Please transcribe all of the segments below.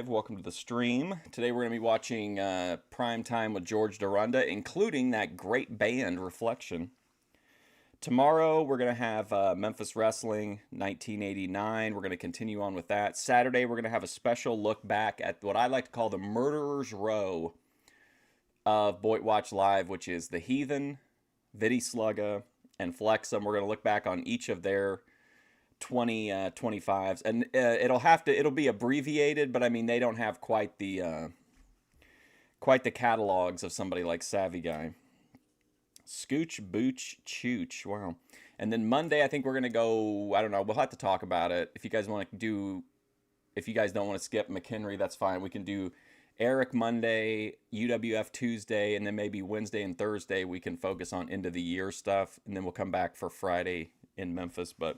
Welcome to the stream. Today we're going to be watching Prime Time with George Dorunda, including that great band Reflection. Tomorrow we're going to have Memphis Wrestling 1989. We're going to continue on with that. Saturday we're going to have a special look back at what I like to call the Murderer's Row of Boyd Watch Live, which is The Heathen, Viddy Slugga, and Flexum. We're going to look back on each of their 25s, and it'll be abbreviated, but I mean they don't have quite the catalogs of somebody like Savvy Guy. Scooch Booch Chooch, wow. And then Monday I think we're gonna go, I don't know, we'll have to talk about it. If you guys don't want to skip McHenry, that's fine. We can do Eric Monday, UWF Tuesday, and then maybe Wednesday and Thursday we can focus on end of the year stuff, and then we'll come back for Friday in Memphis. But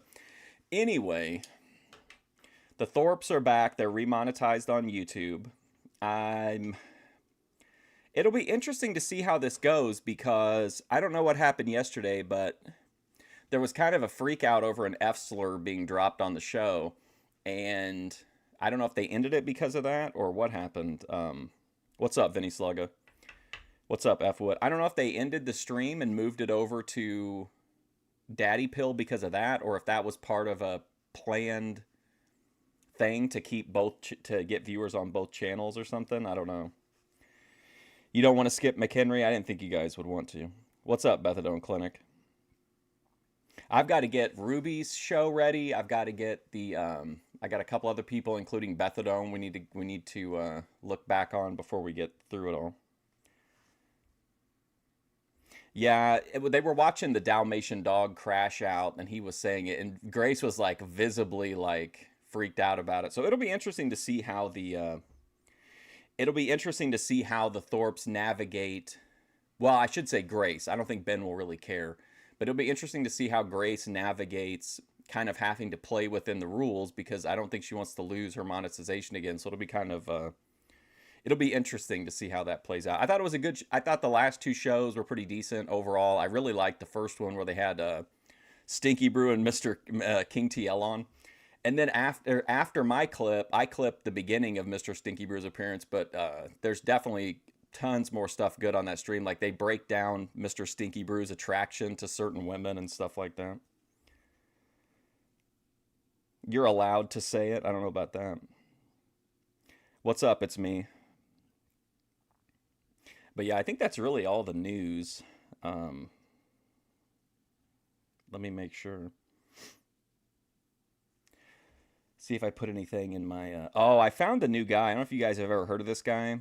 anyway, the Thorpes are back. They're remonetized on YouTube. It'll be interesting to see how this goes, because I don't know what happened yesterday, but there was kind of a freak out over an F slur being dropped on the show, and I don't know if they ended it because of that or what happened. What's up, Vinny Slugga? What's up, F Wood? I don't know if they ended the stream and moved it over to Daddy Pill because of that, or if that was part of a planned thing to keep to get viewers on both channels or something. I don't know. You don't want to skip McHenry? I didn't think you guys would want to. What's up, Bethadone Clinic? I've got to get Ruby's show ready. I've got to get the I got a couple other people, including Bethadone, we need to look back on before we get through it all. Yeah, they were watching the Dalmatian dog crash out, and he was saying it, and Grace was like visibly like freaked out about it. So it'll be interesting to see how the Thorpes navigate. Well, I should say Grace. I don't think Ben will really care, but it'll be interesting to see how Grace navigates kind of having to play within the rules, because I don't think she wants to lose her monetization again. So it'll be kind of it'll be interesting to see how that plays out. I thought the last two shows were pretty decent overall. I really liked the first one where they had Stinky Brew and Mr. King TL on. And then after my clip, I clipped the beginning of Mr. Stinky Brew's appearance, but there's definitely tons more stuff good on that stream. Like they break down Mr. Stinky Brew's attraction to certain women and stuff like that. You're allowed to say it. I don't know about that. What's up? It's me. But yeah, I think that's really all the news. Let me make sure. See if I put anything in my... Oh, I found a new guy. I don't know if you guys have ever heard of this guy.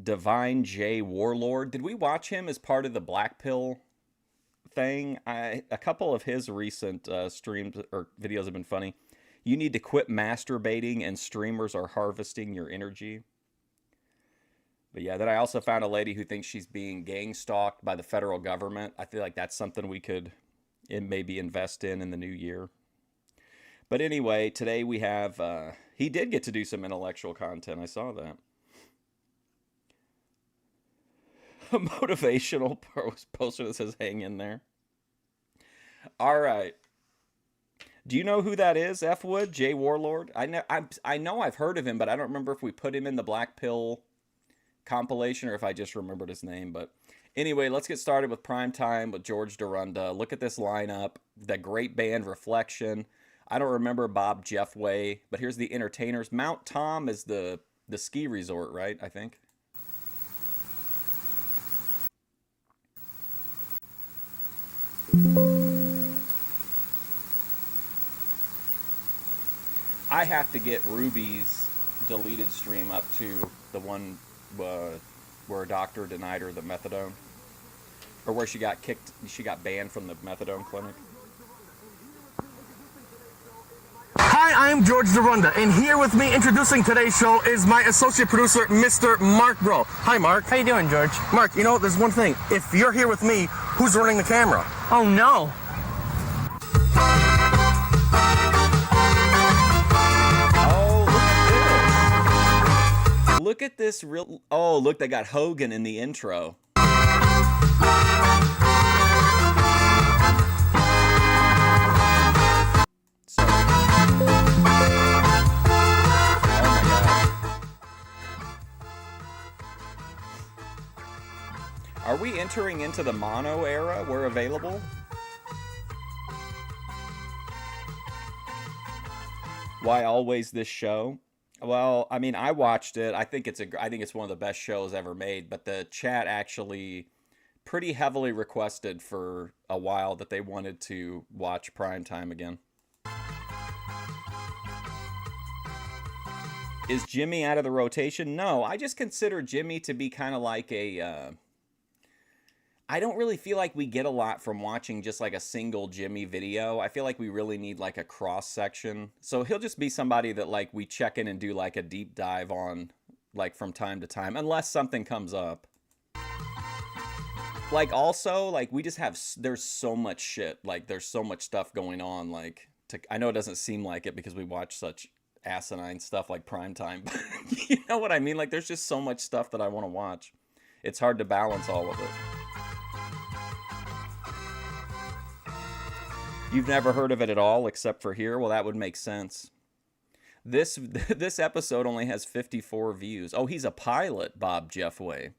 Divine J Warlord. Did we watch him as part of the Black Pill thing? A couple of his recent streams or videos have been funny. You need to quit masturbating and streamers are harvesting your energy. But yeah, then I also found a lady who thinks she's being gang stalked by the federal government. I feel like that's something we could maybe invest in the new year. But anyway, today we have, he did get to do some intellectual content. I saw that. A motivational poster that says hang in there. All right. Do you know who that is, F Wood? Jay Warlord? I know I've heard of him, but I don't remember if we put him in the Black Pill compilation or if I just remembered his name. But anyway, let's get started with Prime Time with George Dorunda. Look at this lineup. The great band Reflection. I don't remember Bob Jeffway, but here's the entertainers. Mount Tom is the ski resort, right? I think. I have to get Ruby's deleted stream up to the one where a doctor denied her the methadone, or where she got banned from the methadone clinic. Hi, I'm George Dorunda, and here with me introducing today's show is my associate producer, Mr. Mark Bro. Hi, Mark. How you doing, George? Mark, you know, there's one thing. If you're here with me, who's running the camera? Oh, no. Oh, look at this real... Oh, look, they got Hogan in the intro. Are we entering into the mono era where available? Why always this show? Well, I mean, I watched it. I think it's one of the best shows ever made, but the chat actually pretty heavily requested for a while that they wanted to watch Primetime again. Is Jimmy out of the rotation? No, I just consider Jimmy to be kind of like a. I don't really feel like we get a lot from watching just like a single Jimmy video. I feel like we really need like a cross section. So he'll just be somebody that like we check in and do like a deep dive on like from time to time, unless something comes up. Like also, like we just have, there's so much shit. Like there's so much stuff going on. Like I know it doesn't seem like it because we watch such asinine stuff like Primetime, but you know what I mean? Like there's just so much stuff that I want to watch. It's hard to balance all of it. You've never heard of it at all except for here? Well, that would make sense. This episode only has 54 views. Oh, he's a pilot, Bob Jeffway.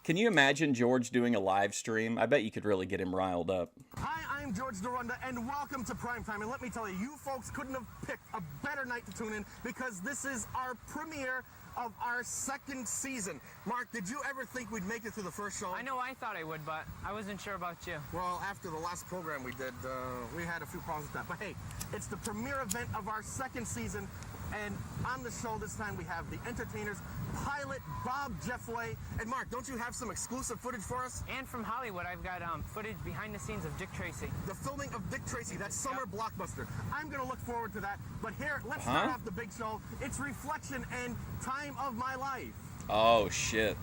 Can you imagine George doing a live stream? I bet you could really get him riled up. Hi, I'm George Dorunda, and welcome to Primetime. And let me tell you, you folks couldn't have picked a better night to tune in because this is our premiere of our second season. Mark, did you ever think we'd make it through the first show? I know I thought I would, but I wasn't sure about you. Well, after the last program we did, we had a few problems with that. But hey, it's the premiere event of our second season. And on the show this time we have the entertainers, pilot Bob Jeffway. And Mark, don't you have some exclusive footage for us? And from Hollywood, I've got footage behind the scenes of Dick Tracy. The filming of Dick Tracy, that summer blockbuster. I'm going to look forward to that. But here, let's start off the big show. It's Reflection and Time of My Life. Oh, shit.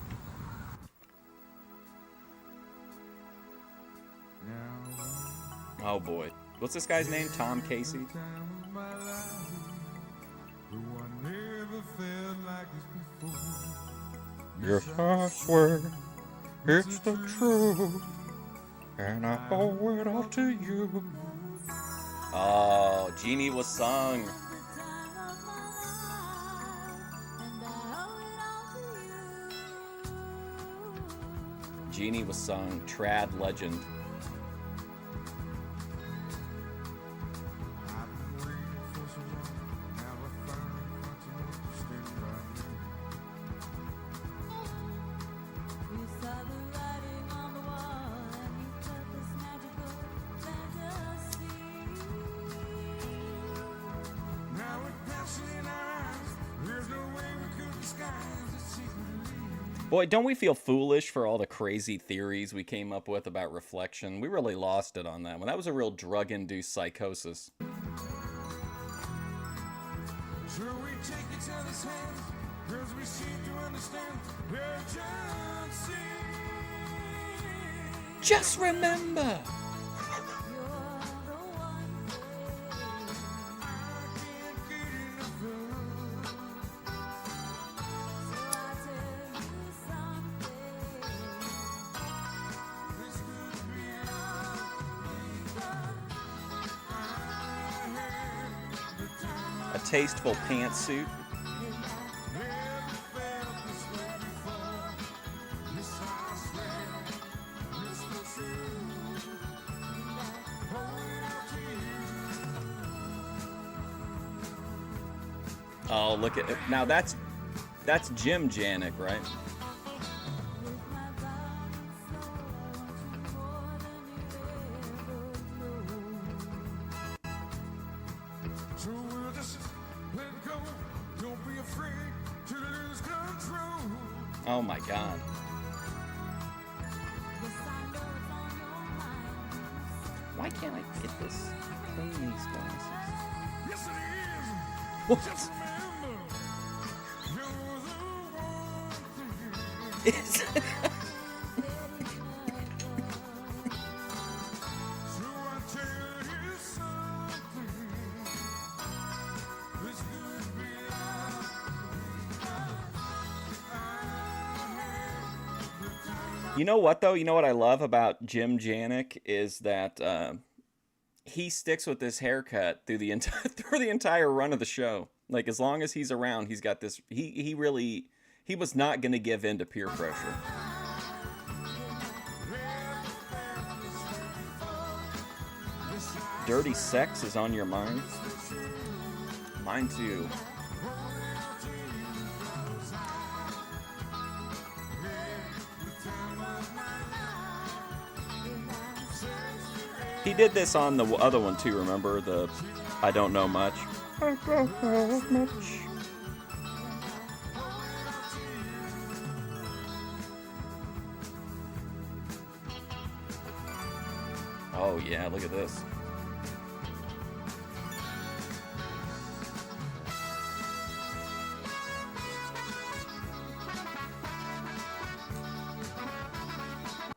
Oh, boy. What's this guy's name? Tom Casey? Yes, I swear it's the truth, and I owe it all to you. Oh, Jeannie was sung. Jeannie was sung, trad legend. Boy, don't we feel foolish for all the crazy theories we came up with about reflection? We really lost it on that one. That was a real drug-induced psychosis. Just remember. A tasteful pantsuit. Oh, look at it. Now that's Jim Janik, right? Oh my God. Why can't I get this? Clean these glasses. Yes, it is. What? Is it? You know what though? You know what I love about Jim Janik is that he sticks with this haircut through the entire through the entire run of the show. Like as long as he's around, he's got this. He really he was not going to give in to peer pressure. Dirty sex is on your mind? Mine too. He did this on the other one too, remember? The I Don't Know Much. I don't know much. Oh yeah, look at this.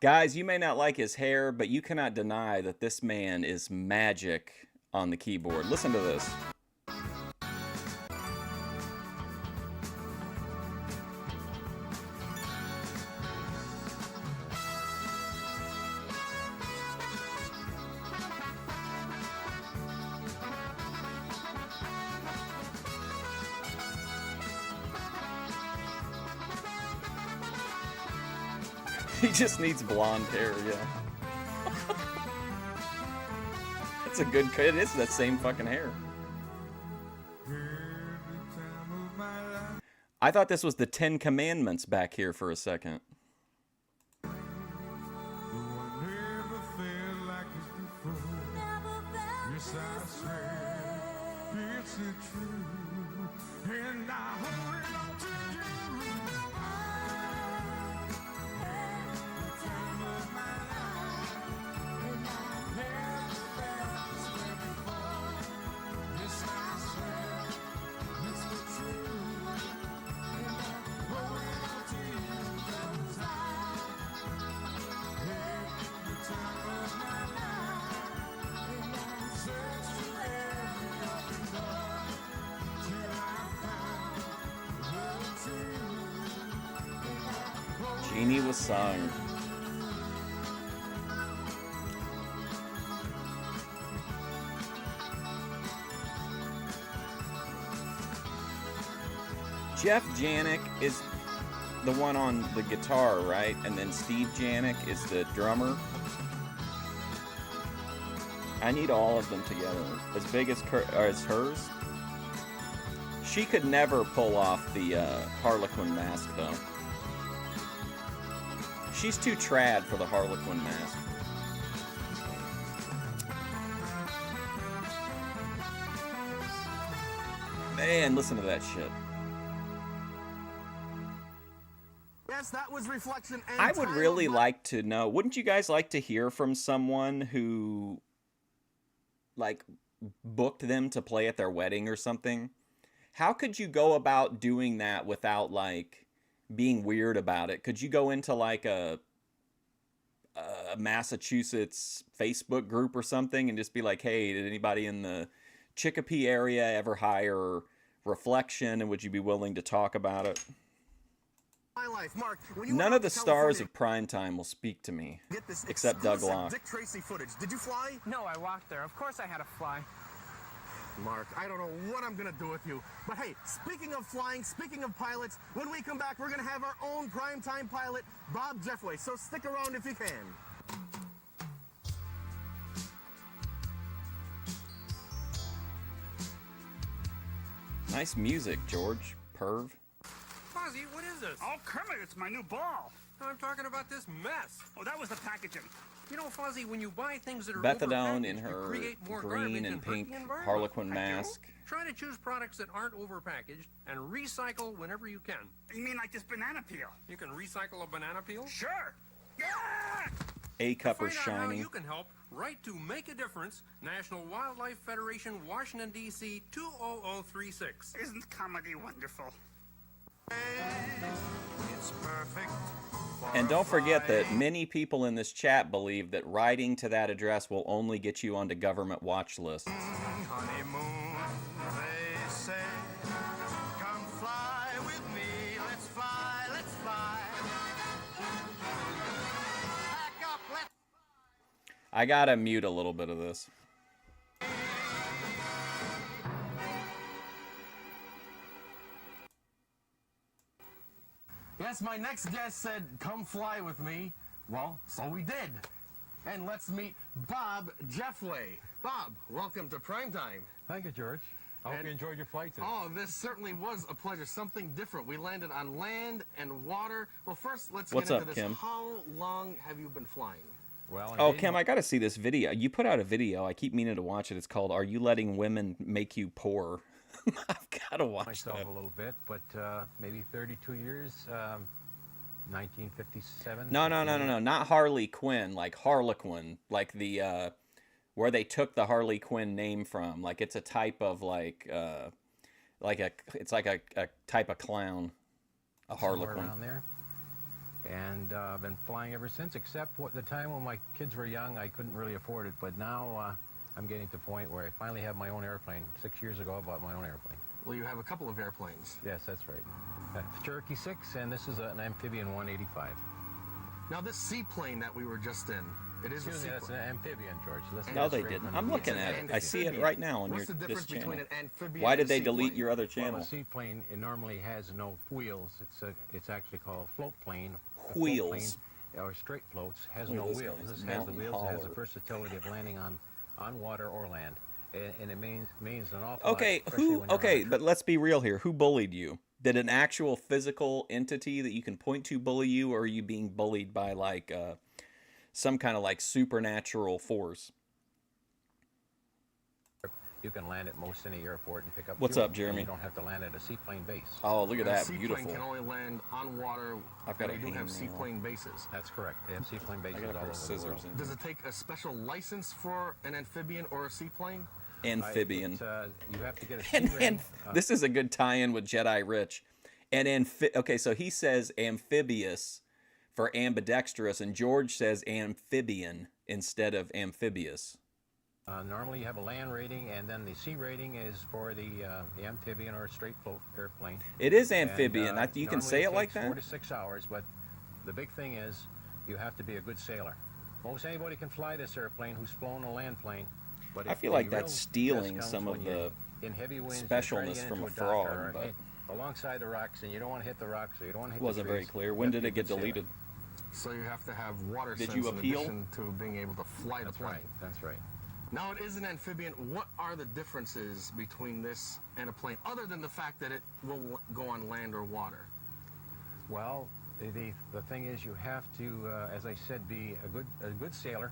Guys, you may not like his hair, but you cannot deny that this man is magic on the keyboard. Listen to this. He just needs blonde hair, yeah. It's a good cut. It is that same fucking hair. I thought this was the 10 Commandments back here for a second. Jeannie was sung. Jeff Janik is the one on the guitar, right? And then Steve Janik is the drummer. I need all of them together. As big as hers. She could never pull off the Harlequin mask, though. She's too trad for the Harlequin mask. Man, listen to that shit. Yes, that was Reflection. And I would really like to know, wouldn't you guys like to hear from someone who, like, booked them to play at their wedding or something? How could you go about doing that without, like, being weird about it? Could you go into like a Massachusetts Facebook group or something and just be like, hey, did anybody in the Chicopee area ever hire Reflection, and would you be willing to talk about it? My life, Mark, when you None went of the out to stars California, of primetime will speak to me, get this except Doug exclusive Locke. Dick Tracy footage. Did you fly? No, I walked there. Of course I had to fly. Mark, I don't know what I'm gonna do with you. But hey, speaking of flying, speaking of pilots, when we come back, we're gonna have our own primetime pilot, Bob Jeffway. So stick around if you can. Nice music, George. Perv. Fozzie, what is this? Oh, Kermit, it's my new ball. No, I'm talking about this mess. Oh, that was the packaging. You know, Fozzie, when you buy things that are Bethadone in overpackaged, her you create more green garbage and hurt pink the environment. Harlequin I do? mask. Try to choose products that aren't overpackaged and recycle whenever you can. You mean like this banana peel? You can recycle a banana peel? Sure. Yeah! A cup are Find out how shining. you can help. Write to Make a Difference, National Wildlife Federation, Washington, D.C. 20036. Isn't comedy wonderful? It's perfect. And don't forget that many people in this chat believe that writing to that address will only get you onto government watch lists. Honeymoon, they say. Come fly with me. Let's fly, let's fly. I gotta mute a little bit of this. Yes, my next guest said, come fly with me. Well, so we did. And let's meet Bob Jeffway. Bob, welcome to Primetime. Thank you, George. I hope And- you enjoyed your flight today. Oh, this certainly was a pleasure. Something different. We landed on land and water. Well, first, let's What's get into up, this. Kim? How long have you been flying? Well, Oh, indeed, Kim, I gotta see this video. You put out a video. I keep meaning to watch it. It's called "Are You Letting Women Make You Poor?" I've gotta watch myself that. a little bit, but maybe 32 years, 1957. No, not Harley Quinn, like Harlequin, like the where they took the Harley Quinn name from. Like it's a type of it's like a type of clown, a Somewhere Harlequin. around there. And I've been flying ever since, except the time when my kids were young, I couldn't really afford it. But now I'm getting to the point where I finally have my own airplane. 6 years ago, I bought my own airplane. Well, you have a couple of airplanes. Yes, that's right. Cherokee 6, and this is an amphibian 185. Now, this seaplane that we were just in, it is Excuse a me, that's an seaplane. amphibian, George. Listen No, to they straight didn't. from I'm the looking beginning. at it. I see it Amphibian. right now on What's the this difference channel. between an amphibian Why and did a they delete seaplane? your other Well, channel? a seaplane, it normally has no wheels. It's actually called a float plane. A float Wheels. plane, or straight floats, has Look at no this wheels. guy's This has the mountain wheels. It has the hauler. versatility of landing on water or land. And it means an awful lot. Okay, especially who? when you're on a Okay, trip. but let's be real here. Who bullied you? Did an actual physical entity that you can point to bully you, or are you being bullied by like some kind of like supernatural force? You can land at most any airport and pick up What's fuel, up, Jeremy? and you don't have to land at a seaplane base. Oh, look at And a that, seaplane beautiful. can only land on water. I've got they a do have hand nail. seaplane bases. That's correct. They have seaplane I bases gotta all put over the scissors world. in. Does it take a special license for an amphibian or a seaplane? Amphibian. You have to get a And, sea rating. this is a good tie-in with Jedi Rich. And okay, so he says amphibious for ambidextrous, and George says amphibian instead of amphibious. Normally you have a land rating, and then the sea rating is for the amphibian or straight float airplane. It is And, amphibian. You can normally say it like takes 4 that? to 6 hours, but the big thing is you have to be a good sailor. Most anybody can fly this airplane who's flown a land plane, but I if feel the like that's real test stealing comes some when of you're the in heavy winds, you're trying to specialness get from into a dock frog, or but alongside the rocks, and you don't want to hit the rocks, or you don't want to hit wasn't the very trees. clear. You When have did to it be a get good sailor. deleted? So you have to have water Did sense you in appeal? addition to being able to fly the That's plane. right. That's right. Now, it is an amphibian. What are the differences between this and a plane, other than the fact that it will go on land or water? Well, the thing is, you have to, as I said, be a good sailor.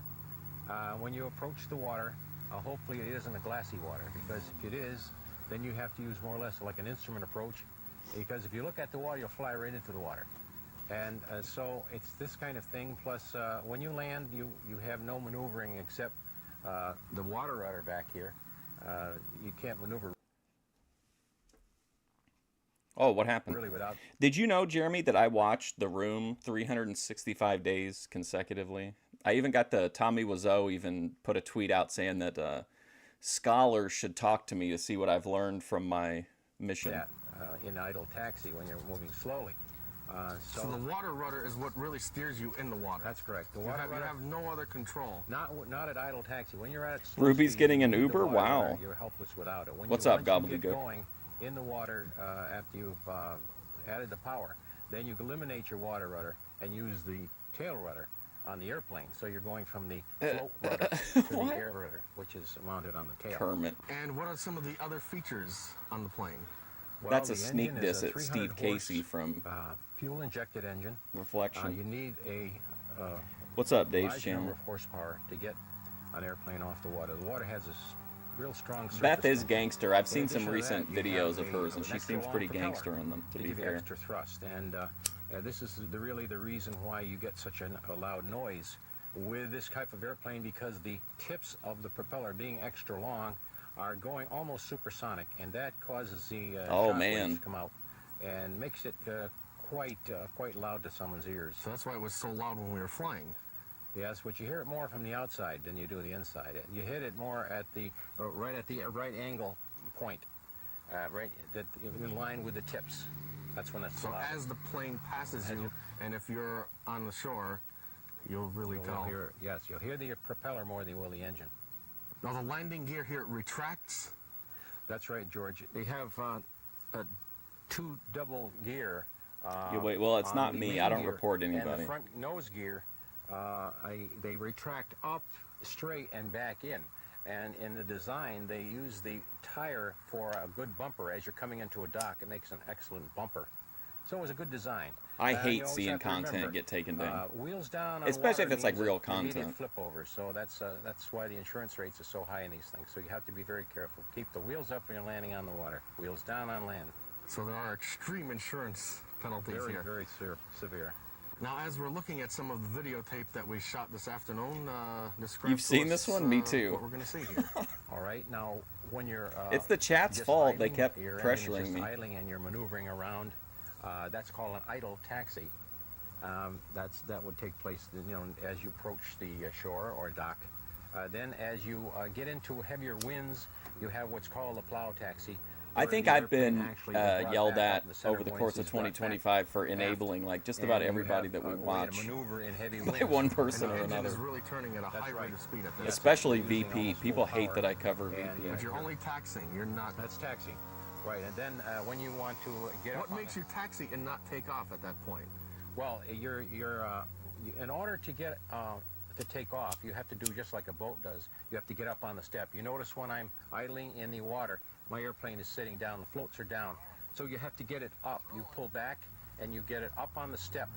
When you approach the water, hopefully it isn't a glassy water, because if it is, then you have to use more or less like an instrument approach, because if you look at the water, you'll fly right into the water. And so it's this kind of thing. Plus, when you land, you have no maneuvering except the water rudder back here. You can't maneuver Oh, what happened? really without. Did you know, Jeremy, that I watched The Room 365 days consecutively? I even got the Tommy Wiseau even put a tweet out saying that scholars should talk to me to see what I've learned from my mission. That in idle taxi when you're moving slowly. So the water rudder is what really steers you in the water. That's correct. The You water have, rudder, no other control. not at idle taxi. When you're at slow Ruby's speed, getting you an need the Uber? water Wow. rudder. You're helpless without it. What's up, once you get gobbledygook? going in the water after you've added the power, then you eliminate your water rudder and use the tail rudder on the airplane. So you're going from the float rudder to the air rudder, which is mounted on the tail. Kermit. And what are some of the other features on the plane? Well, That's a the sneak engine is diss a at 300 Steve Casey horse, from fuel-injected engine. Reflection. You need a What's up, Dave's large number channel? of horsepower to get an airplane off the water. The water has this real strong surface Beth is tension. gangster. I've In seen some addition to recent that, you videos have of hers, and an she extra seems long pretty propeller gangster in them, to be give you fair. extra thrust, and this is really the reason why you get such a loud noise with this type of airplane, because the tips of the propeller, being extra long, are going almost supersonic, and that causes the Oh, shock waves man. to come out and makes it quite loud to someone's ears. So that's why it was so loud when we were flying. Yes, but you hear it more from the outside than you do the inside. You hit it more at the right angle point, in line with the tips. That's when it's So loud. as the plane passes you, and if you're on the shore, You'll really tell. You'll hear the propeller more than you will the engine. Now the landing gear here retracts. That's right, George. They have a 2 double gear. Wait, well, it's on not the me. main I don't gear, report and anybody. the front nose gear, they retract up straight and back in. And in the design, they use the tire for a good bumper. As you're coming into a dock, it makes an excellent bumper. So it was a good design. I You hate always seeing have to content remember, get taken down. Wheels down on Especially water if it's like means real immediate content. flip over. So that's why the insurance rates are so high in these things. So you have to be very careful. Keep the wheels up when you're landing on the water. Wheels down on land. So there are extreme insurance penalties Very, here. very severe. Now, as we're looking at some of the videotape that we shot this afternoon, describe You've to seen us, this one? Me too. What we're going to see here. All right. Now, when you're It's the chat's just fault. They idling, kept your engine is pressuring just me. idling and you're maneuvering around. That's called an idle taxi. That would take place, as you approach the shore or dock. Then, as you get into heavier winds, you have what's called a plow taxi. I where think the I've airplane been actually is brought yelled back at up in the center over the point, course of it's brought back 2025 for aft. enabling like just And about you everybody have that we a way to watch maneuver in heavy by winds. one person And or the engine another. is really turning at a high rate of speed at this. Yes. Especially Using VP. almost People full hate power. that I cover And, VP. But you're only taxiing. You're not. That's taxi. Right, and then when you want to get What up on makes the- you taxi and not take off at that point? Well, in order to get to take off, you have to do just like a boat does. You have to get up on the step. You notice when I'm idling in the water, my airplane is sitting down, the floats are down. So you have to get it up. You pull back and you get it up on the step,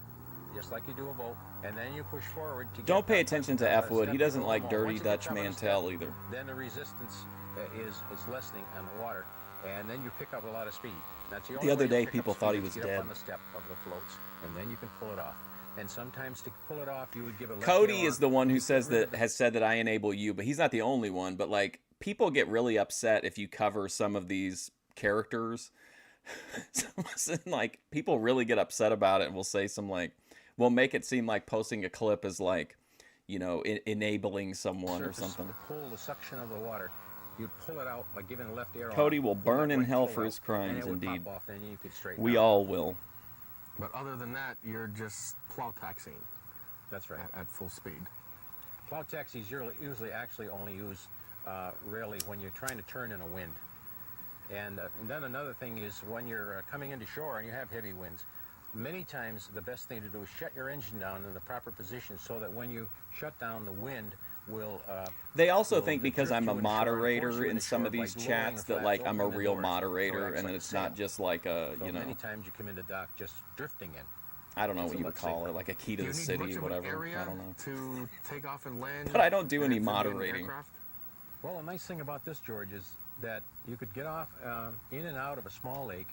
just like you do a boat, and then you push forward to get Don't pay up attention to the F. Wood. step He doesn't and go like more. dirty Once you get Dutch up on the Mantel step, either. then the resistance is lessening on the water, and then you pick up a lot of speed. That's the only other way day, to pick people up thought speed he is was get dead. up on the step of the floats, and then you can pull it off. And sometimes to pull it off, you would give a left Cody arm. is the one who says that has said that I enable you, but he's not the only one. But like people get really upset if you cover some of these characters. Like people really get upset about it and will say some like, we'll make it seem like posting a clip is like, enabling someone or surface something. to pull the suction of the water. You'd pull it out by giving a left arrow. Cody out, will pull burn that in right hell pull for out, his crimes, and it would indeed. pop off, and you could straighten We out. all will. But other than that, you're just plow taxiing That's right. at full speed. Plow taxis usually actually only used rarely when you're trying to turn in a wind. And then another thing is when you're coming into shore and you have heavy winds, many times the best thing to do is shut your engine down in the proper position so that when you shut down, the wind will... They also will think because drift I'm you a into shore and force moderator you in into some of shore these by lowering chats the that flaps, like I'm a opening the real doors. moderator So it acts and like that a it's not sail. just like a, So many times you come into dock just drifting in. I don't know It's what a you would lot call safer. it, like a key to Do you the need city, much of whatever. an area I don't know. to take off and land? But I don't do an any amphibian moderating. aircraft? Well, the nice thing about this, George, is that you could get off in and out of a small lake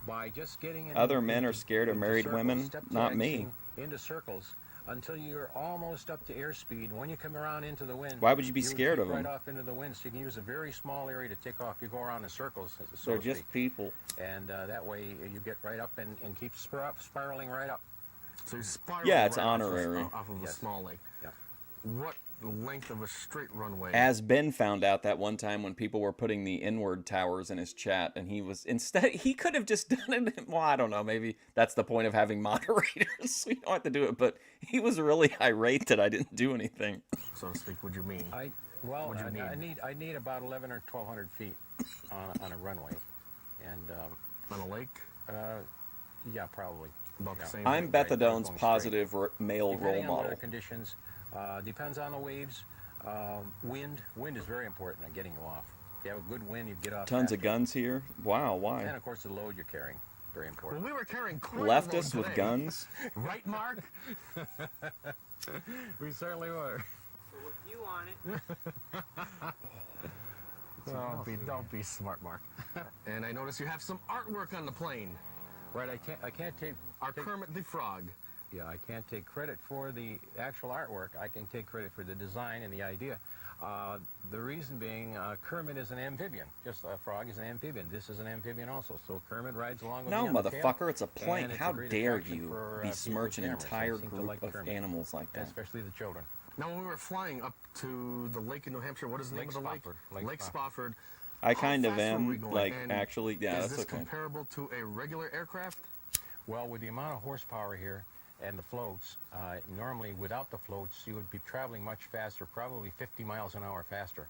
by just getting in. Other men are scared of into married circles, women, step not me. taxiing into circles until you're almost up to airspeed. When you come around into the wind, Why would you be would scared kick of them? Right off into the wind, so you can use a very small area to take off. You go around in circles, so They're to just speak. people. And that way you get right up and keep spiraling right up. So you spiral Yeah, it's right honorary. off of a Yes. small lake. Yeah. What length of a straight runway? As Ben found out that one time when people were putting the inward towers in his chat, and he could have just done it. Well, I don't know. Maybe that's the point of having moderators. So you don't have to do it. But he was really irate that I didn't do anything. so to speak, would you mean? Well, What'd you I need about 11 or 1,200 feet on a runway, and On a lake? yeah, probably. About the same I'm height. Beth right, Adone's going positive male role Depending on model. weather conditions, depends on the waves. Wind is very important on getting you off. If you have a good wind, you get off. Tons faster. of guns here. Wow, And why? of course, the load you're carrying, very Well, important. we were carrying quite a load Leftists with today. guns? Right, Mark? We certainly were. So if you want it, Don't be smart, Mark. And I notice you have some artwork on the plane. Right, I can't take Our Kermit the Frog. Yeah, I can't take credit for the actual artwork. I can take credit for the design and the idea. The reason being, Kermit is an amphibian. Just a frog is an amphibian. This is an amphibian also. So Kermit rides along with No, me on the tail, motherfucker, it's a plane. and it's a How great dare attraction you for, people besmirch with an cameras. They entire seem to group like of Kermit, animals like that? especially the children. Now, when we were flying up to the lake in New Hampshire, what is the Lake name of the lake? Spofford. Lake Lake Spofford. I How kind of fast were we am, going? like, And actually, yeah, is that's this okay. comparable to a regular aircraft? Well, with the amount of horsepower here and the floats. Normally, without the floats, you would be traveling much faster, probably 50 miles an hour faster.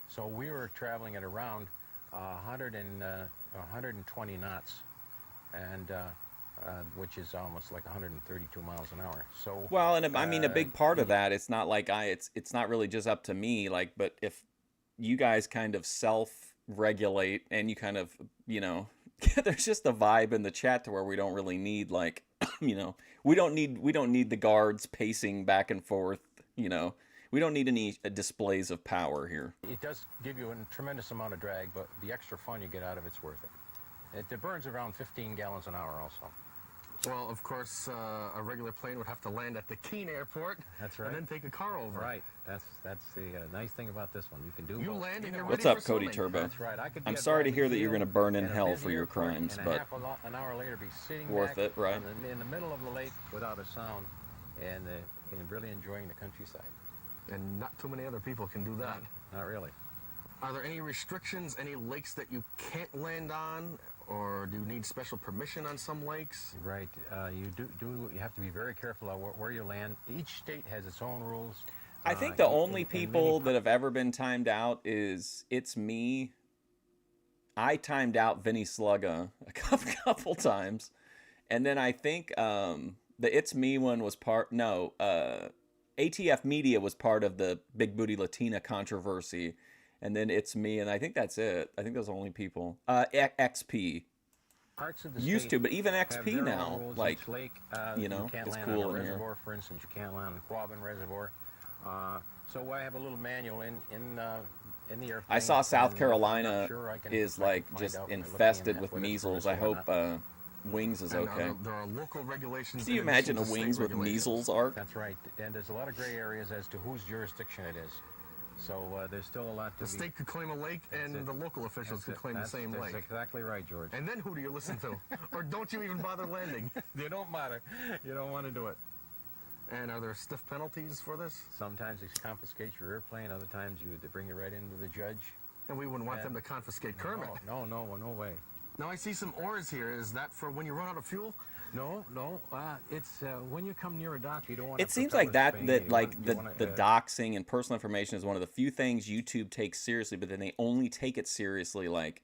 So we were traveling at around 120 knots, and which is almost like 132 miles an hour. So Well, and I mean, a big part of that, it's not like it's not really just up to me, like, but if you guys kind of self-regulate and you kind of, there's just a vibe in the chat to where we don't really need like, we don't need the guards pacing back and forth, We don't need any displays of power here. it does give you a tremendous amount of drag, but the extra fun you get out of it's worth it. It burns around 15 gallons an hour also. Well, of course, a regular plane would have to land at the Keene Airport. That's right. And then take a car over. Right. That's the nice thing about this one. You can do You both. land and you're What's ready up, for Cody swimming. Turbo? That's right. I could be I'm at sorry to Bradley hear that you're Field going to burn in at a hell busy for your airport, crimes, and but an hour later be sitting worth back it, right? in the middle of the lake without a sound and really enjoying the countryside. And not too many other people can do that. Not really. Are there any restrictions, any lakes that you can't land on? Or do you need special permission on some lakes? Right. You have to be very careful of where you land. Each state has its own rules. I think the only and people that have ever been timed out is It's Me. I timed out Vinny Slugga a couple times. And then I think the It's Me one was ATF Media was part of the Big Booty Latina controversy. And then It's Me, and I think that's it. I think those are the only people. XP. Parts of the Used state to, but even have XP their own now, rules. like, Each lake, you know, can't it's land cool on a in here. reservoir, for instance. You can't land on Quabbin Reservoir. So I have a little manual in the airplane. I saw South and Carolina I'm not sure I can is find like just out by looking infested at with whether it's measles. I permissible or hope not. Wings is And okay. there are local regulations. Do you in addition imagine a to state Wings with regulations. measles arc? That's right. And there's a lot of gray areas as to whose jurisdiction it is. So there's still a lot to The be... state could claim a lake, and it. the local officials could That's it. claim the same That's lake. exactly right, George. And then who do you listen to? Or don't you even bother landing? You don't matter. You don't want to do it. And are there stiff penalties for this? Sometimes they confiscate your airplane. Other times they bring you right into the judge. And we wouldn't want Yeah. them to confiscate Kermit. No way. Now I see some oars here. Is that for when you run out of fuel? No. It's when you come near a dock, you don't want. It seems like that like the doxing and personal information is one of the few things YouTube takes seriously, but then they only take it seriously like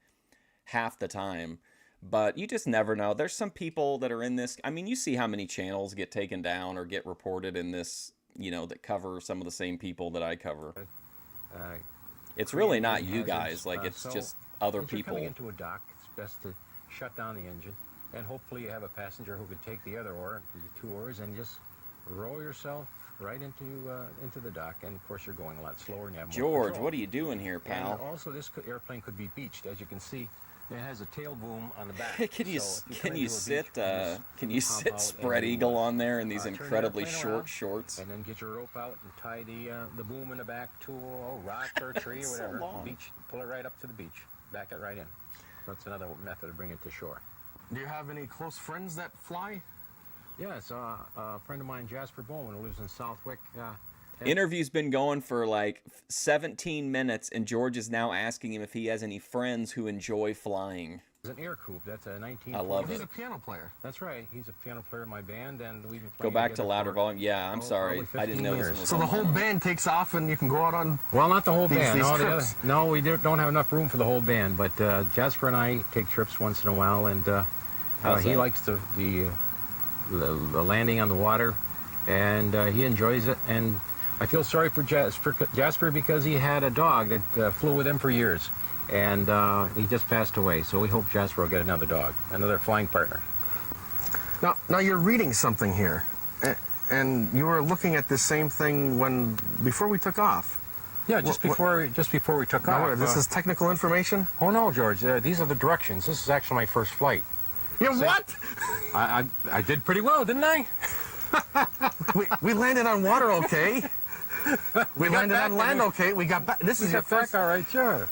half the time. But you just never know. There's some people that are in this. I mean, you see how many channels get taken down or get reported in this, that cover some of the same people that I cover. It's really not you guys. Like, it's just other If you're people. coming into a dock, it's best to shut down the engine, and hopefully you have a passenger who could take the other oar, the two oars, and just row yourself right into the dock. And of course, you're going a lot slower, and you have more George, control. what are you doing here, And pal? also, this airplane could be beached, as you can see. It has a tail boom on the back. Can you So if can come you into a sit beach, can you hop sit out spread and, eagle on there in these turn the incredibly airplane short around, shorts? and then get your rope out and tie the boom in the back to a rock or a tree or So whatever. long. Beach, pull it right up to the beach, back it right in. That's another method of bringing it to shore. Do you have any close friends that fly? Yes, a friend of mine, Jasper Bowman, who lives in Southwick. Interview's been going for like 17 minutes, and George is now asking him if he has any friends who enjoy flying. It's an air coupe. That's a 19. I love He's it. a piano player. That's right. He's a piano player in my band, and we've been Go playing back to together louder for- volume. Yeah, I'm sorry. probably I didn't 15 know this years. was So the whole band takes off, and you can go out on. Well, not the whole band. these No, the trips. no, we don't have enough room for the whole band. But Jasper and I take trips once in a while, and How's he that? likes the landing on the water, and he enjoys it. And I feel sorry for Jasper because he had a dog that flew with him for years, and he just passed away. So we hope Jasper will get another dog, another flying partner. Now you're reading something here, and you were looking at this same thing before we took off. Yeah, just before we took Now, off. this is technical information. Oh no, George! These are the directions. This is actually my first flight. Yeah, what? I did pretty well, didn't I? we landed on water, okay? We landed on land, okay? We got back. This is your first all right, sure.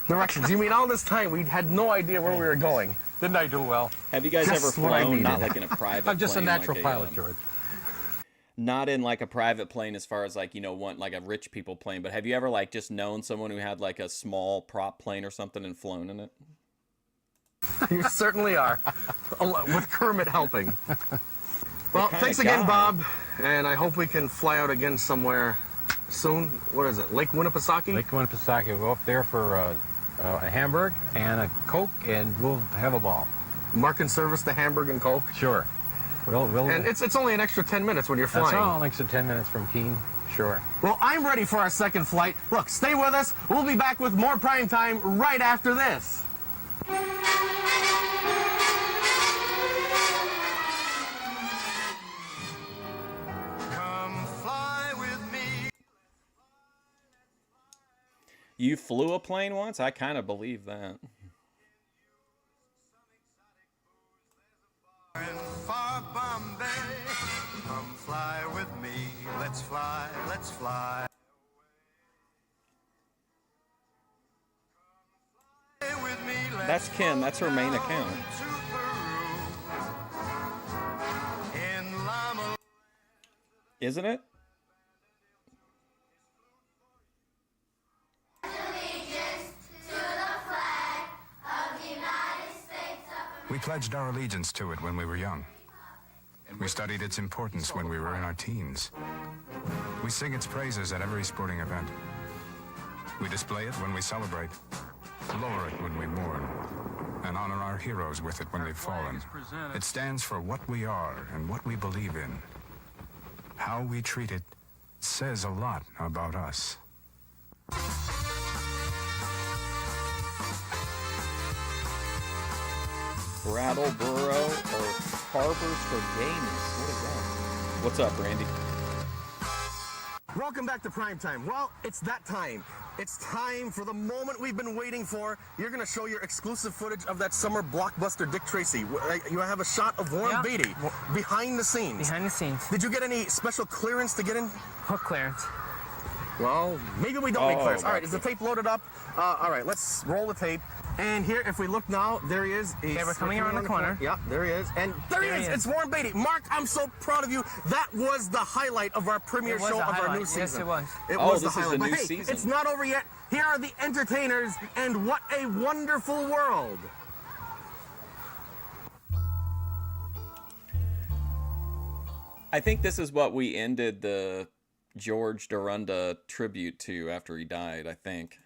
directions. You mean all this time we had no idea where we were going? Didn't I do well? Have you guys Just ever what I flown? Not needed. like in a private I'm just a plane, natural like pilot, George. Not in like a private plane as far as like, one like a rich people plane, but have you ever like just known someone who had like a small prop plane or something and flown in it? You certainly are. With Kermit helping. Well, kinda thanks again, guy. Bob, and I hope we can fly out again somewhere soon. What is it, Lake Winnipesaukee? Lake Winnipesaukee. We'll go up there for a hamburger and a Coke, and we'll have a ball. Mark in service the Hamburg and Coke. Sure. We'll And it's only an extra 10 minutes when you're that's flying. all, extra 10 minutes from Keene. Sure. Well, I'm ready for our second flight. Look, stay with us. We'll be back with more prime time right after this. Come fly with me. You flew a plane once? I kind of believe that. In far Bombay, come fly with me. Let's fly, let's fly. With me, That's Kim. That's her main account. Isn't it? We pledged our allegiance to it when we were young. We studied its importance when we were in our teens. We sing its praises at every sporting event. We display it when we celebrate, lower it when we mourn, and honor our heroes with it when they've fallen. It stands for what we are and what we believe in. How we treat it says a lot about us. Brattleboro or Harbors for Games. What is that? What's up, Randy? Welcome back to Prime Time. Well, it's that time. It's time for the moment we've been waiting for. You're going to show your exclusive footage of that summer blockbuster Dick Tracy. You have a shot of Warren Beatty behind the scenes. Behind the scenes. Did you get any special clearance to get in? Hook clearance. Well, maybe we don't need clearance. All right, gotcha. is the tape loaded up? All right, let's roll the tape. And here, if we look now, there he is. Okay, we're coming around the corner. Yeah, there he is. And there he is. It's Warren Beatty. Mark, I'm so proud of you. That was the highlight of our premiere It was show the of our highlight. new season. Yes, it was. It Oh, was the this is highlight. the But new hey, season. it's not over yet. Here are the entertainers, and what a wonderful world. I think this is what we ended the George Dorunda tribute to after he died, I think.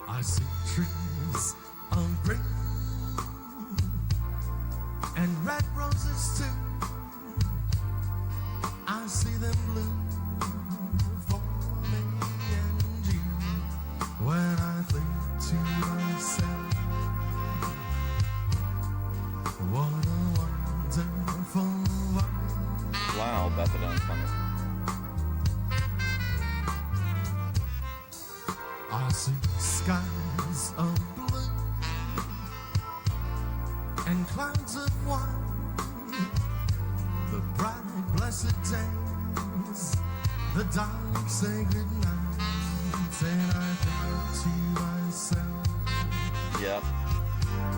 I see trees of green and red roses too. I see them bloom for me and you. When I think to myself, what a wonderful world. Wow, Bethadone coming. I see skies of blue and clouds of white, the bright blessed days, the dark sacred nights, and I think to myself, Yep.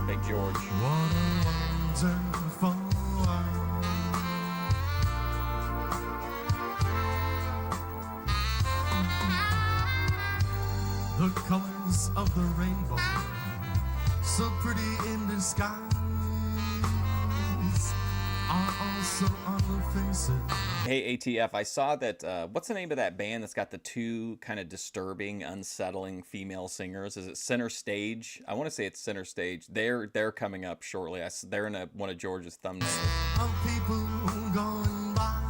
Big George. what a wonderful world. The colors of the rainbow, so pretty in disguise, are also on the faces. Hey, ATF, I saw that, what's the name of that band that's got the two kind of disturbing, unsettling female singers? Is it Center Stage? I want to say it's Center Stage. They're coming up shortly. They're in one of George's thumbnails. Of people going by,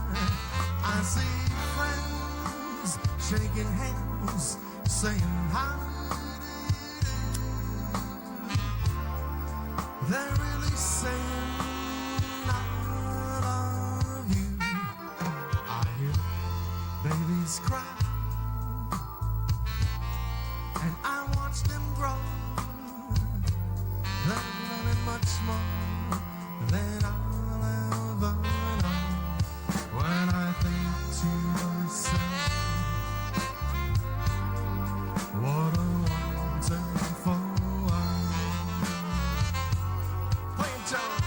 I see friends shaking hands, saying how they're really saying I love you. I hear babies cry, and I watch them grow. They're learning much more than I'll ever know. When I think to myself, what a wonderful world. Play it, John.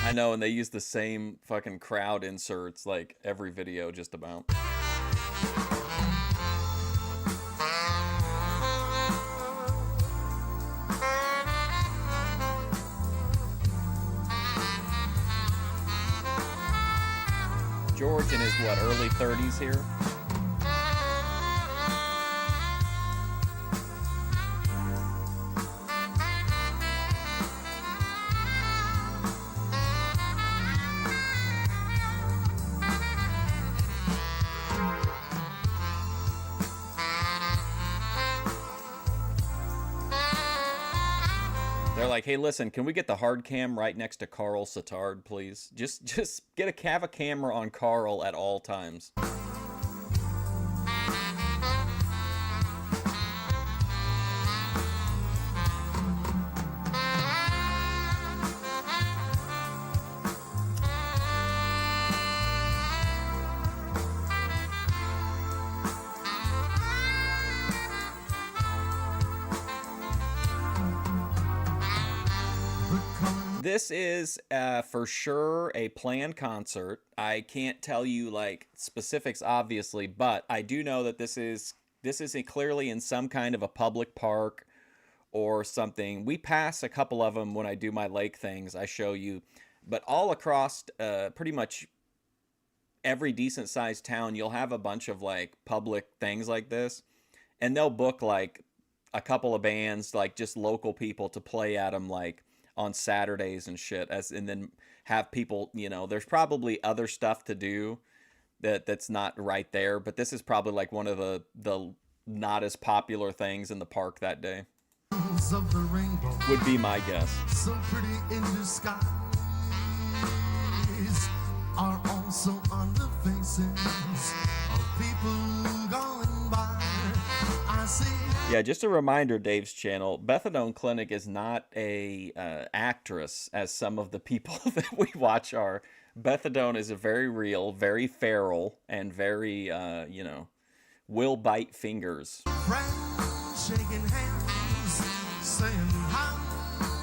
I know, and they use the same fucking crowd inserts like every video just about. George in his, what, early 30s here? They're like, hey, listen, can we get the hard cam right next to Carl Satard, please? Just have a camera on Carl at all times. This is for sure a planned concert. I can't tell you like specifics, obviously, but I do know that this is clearly in some kind of a public park or something. We pass a couple of them when I do my lake things. I show you, but all across pretty much every decent sized town, you'll have a bunch of like public things like this, and they'll book like a couple of bands, like just local people, to play at them like on Saturdays and shit, and then have people, you know, there's probably other stuff to do that's not right there, but this is probably like one of the not as popular things in the park that day. Of the rainbow, would be my guess. so pretty in the skies, are also on the faces of people going by. I see. Yeah, just a reminder, Dave's channel, Bethadone Clinic is not a actress, as some of the people that we watch are. Bethadone is a very real, very feral, and very, you know, will bite fingers. Friends shaking hands, saying how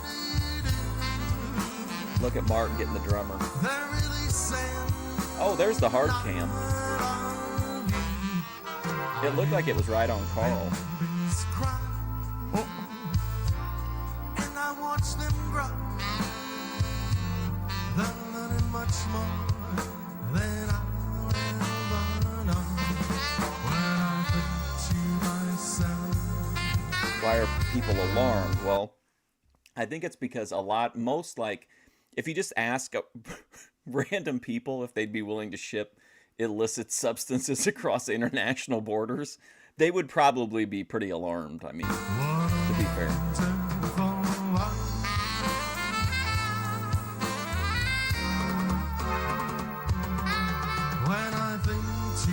do you do? Look at Martin getting the drummer. They're really saying, Oh, there's the hard cam. It looked like it was right on Carl. babies cry, and I watch them grow. They're learning much more than I'll ever know. When I think to myself, Why are people alarmed? Well, I think it's because most, like, if you just ask random people if they'd be willing to ship illicit substances across international borders, they would probably be pretty alarmed. I mean, to be fair. when I think to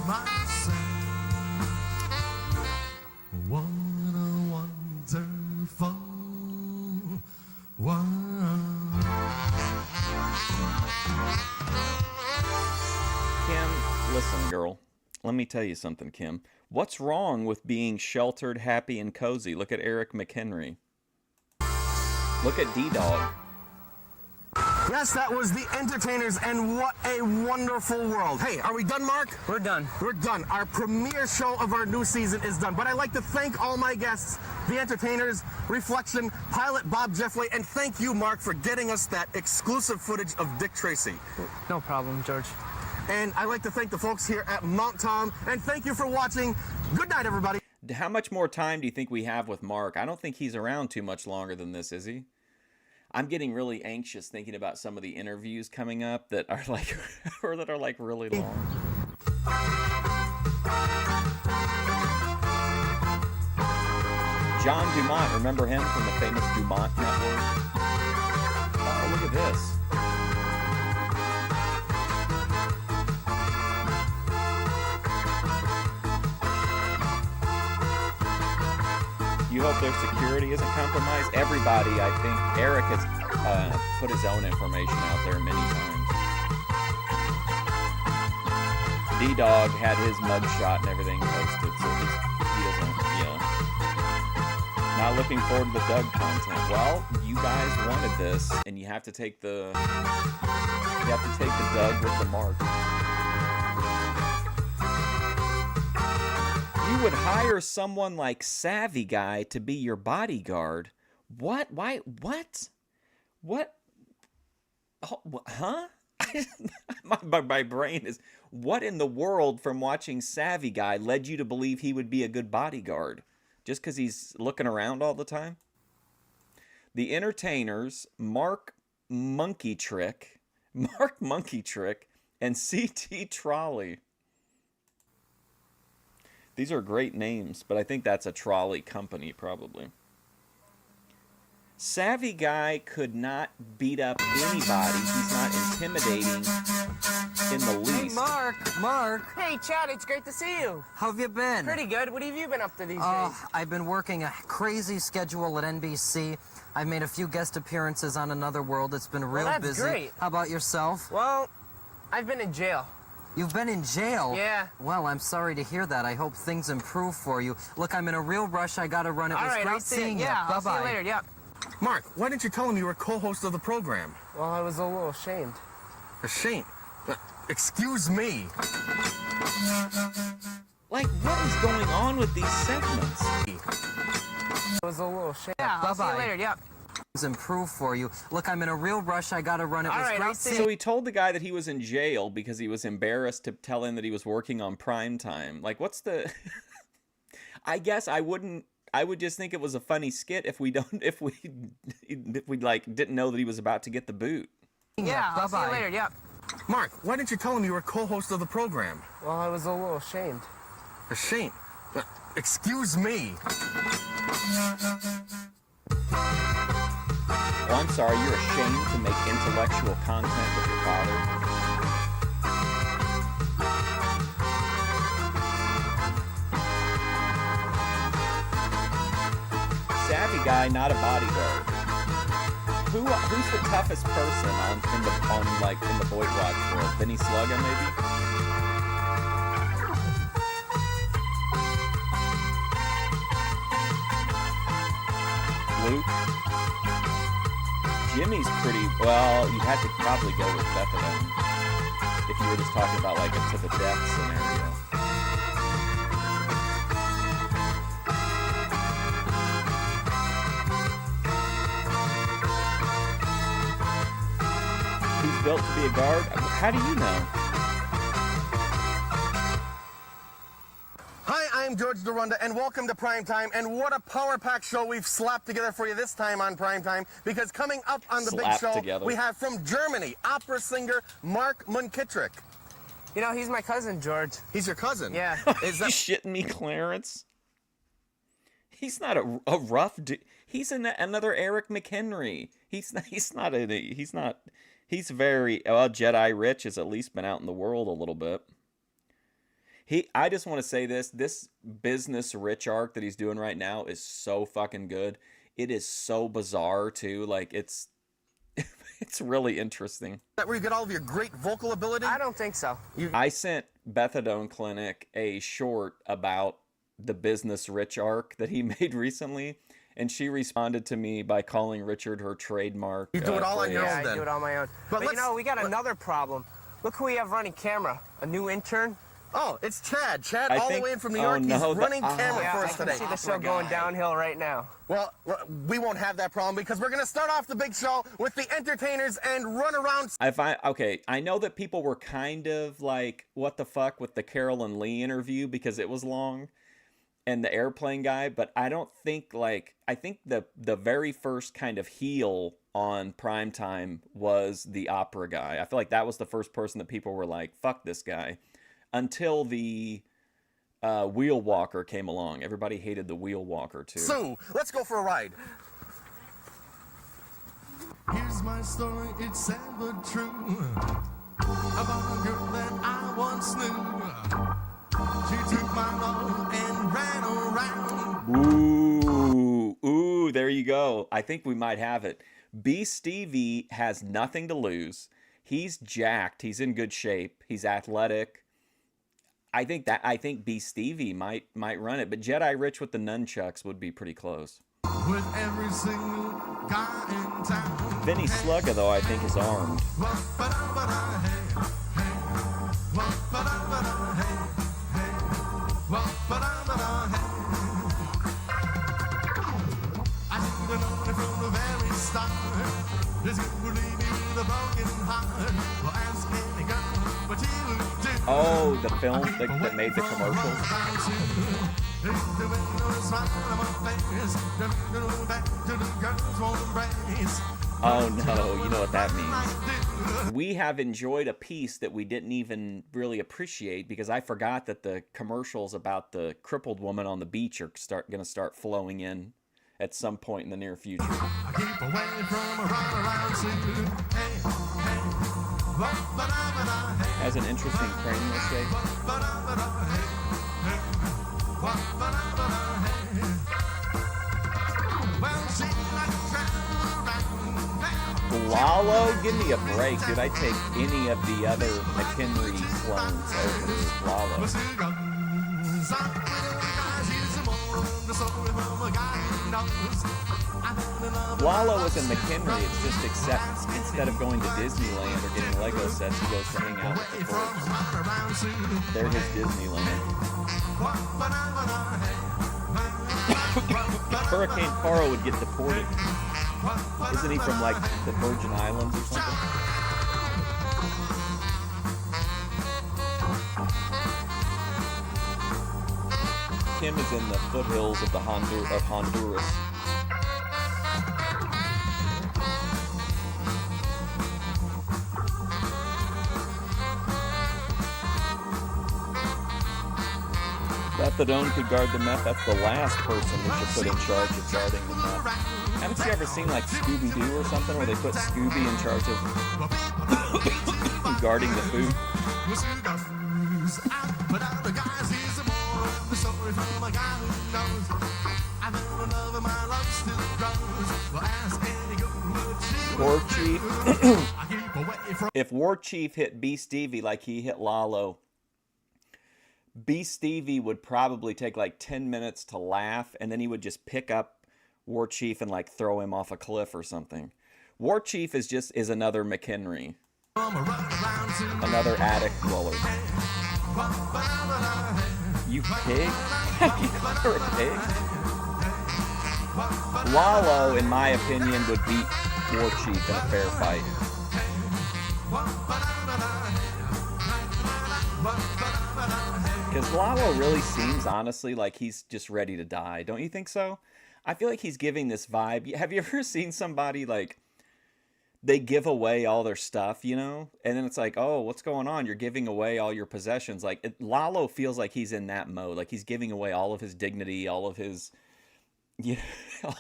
myself, what a wonderful world. Kim, listen, girl. Let me tell you something, Kim. What's wrong with being sheltered, happy, and cozy? Look at Eric McHenry. Look at D-Dog. Yes, that was the Entertainers, and what a wonderful world. Hey, are we done, Mark? We're done. We're done. Our premiere show of our new season is done. But I'd like to thank all my guests, the Entertainers, Reflection, pilot Bob Jeffley, and thank you, Mark, for getting us that exclusive footage of Dick Tracy. No problem, George. And I'd like to thank the folks here at Mount Tom, and thank you for watching. Good night, everybody. How much more time do you think we have with Mark? I don't think he's around too much longer than this, is he? I'm getting really anxious thinking about some of the interviews coming up that are like, or that are like really long. John Dumont, remember him from the famous Dumont Network? Oh, look at this. You hope their security isn't compromised. Everybody, I think, Eric has put his own information out there many times. D-Dog had his mugshot and everything posted, so he doesn't, Not looking forward to the Doug content. Well, you guys wanted this, and you have to take the Doug with the Mark. You would hire someone like Savvy Guy to be your bodyguard. What? Why? What? What? Oh, huh? my brain is, what in the world from watching Savvy Guy led you to believe he would be a good bodyguard? Just because he's looking around all the time? The entertainers, Mark Monkey Trick, and CT Trolley. These are great names, but I think that's a trolley company, probably. Savvy Guy could not beat up anybody. He's not intimidating in the least. Mark, Hey, Chad, it's great to see you. how have you been? Pretty good. What have you been up to these days? I've been working a crazy schedule at NBC. I've made a few guest appearances on Another World. It's been real that's busy. great. How about yourself? Well, I've been in jail. You've been in jail? Yeah. Well, I'm sorry to hear that. I hope things improve for you. Look, I'm in a real rush. I gotta run. It All was right, great I'll see seeing you. you. Yeah, I'll Bye-bye. see you later. Yep. Mark, why didn't you tell him you were co-host of the program? Well, I was a little ashamed. Ashamed. Excuse me. Like, what is going on with these segments? I was a little ashamed. Yeah, I'll see Bye-bye. you later. Yep. Things improve for you. Look, I'm in a real rush. I gotta run. It All was right, great I'll see seeing So he told the guy that he was in jail because he was embarrassed to tell him that he was working on prime time. Like, what's the... I guess I would just think it was a funny skit if we like didn't know that he was about to get the boot. you. Yeah, I'll see you Bye-bye. later. Yep. Mark, why didn't you tell him you were co-host of the program? Well, I was a little ashamed. Ashamed. Excuse me. Oh, I'm sorry, you're ashamed to make intellectual content with your father? Savvy Guy, not a bodyguard. Who's the toughest person in the Boyd Watch world? Vinny Slugga, maybe? Luke? Jimmy's pretty, well, you'd have to probably go with Bethany if you were just talking about like a to the death scenario. He's built to be a guard? How do you know? Hi, I'm George Dorunda, and welcome to Primetime. And what a power-packed show we've slapped together for you this time on Primetime, because coming up on the big Slapped show, together. we have from Germany, opera singer Mark Munkitrick. You know, he's my cousin, George. He's your cousin. Yeah. Is You that shitting me, Clarence? He's not a rough dude. He's another Eric McHenry. He's very, well, Jedi Rich has at least been out in the world a little bit. I just want to say this business Rich arc that he's doing right now is so fucking good. It is so bizarre too. Like it's really interesting. that where you get all of your great vocal ability? I don't think so. I sent Bethadone Clinic a short about the business Rich arc that he made recently, and she responded to me by calling Richard her trademark. You do it all on your Yeah, own I then. do it on my own. But you let's- know, we got another problem. Look who we have running camera. A new intern. Oh, it's Chad. Chad, I all think- the way in from New oh, York. no, He's running the- camera Yeah, for I us can today. see the show going downhill right now. Well, we won't have that problem because we're going to start off the big show with the entertainers and run around. I know that people were kind of like, what the fuck with the Carolyn Lee interview because it was long and the airplane guy, but I don't think I think the very first kind of heel on Primetime was the opera guy. I feel like that was the first person that people were like, fuck this guy, until the wheel walker came along. Everybody hated the wheel walker too. Sue, let's go for a ride. Here's my story, it's sad but true. About a girl that I once knew. She took my love and ran around. Ooh, there you go. I think we might have it. B. Stevie has nothing to lose. He's jacked. He's in good shape. He's athletic. I think B. Stevie might run it, but Jedi Rich with the nunchucks would be pretty close. With every single guy in town. Vinny Slugga, though, I think is armed. I should have known it from the very start. Does you believe me with a broken heart? Well, ask any girl what you would do. Oh, the film that made the commercials. Oh no, you know what that means. We have enjoyed a piece that we didn't even really appreciate because I forgot that the commercials about the crippled woman on the beach are going to start flowing in at some point in the near future. Has an interesting cranial shape. Lalo, give me a break, dude. I take any of the other McHenry clones over Lalo. Lalo is in McHenry. It's just except instead of going to Disneyland or getting Lego sets, he goes to hang out with the folks. They're his Disneyland. Hurricane Caro would get deported. Isn't he from like the Virgin Islands or something? Kim is in the foothills of Honduras. Methadone could guard the meth. That's the last person we should put in charge of guarding the meth. Haven't you ever seen like Scooby-Doo or something where they put Scooby in charge of guarding the food? War Chief. If War Chief hit B. Stevie like he hit Lalo, B. Stevie would probably take like 10 minutes to laugh, and then he would just pick up War Chief and like throw him off a cliff or something. War Chief is another McHenry. Another attic dweller. You pig? You're a pig? Lalo, in my opinion, would beat War Chief in a fair fight. Because Lalo really seems, honestly, like he's just ready to die. Don't you think so? I feel like he's giving this vibe. Have you ever seen somebody, like, they give away all their stuff, you know? And then it's like, oh, what's going on? You're giving away all your possessions. Like, Lalo feels like he's in that mode. Like, he's giving away all of his dignity, all of his,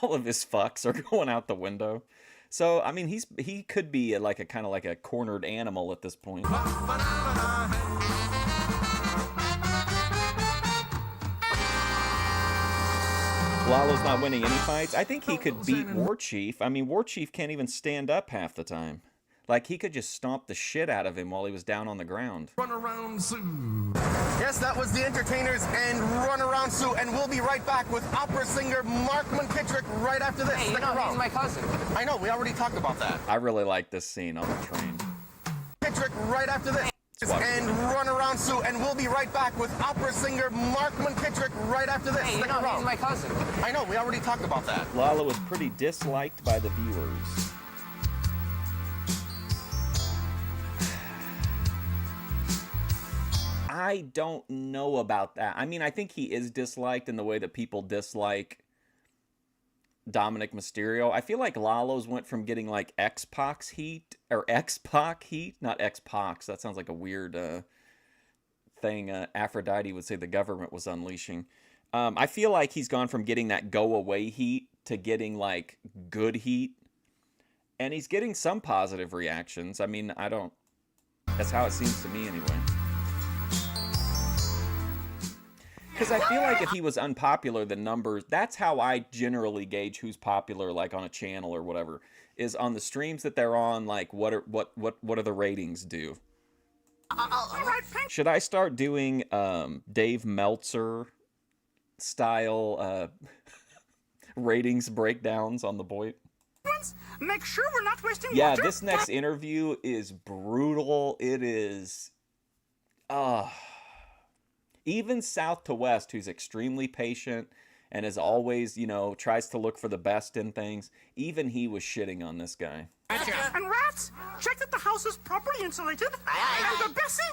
all of his fucks are going out the window. So, I mean, he could be like a kind of like a cornered animal at this point. Lalo's not winning any fights. I think he could beat War Chief. I mean, War Chief can't even stand up half the time. Like, he could just stomp the shit out of him while he was down on the ground. Run around Sue. Yes, that was the Entertainers and Run Around Sue, and we'll be right back with opera singer Mark McKittrick right after this. Hey, you know, he's my cousin. I know, we already talked about that. I really like this scene on the train. McKittrick right after this. And Run Around Sue, and we'll be right back with opera singer Mark McKittrick right after this. Hey, you know, he's my cousin. I know, we already talked about that. Lalo was pretty disliked by the viewers. I don't know about that. I mean, I think he is disliked in the way that people dislike Dominic Mysterio. I feel like Lalo's went from getting like X-Pac heat, or X-Pac heat, not X-Pac. That sounds like a weird thing Aphrodite would say the government was unleashing. I feel like he's gone from getting that go-away heat to getting like good heat. And he's getting some positive reactions. I mean, that's how it seems to me anyway. Because I feel like if he was unpopular, the numbers, that's how I generally gauge who's popular, like on a channel or whatever, is on the streams that they're on, like what do the ratings do? Should I start doing Dave Meltzer style ratings breakdowns on the Boyd? Make sure we're not wasting Yeah, water. this next interview is brutal. It is even South to West, who's extremely patient and as always, you know, tries to look for the best in things. Even he was shitting on this guy. And rats, check that the house is properly insulated. And Bessie,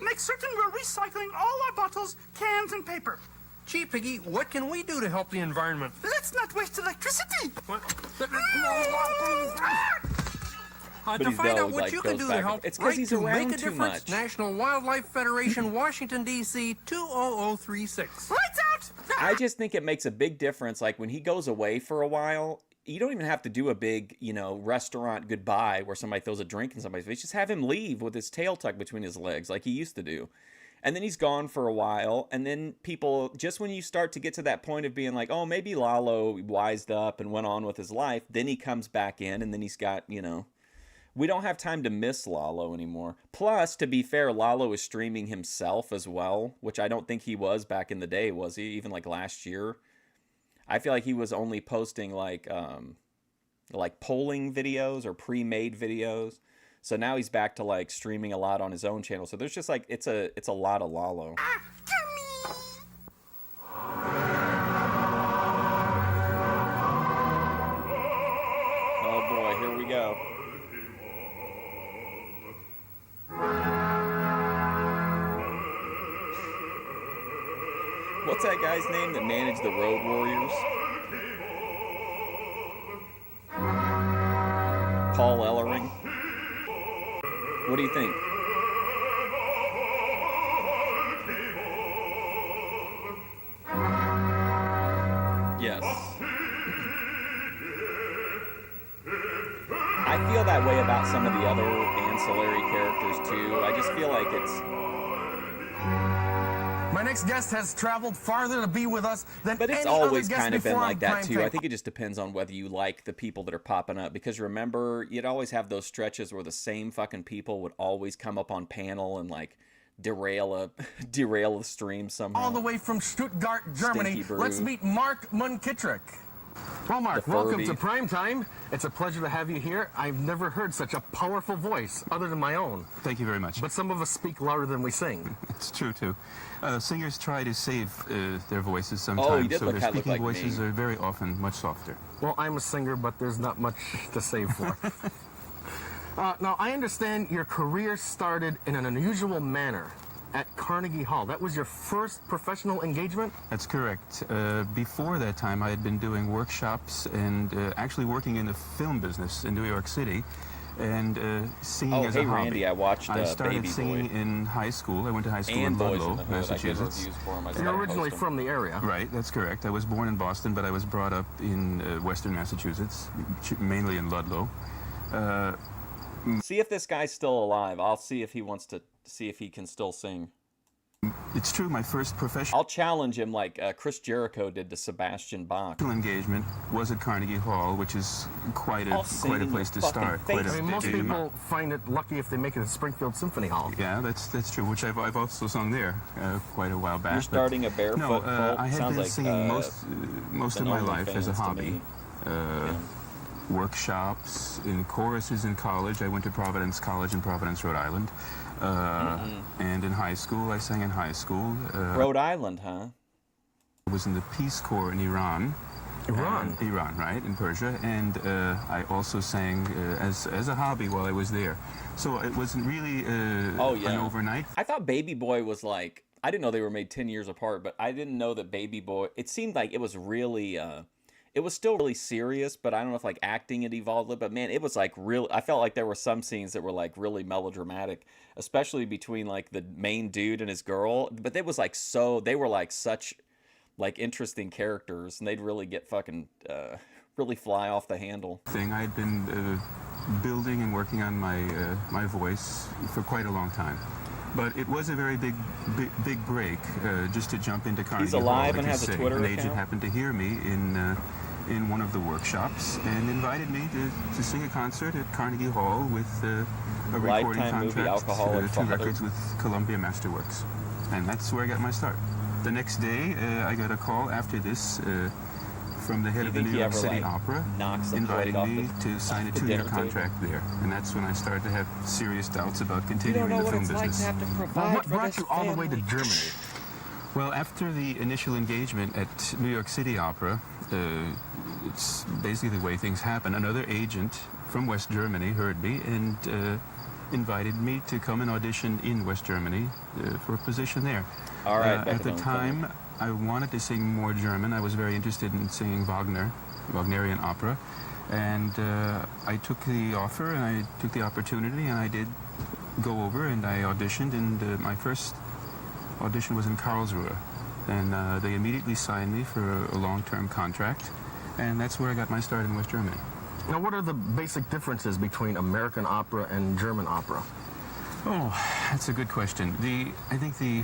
make certain we're recycling all our bottles, cans, and paper. Gee, Piggy, what can we do to help the environment? Let's not waste electricity. What? But To he's find though, out what like, you can goes do back to and- help, it's 'cause write he's to around Make a too Difference, much. National Wildlife Federation, Washington, D.C., 20036. Lights out. I just think it makes a big difference. Like when he goes away for a while, you don't even have to do a big, you know, restaurant goodbye where somebody throws a drink in somebody's face. Just have him leave with his tail tucked between his legs like he used to do. And then he's gone for a while. And then people, just when you start to get to that point of being like, oh, maybe Lalo wised up and went on with his life, then he comes back in and then he's got, you know, we don't have time to miss Lalo anymore. Plus, to be fair, Lalo is streaming himself as well, which I don't think he was back in the day, was he? Even like last year. I feel like he was only posting like polling videos or pre-made videos. So now he's back to like streaming a lot on his own channel. So there's just like it's a lot of Lalo. Oh boy, here we go. What's that guy's name that managed the Road Warriors? Paul Ellering. What do you think? Yes. I feel that way about some of the other ancillary characters too. I just feel like it's... My next guest has traveled farther to be with us than But it's any other always guest kind of been before like on that Prime too. Time. I think it just depends on whether you like the people that are popping up. Because remember, you'd always have those stretches where the same fucking people would always come up on panel and like derail a stream somehow. All the way from Stuttgart, Germany, Stinky Brew. let's meet Mark Munkitrick. Well, Mark, welcome Furby. to Prime Time. It's a pleasure to have you here. I've never heard such a powerful voice, other than my own. Thank you very much. But some of us speak louder than we sing. It's true, too. Singers try to save their voices Oh, sometimes, you did so look their kind of speaking like voices me. are very often much softer. Well, I'm a singer, but there's not much to save for. Now, I understand your career started in an unusual manner at Carnegie Hall. That was your first professional engagement? That's correct. Before that time, I had been doing workshops and actually working in the film business in New York City and singing Oh, as hey a hobby. Randy, I watched I started Baby singing Boy. in high school. I went to high school And in Boys Ludlow, in the Hood. I get Massachusetts. reviews for him. I You're gotta originally post 'em. from the area. Right, that's correct. I was born in Boston, but I was brought up in western Massachusetts, mainly in Ludlow. See if this guy's still alive. I'll see if he wants to see if he can still sing. It's true, my first professional I'll challenge him like Chris Jericho did to Sebastian Bach. engagement was at Carnegie Hall, which is quite a I'll sing quite a in place your to fucking start. Quite face. a I mean, most big amount. people find it lucky if they make it at Springfield Symphony Hall. Yeah, that's true. Which I've also sung there quite a while back. You're but starting a barefoot no, cult? I had Sounds been like, singing most an of my life as a OnlyFans to hobby. me. Workshops in choruses in college. I went to Providence College in Providence, Rhode Island. And in high school, I sang in high school. Rhode Island, huh? I was in the Peace Corps in Iran. Iran, right, in Persia. And I also sang as a hobby while I was there. So it wasn't really an overnight. I thought Baby Boy was like, I didn't know they were made 10 years apart, but I didn't know that Baby Boy, it seemed like it was really, it was still really serious, but I don't know if like acting had evolved a little, but man, it was like real. I felt like there were some scenes that were like really melodramatic, especially between like the main dude and his girl, but they was like they were like such like interesting characters, and they'd really get fucking, really fly off the handle. I had been building and working on my voice for quite a long time. But it was a very big break just to jump into Carnegie Hall. alive like and you has a say. Twitter An agent account? happened to hear me in one of the workshops and invited me to sing a concert at Carnegie Hall with a recording Lifetime movie contract, Alcoholic 2 Father. records with Columbia Masterworks. And that's where I got my start. The next day, I got a call after this from the head of the think New he York ever, City like, Opera, knocks the inviting plate off me the- to sign a off the 2-year dinner table? contract there. And that's when I started to have serious doubts about You continuing don't know in the what film it's like business. to have to Well, provide what for brought this you all the way to family. Germany? Well, after the initial engagement at New York City Opera, it's basically the way things happen. Another agent from West Germany heard me and invited me to come and audition in West Germany for a position there. All right. At the time, I wanted to sing more German. I was very interested in singing Wagnerian opera. And I took the offer and I took the opportunity and I did go over and I auditioned, and my first audition was in Karlsruhe. And they immediately signed me for a long-term contract, and that's where I got my start in West Germany. Now, what are the basic differences between American opera and German opera? Oh, that's a good question. I think the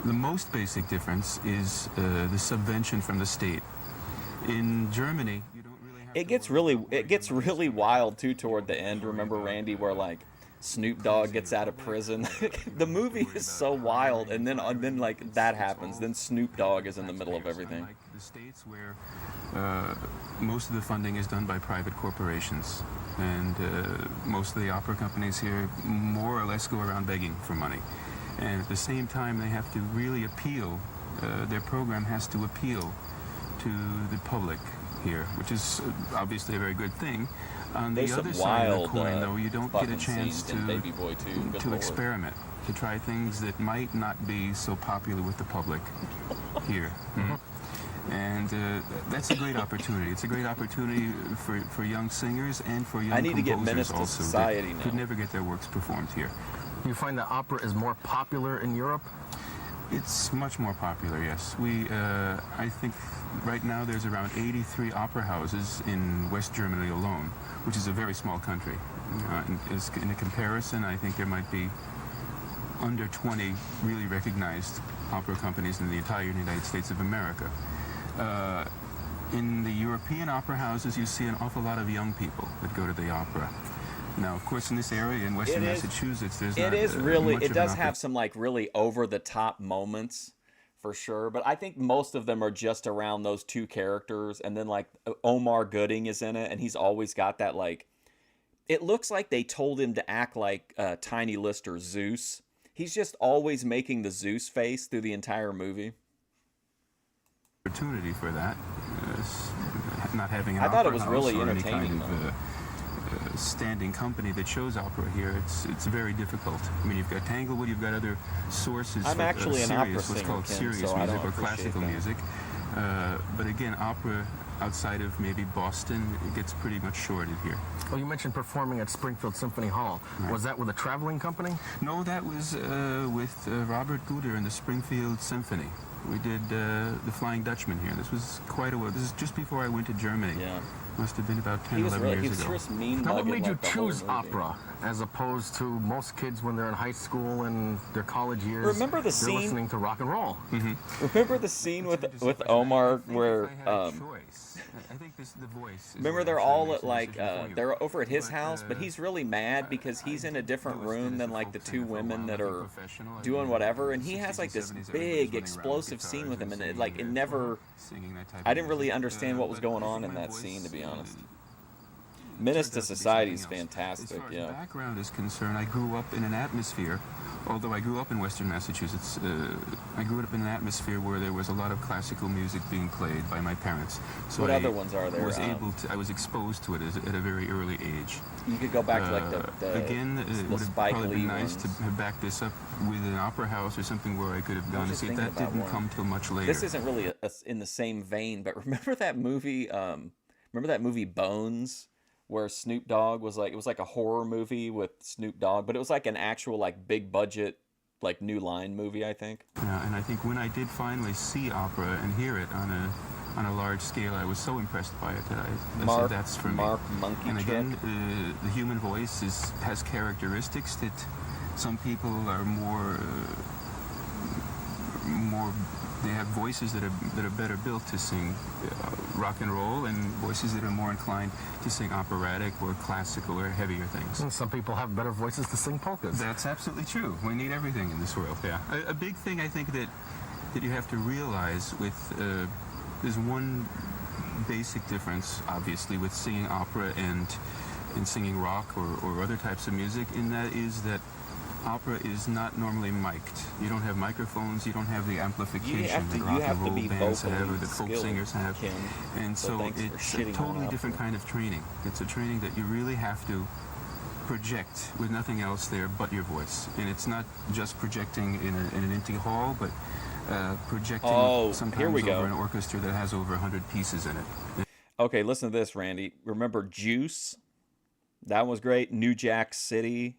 most basic difference is the subvention from the state. In Germany, you don't really have it gets really wild too toward the end. Remember, Randy, where like Snoop Dogg gets out of prison? The movie is so wild, and then like that happens. Then Snoop Dogg is in the middle of everything. Like the states where most of the funding is done by private corporations, and most of the opera companies here more or less go around begging for money. And at the same time, they have to really appeal. Their program has to appeal to the public here, which is obviously a very good thing. On the other side of the coin, though, you don't get a chance to experiment, to try things that might not be so popular with the public here. And that's a great opportunity. It's a great opportunity for young singers and for young composers get Menace to also Society that could never get their works performed here. You find that opera is more popular in Europe? It's much more popular, yes. I think right now there's around 83 opera houses in West Germany alone, which is a very small country. In a comparison, I think there might be under 20 really recognized opera companies in the entire United States of America. In the European opera houses, you see an awful lot of young people that go to the opera. Now, of course, in this area in Western Massachusetts, there's not much it does have some like really over-the-top moments, for sure. But I think most of them are just around those two characters, and then like Omar Gooding is in it, and he's always got that like. It looks like they told him to act like Tiny Lister Zeus. He's just always making the Zeus face through the entire movie. Opportunity for that, not having an I thought it was opera really house or entertaining. Any kind of, standing company that shows opera here, it's very difficult. I mean, you've got Tanglewood, you've got other sources. I'm actually an opera singer, what's called Kim, serious so I music don't or appreciate classical that. music. But again, opera outside of maybe Boston, it gets pretty much shorted here. Well, you mentioned performing at Springfield Symphony Hall. Right. Was that with a traveling company? No, that was with Robert Guder and the Springfield Symphony. We did The Flying Dutchman here. This was quite a while. This is just before I went to Germany. Yeah. Must have been about 10, He was 11 really, years he ago. was just mean. Now, what made you like the whole choose movie. opera as opposed to most kids when they're in high school and their college years? Remember the they're scene- listening to rock and roll. Remember the scene with Omar where I think the voice. remember they're all at like they're over at his house, but he's really mad because he's in a different room than like the two women that are doing whatever, and he has like this big explosive scene with him, and it never. I didn't really understand what was going on in that scene, to be honest. Menace to Society is fantastic. As far as Yeah. background is concerned, I grew up in an atmosphere. Although I grew up in Western Massachusetts, I grew up in an atmosphere where there was a lot of classical music being played by my parents. So What I other ones are there? I was exposed to it at a very early age. You could go back to like the again, it the would have Spike probably Lee been nice ones. to have backed this up with an opera house or something where I could have gone to just see it. thinking That about didn't one. come till much later. This isn't really in the same vein, but remember that movie? Remember that movie Bones, where Snoop Dogg was like, it was like a horror movie with Snoop Dogg, but it was like an actual like big budget, like New Line movie, I think. Yeah, and I think when I did finally see opera and hear it on a large scale, I was so impressed by it that I said that's for me. Mark Monkey And Chick. again, the human voice has characteristics that some people are more. They have voices that are better built to sing rock and roll, and voices that are more inclined to sing operatic or classical or heavier things. And some people have better voices to sing polkas. That's absolutely true. We need everything in this world. Yeah. A big thing I think that you have to realize with there's one basic difference, obviously, with singing opera and singing rock or other types of music, and that is that opera is not normally mic'd. You don't have microphones, you don't have the amplification that you rock have and to roll be bands have, or vocally the folk skilled, singers have. Kim. And So so thanks for it's a shitting totally on different opera. kind of training. It's a training that you really have to project with nothing else there but your voice. And it's not just projecting in an empty hall, but projecting sometimes here we over go. an orchestra that has over 100 pieces in it. Okay, listen to this, Randy. Remember Juice? That was great. New Jack City.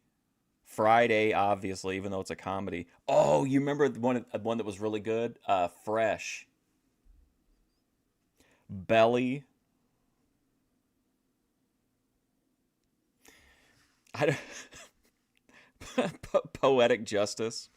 Friday, obviously, even though it's a comedy. Oh, you remember one that was really good? Fresh. Belly. I don't... Poetic Justice.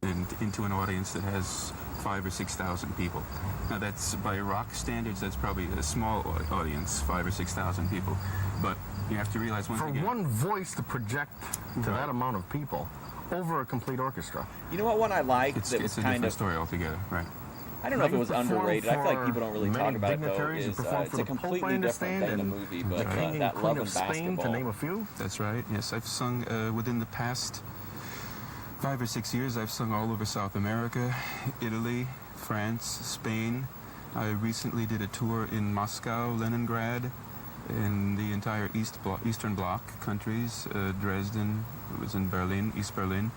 And into an audience that has 5,000 or 6,000 people. Now that's, by rock standards, that's probably a small audience, 5,000 or 6,000 people. But you have to realize once For again, one voice to project to that amount of people over a complete orchestra. You know what one I liked it's that was a kind different of... story altogether, right? I don't know if it was Perform underrated. I feel like for people don't really many talk about it, though. dignitaries. You Is perform it's for a the Pope, I completely different understand, thing in the and movie, the but King and that Queen Love of and Spain, Basketball. to name a few. That's right. Yes, I've sung within the past 5 or 6 years. I've sung all over South America, Italy, France, Spain. I recently did a tour in Moscow, Leningrad, in the entire Eastern Bloc countries, Dresden, it was in Berlin, East Berlin,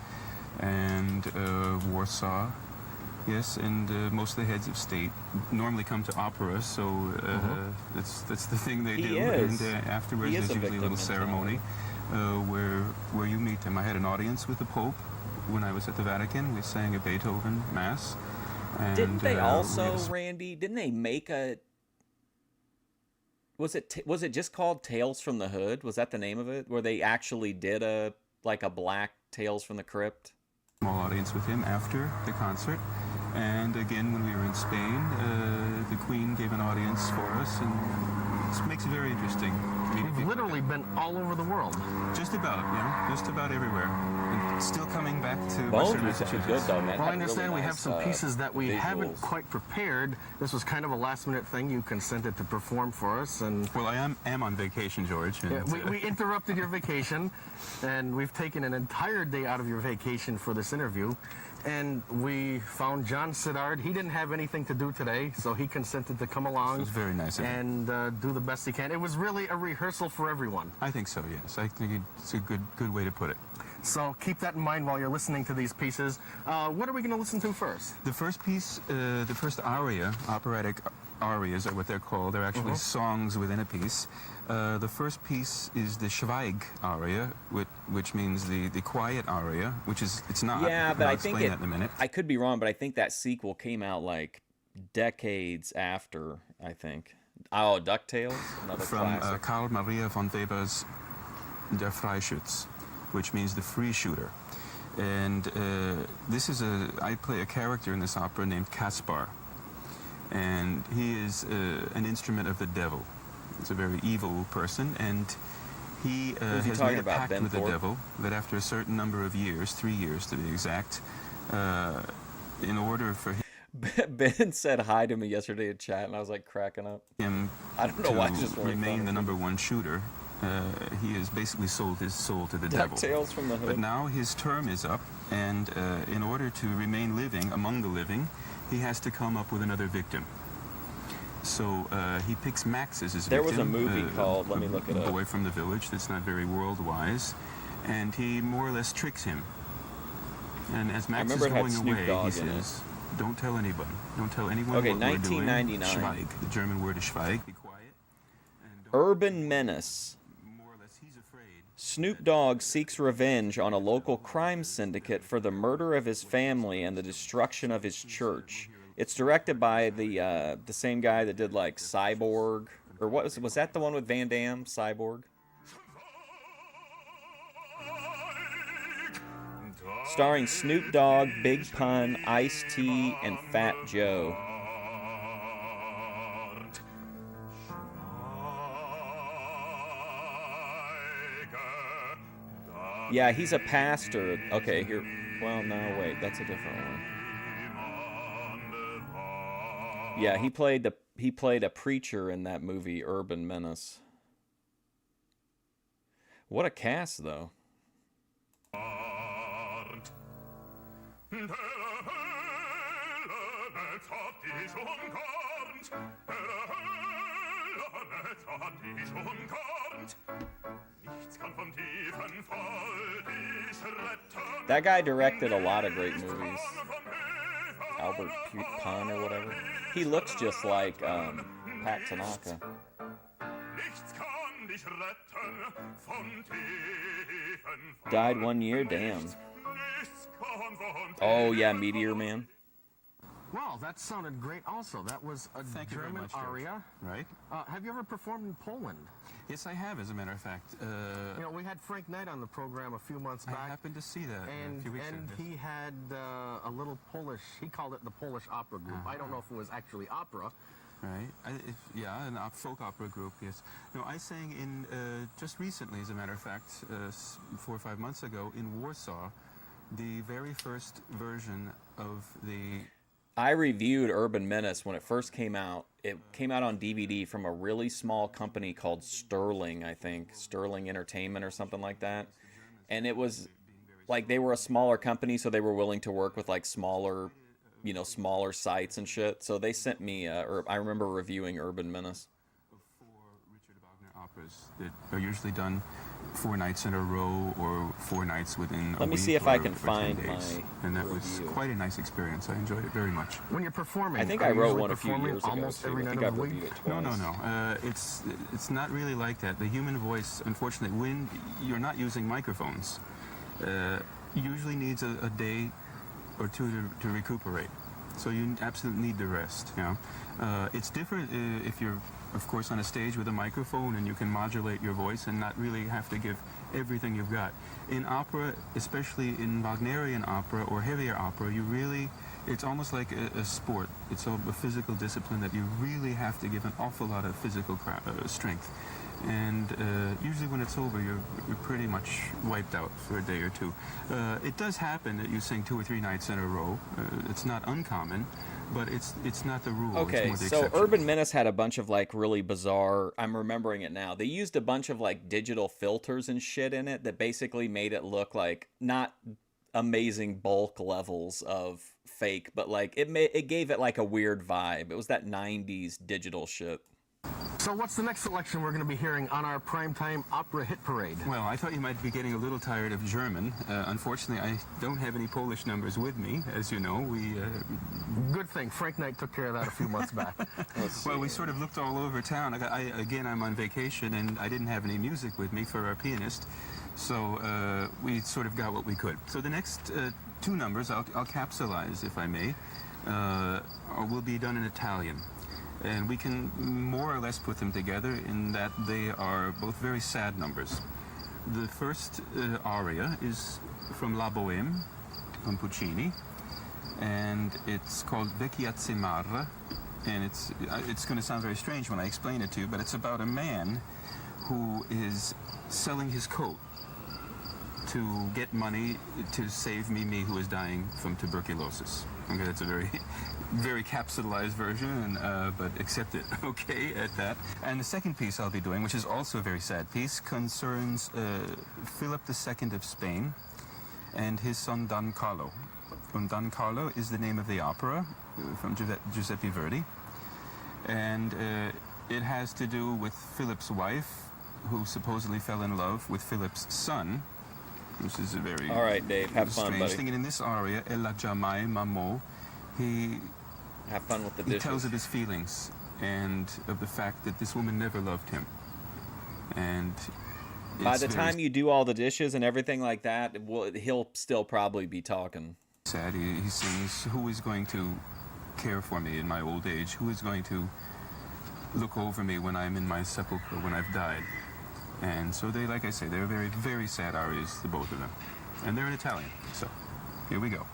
and Warsaw. Yes, and most of the heads of state normally come to opera, so that's the thing they do. is. And afterwards, He is there's a usually a little victim ceremony where you meet them. I had an audience with the Pope when I was at the Vatican. We sang a Beethoven mass. And, Didn't they we also, had a Randy? Didn't they make a? Was it just called Tales from the Hood? Was that the name of it? Where they actually did a black Tales from the Crypt? small audience with him after the concert. And again, when we were in Spain, the Queen gave an audience for us, and it makes it very interesting. You've literally been all over the world. Just about, just about everywhere. And still coming back to Bones Western was too Massachusetts. good, though, man. Well, I Had really understand we have nice, some pieces that we haven't visuals. quite prepared. This was kind of a last-minute thing. You consented to perform for us, and Well, I am on vacation, George. And, yeah, we interrupted your vacation, and we've taken an entire day out of your vacation for this interview. And we found John Siddard. He didn't have anything to do today, so he consented to come along. It was very nice of him. And do the best he can. It was really a rehearsal for everyone. I think so, yes. I think it's a good way to put it. So keep that in mind while you're listening to these pieces. What are we going to listen to first? The first piece, the first aria, operatic arias are what they're called. They're actually songs within a piece. The first piece is the Schweig aria, which means the quiet aria, which is, it's not. Yeah, but I'll I think explain that in a minute. I could be wrong, but I think that sequel came out like decades after, I think. Oh, DuckTales, another From classic. Karl Maria von Weber's Der Freischütz, which means the free shooter. And I play a character in this opera named Kaspar. And he is an instrument of the devil. He's a very evil person, and he Was he has talking made a about pact Ben with the Thorpe? devil that after a certain number of years, 3 years to be exact, in order for Ben said hi to me yesterday in chat, and I was like cracking up. him I don't know to why, it's just really remain funny. the #1 shooter, he has basically sold his soul to the devil. DuckTales from the Hood. But now his term is up, and in order to remain living among the living, he has to come up with another victim. So he picks Max as his There was victim. a movie called, let me look it A up. boy from the village that's not very world-wise, and he more or less tricks him. And as Max is remember it had going Snoop away, Dogg he in it. says, "Don't tell anybody. Don't tell anyone Okay, what we're doing." 1999. Schweig. The German word is Schweig. Be quiet. And don't Urban Menace. more or less, he's afraid. Snoop Dogg seeks revenge on a local crime syndicate for the murder of his family and the destruction of his church. It's directed by the same guy that did like Cyborg, or what was that the one with Van Damme, Cyborg? Starring Snoop Dogg, Big Pun, Ice-T, and Fat Joe. Yeah, he's a pastor. Okay, here. Well, no, wait, that's a different one. Yeah, he played a preacher in that movie Urban Menace. What a cast, though. That guy directed a lot of great movies. Albert Pun or whatever. He looks just like Pat Tanaka. Died 1 year, damn. Oh yeah, Meteor Man. Well, that sounded great also. That was a German aria. Right. Have you ever performed in Poland? Yes, I have, as a matter of fact. You know, we had Frank Knight on the program a few months back. I happened to see that a few weeks ago. And he had a little Polish, he called it the Polish Opera Group. I don't know if it was actually opera. Right. Yeah, an folk opera group, yes. No, I sang in, just recently, as a matter of fact, 4 or 5 months ago, in Warsaw, the very first version of the... I reviewed Urban Menace when it first came out. It came out on DVD from a really small company called Sterling, I think. Sterling Entertainment or something like that. And it was like they were a smaller company, so they were willing to work with like smaller, you know, smaller sites and shit. So they sent me, I remember reviewing Urban Menace. 4 Richard Wagner operas that are usually done 4 nights in a row or 4 nights within a week. Let me see if I can or 10 find days. my And that was quite a nice experience. I enjoyed it very much. When you're performing, I think I wrote one a few years ago. almost Too. every I night think of the I've week. reviewed it twice. No. It's not really like that. The human voice, unfortunately, when you're not using microphones, usually needs a day or two to recuperate. So you absolutely need the rest. You know, it's different if you're, of course, on a stage with a microphone and you can modulate your voice and not really have to give everything you've got. In opera, especially in Wagnerian opera or heavier opera, you really, it's almost like a sport. It's a physical discipline that you really have to give an awful lot of physical strength. And usually when it's over, you're pretty much wiped out for a day or two. It does happen that you sing 2 or 3 nights in a row. It's not uncommon, but it's not the rule. Okay, it's more the so exception. Urban Menace had a bunch of like really bizarre, I'm remembering it now. They used a bunch of like digital filters and shit in it that basically made it look like not amazing bulk levels of fake, but like it gave it like a weird vibe. It was that 90s digital shit. So what's the next selection we're going to be hearing on our primetime opera hit parade? Well, I thought you might be getting a little tired of German. Unfortunately, I don't have any Polish numbers with me, as you know. Good thing. Frank Knight took care of that a few months back. Well, we sort of looked all over town. Again, I'm on vacation, and I didn't have any music with me for our pianist, so we sort of got what we could. So the next 2 numbers, I'll capsulize, if I may, will be done in Italian. And we can more or less put them together in that they are both very sad numbers. The first aria is from La Bohème, from Puccini, and it's called Vecchiazze Marra, and it's going to sound very strange when I explain it to you, but it's about a man who is selling his coat to get money to save Mimi, who is dying from tuberculosis. Okay, that's a very capsulized version, but accept it, okay, at that. And the second piece I'll be doing, which is also a very sad piece, concerns Philip II of Spain and his son Don Carlo. And Don Carlo is the name of the opera from Giuseppe Verdi. And it has to do with Philip's wife, who supposedly fell in love with Philip's son, which is a very all right, Dave, have fun, strange buddy. thing. And in this aria, Ella Jamai Mamo, he have fun with the he dishes. tells of his feelings and of the fact that this woman never loved him. And by the time you do all the dishes and everything like that, he'll still probably be talking. Sad. He sings, "Who is going to care for me in my old age? Who is going to look over me when I'm in my sepulchre, when I've died?" And so they, like I say, they're very, very sad arias, the both of them. And they're in Italian. So here we go.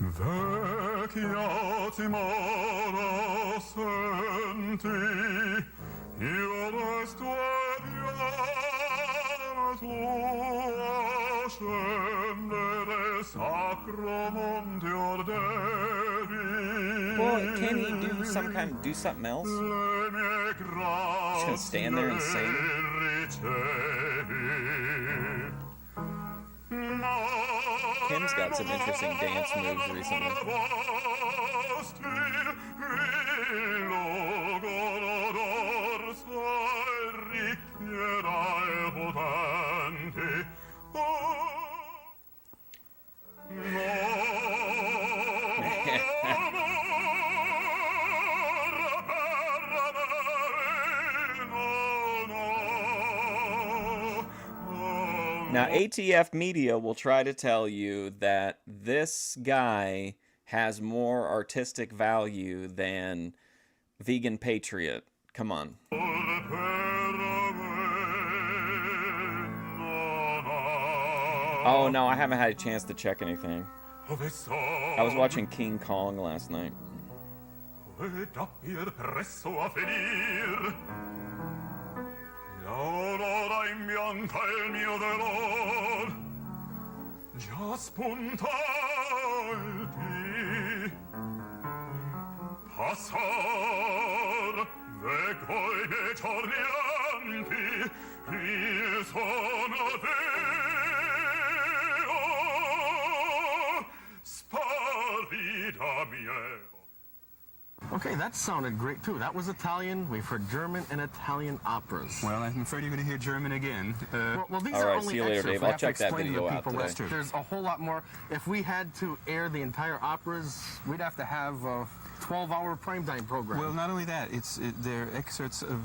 Vecchiazze Marra, senti, io resto e diana tua, scendere sacro monte ordevi. Well, can he do something else? Just gonna stand there and sing? Kim's got some interesting dance moves recently. Now, ATF Media will try to tell you that this guy has more artistic value than Vegan Patriot. Come on. Oh, no, I haven't had a chance to check anything. I was watching King Kong last night. L'aurora imbianca il mio dolor, già spunta alti. Passar, veggo i miei giorni anti, io sono Deo, sparida mia. Okay, that sounded great too. That was Italian. We've heard German and Italian operas. Well, I'm afraid you're going to hear German again. Well, these all are right, only see you later, extras. Dave. We I'll have to check that explain to video the out people today. There's a whole lot more. If we had to air the entire operas, we'd have to have a 12-hour primetime program. Well, not only that, they're excerpts of,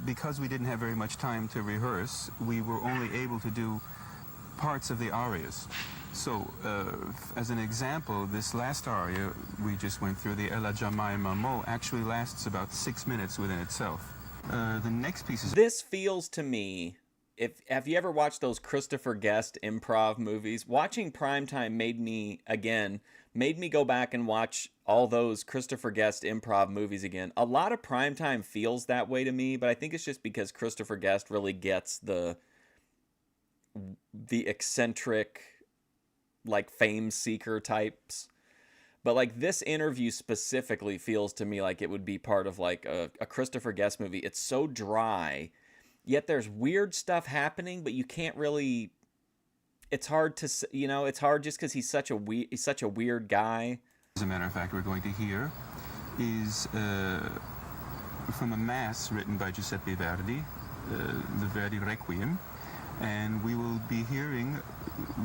because we didn't have very much time to rehearse, we were only able to do parts of the arias. So, as an example, this last aria we just went through, the Ella Jemima Mo, actually lasts about 6 minutes within itself. The next piece is... This feels to me... Have you ever watched those Christopher Guest improv movies? Watching Primetime made me go back and watch all those Christopher Guest improv movies again. A lot of Primetime feels that way to me, but I think it's just because Christopher Guest really gets the eccentric, like, fame seeker types. But, like, this interview specifically feels to me like it would be part of, like, a Christopher Guest movie. It's so dry, yet there's weird stuff happening, but you can't really... It's hard to, it's hard just because he's such a weird guy. As a matter of fact, we're going to hear is from a mass written by Giuseppe Verdi, the Verdi Requiem, and we will be hearing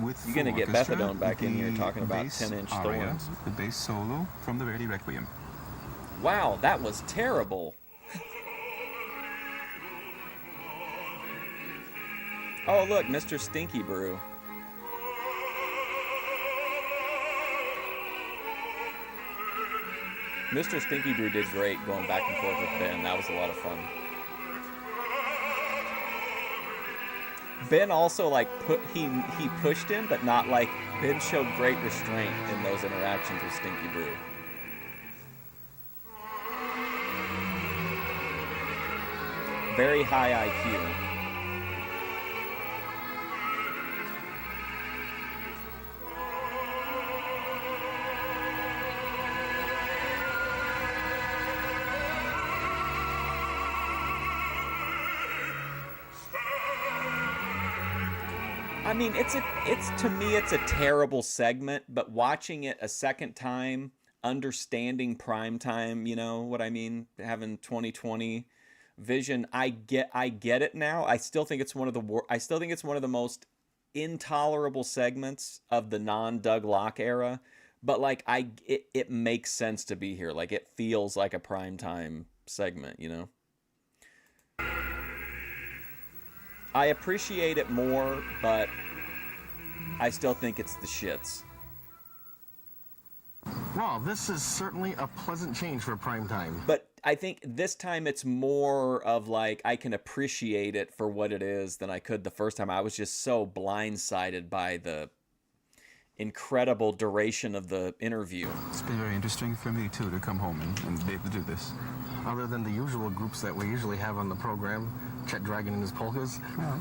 with you're gonna get orchestra, Methadone back in here talking about bass 10-inch aria, thorns. the bass solo from the Verdi Requiem. Wow, that was terrible. Oh, look, Mr. Stinky Brew. Mr. Stinky Brew did great going back and forth with Ben. That was a lot of fun. Ben also, like, he pushed him, but not like... Ben showed great restraint in those interactions with Stinky Brew. Very high IQ. I mean, to me, it's a terrible segment, but watching it a second time, understanding Primetime, you know what I mean? Having 2020 vision, I get it now. I still think it's one of the most intolerable segments of the non-Doug Locke era, but like it makes sense to be here. Like, it feels like a Primetime segment, you know? I appreciate it more, but I still think it's the shits. Wow, this is certainly a pleasant change for Primetime. But I think this time it's more of like, I can appreciate it for what it is than I could the first time. I was just so blindsided by the incredible duration of the interview. It's been very interesting for me, too, to come home and be able to do this. Other than the usual groups that we usually have on the program, Chet Dragon and his polkas. Well,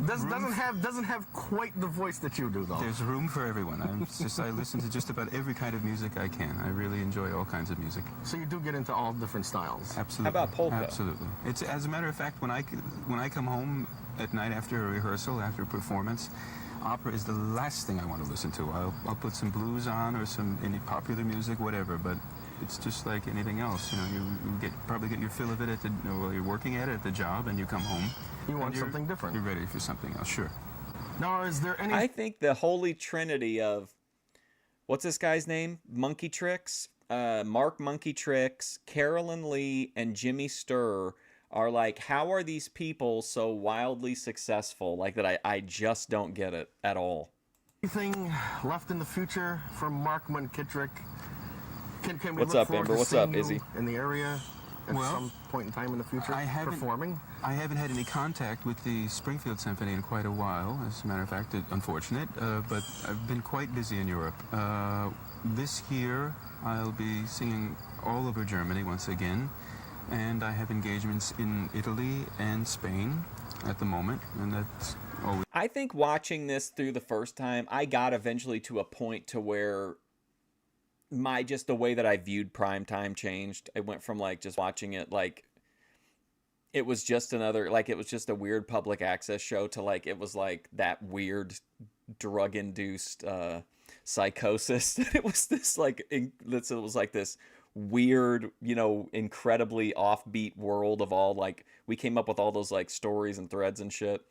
Doesn't have quite the voice that you do, though. There's room for everyone. I listen to just about every kind of music I can. I really enjoy all kinds of music. So you do get into all different styles. Absolutely. How about polka? Absolutely. It's, as a matter of fact, when I come home at night after a rehearsal, after a performance, opera is the last thing I want to listen to. I'll put some blues on or any popular music, whatever, but it's just like anything else. You know, you probably get your fill of it while you're working at it at the job, and you come home. You want something different. You're ready for something else, sure. Now, is there any... I think the holy trinity of, what's this guy's name? Monkey Tricks? Mark Monkey Tricks, Carolyn Lee, and Jimmy Sturr are like, how are these people so wildly successful? Like that I just don't get it at all. Anything left in the future from Mark Munkitrick? Can we What's look up, forward Amber? to What's seeing up, you Izzy? in the area at some point in time in the future? Performing? I haven't had any contact with the Springfield Symphony in quite a while. As a matter of fact, unfortunate, but I've been quite busy in Europe. This year, I'll be singing all over Germany once again, and I have engagements in Italy and Spain at the moment, and that's always... I think watching this through the first time, I got eventually to a point to where just the way that I viewed primetime changed. I went from like just watching it like it was just another, like it was just a weird public access show to like it was like that weird drug-induced psychosis. It was this like it was like this weird, you know, incredibly offbeat world of all, like we came up with all those like stories and threads and shit.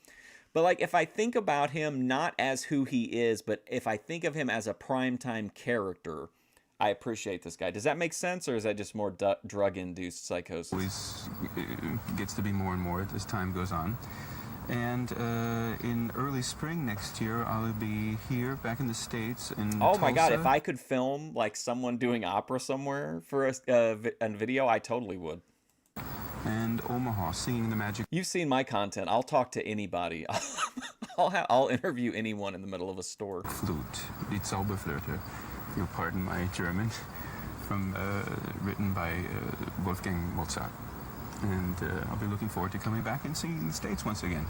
But like if I think about him not as who he is, but if I think of him as a primetime character, I appreciate this guy. Does that make sense, or is that just more drug-induced psychosis? Always gets to be more and more as time goes on. And in early spring next year, I'll be here back in the States in Oh my God, Tulsa. if I could film like someone doing opera somewhere for a video, I totally would. And Omaha, singing the Magic... You've seen my content. I'll talk to anybody. I'll interview anyone in the middle of a store. Flute, Die Zauberflöte, if you'll pardon my German, written by Wolfgang Mozart. And I'll be looking forward to coming back and singing in the States once again.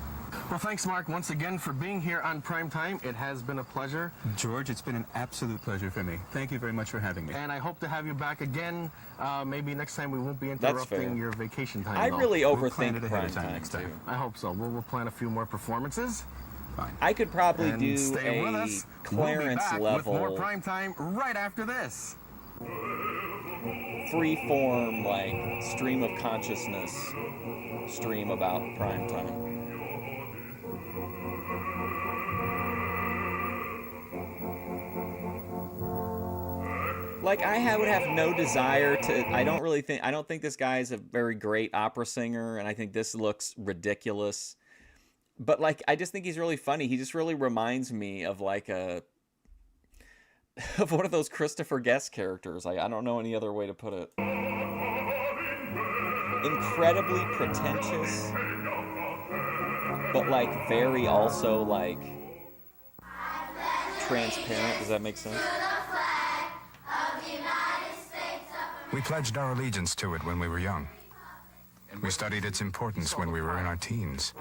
Well, thanks, Mark, once again for being here on Primetime. It has been a pleasure. George, it's been an absolute pleasure for me. Thank you very much for having me. And I hope to have you back again. Maybe next time we won't be interrupting your vacation time. I really We'll overthink plan it ahead of prime time next too. time. I hope so. We'll plan a few more performances. Fine. I could probably And do stay with a us. Clarence we'll be back level with more Primetime right after this. free-form like stream of consciousness stream about primetime. Like would have no desire to. I don't think this guy is a very great opera singer, and I think this looks ridiculous. But like, I just think he's really funny. He just really reminds me of like of one of those Christopher Guest characters. Like, I don't know any other way to put it. Incredibly pretentious, but like very also like transparent. Does that make sense? We pledged our allegiance to it when we were young. We studied its importance when we were in our teens.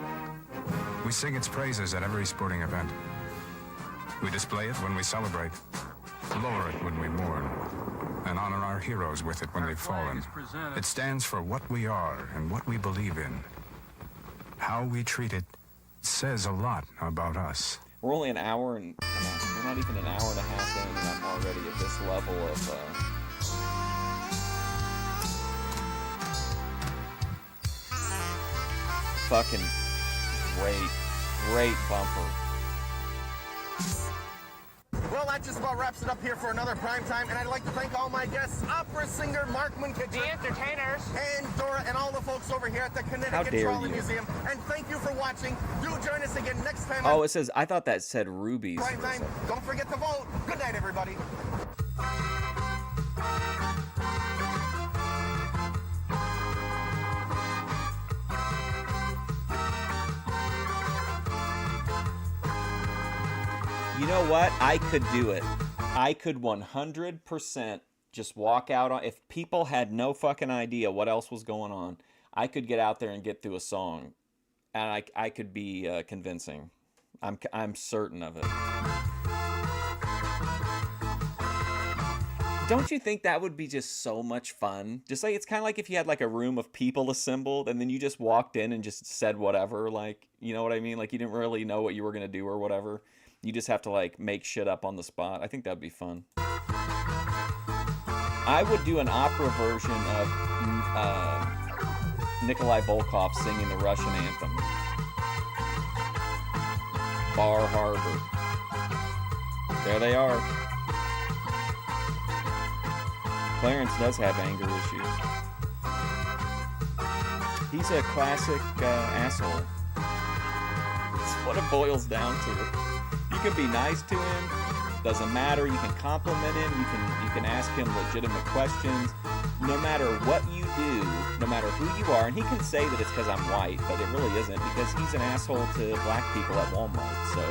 We sing its praises at every sporting event. We display it when we celebrate, lower it when we mourn, and honor our heroes with it when they've fallen. It stands for what we are and what we believe in. How we treat it says a lot about us. We're only an hour and we're not even an hour and a half in, and I'm already at this level of fucking great bumper. Well, that just about wraps it up here for another Primetime, and I'd like to thank all my guests, opera singer Mark Munkitrick, The entertainers, and Dora, and all the folks over here at the How Connecticut dare Trolley you. Museum. And thank you for watching. Do join us again next time Oh, on it says, I thought that said rubies. Primetime. Don't forget to vote. Good night, everybody. You know what? I could do it. I could 100% just walk out on... If people had no fucking idea what else was going on, I could get out there and get through a song and I could be convincing. I'm certain of it. Don't you think that would be just so much fun? Just like, it's kind of like if you had like a room of people assembled and then you just walked in and just said whatever, like, you know what I mean? Like you didn't really know what you were going to do or whatever. You just have to like make shit up on the spot. I think that'd be fun. I would do an opera version of Nikolai Volkov singing the Russian anthem. Bar Harbor. There they are. Clarence does have anger issues. He's a classic asshole. That's what it boils down to. You can be nice to him. Doesn't matter. You can compliment him. You can ask him legitimate questions. No matter what you do, no matter who you are, and he can say that it's because I'm white, but it really isn't, because he's an asshole to black people at Walmart. So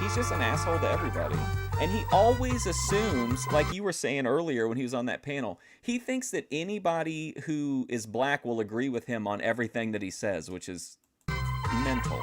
he's just an asshole to everybody. And he always assumes, like you were saying earlier when he was on that panel, he thinks that anybody who is black will agree with him on everything that he says, which is mental.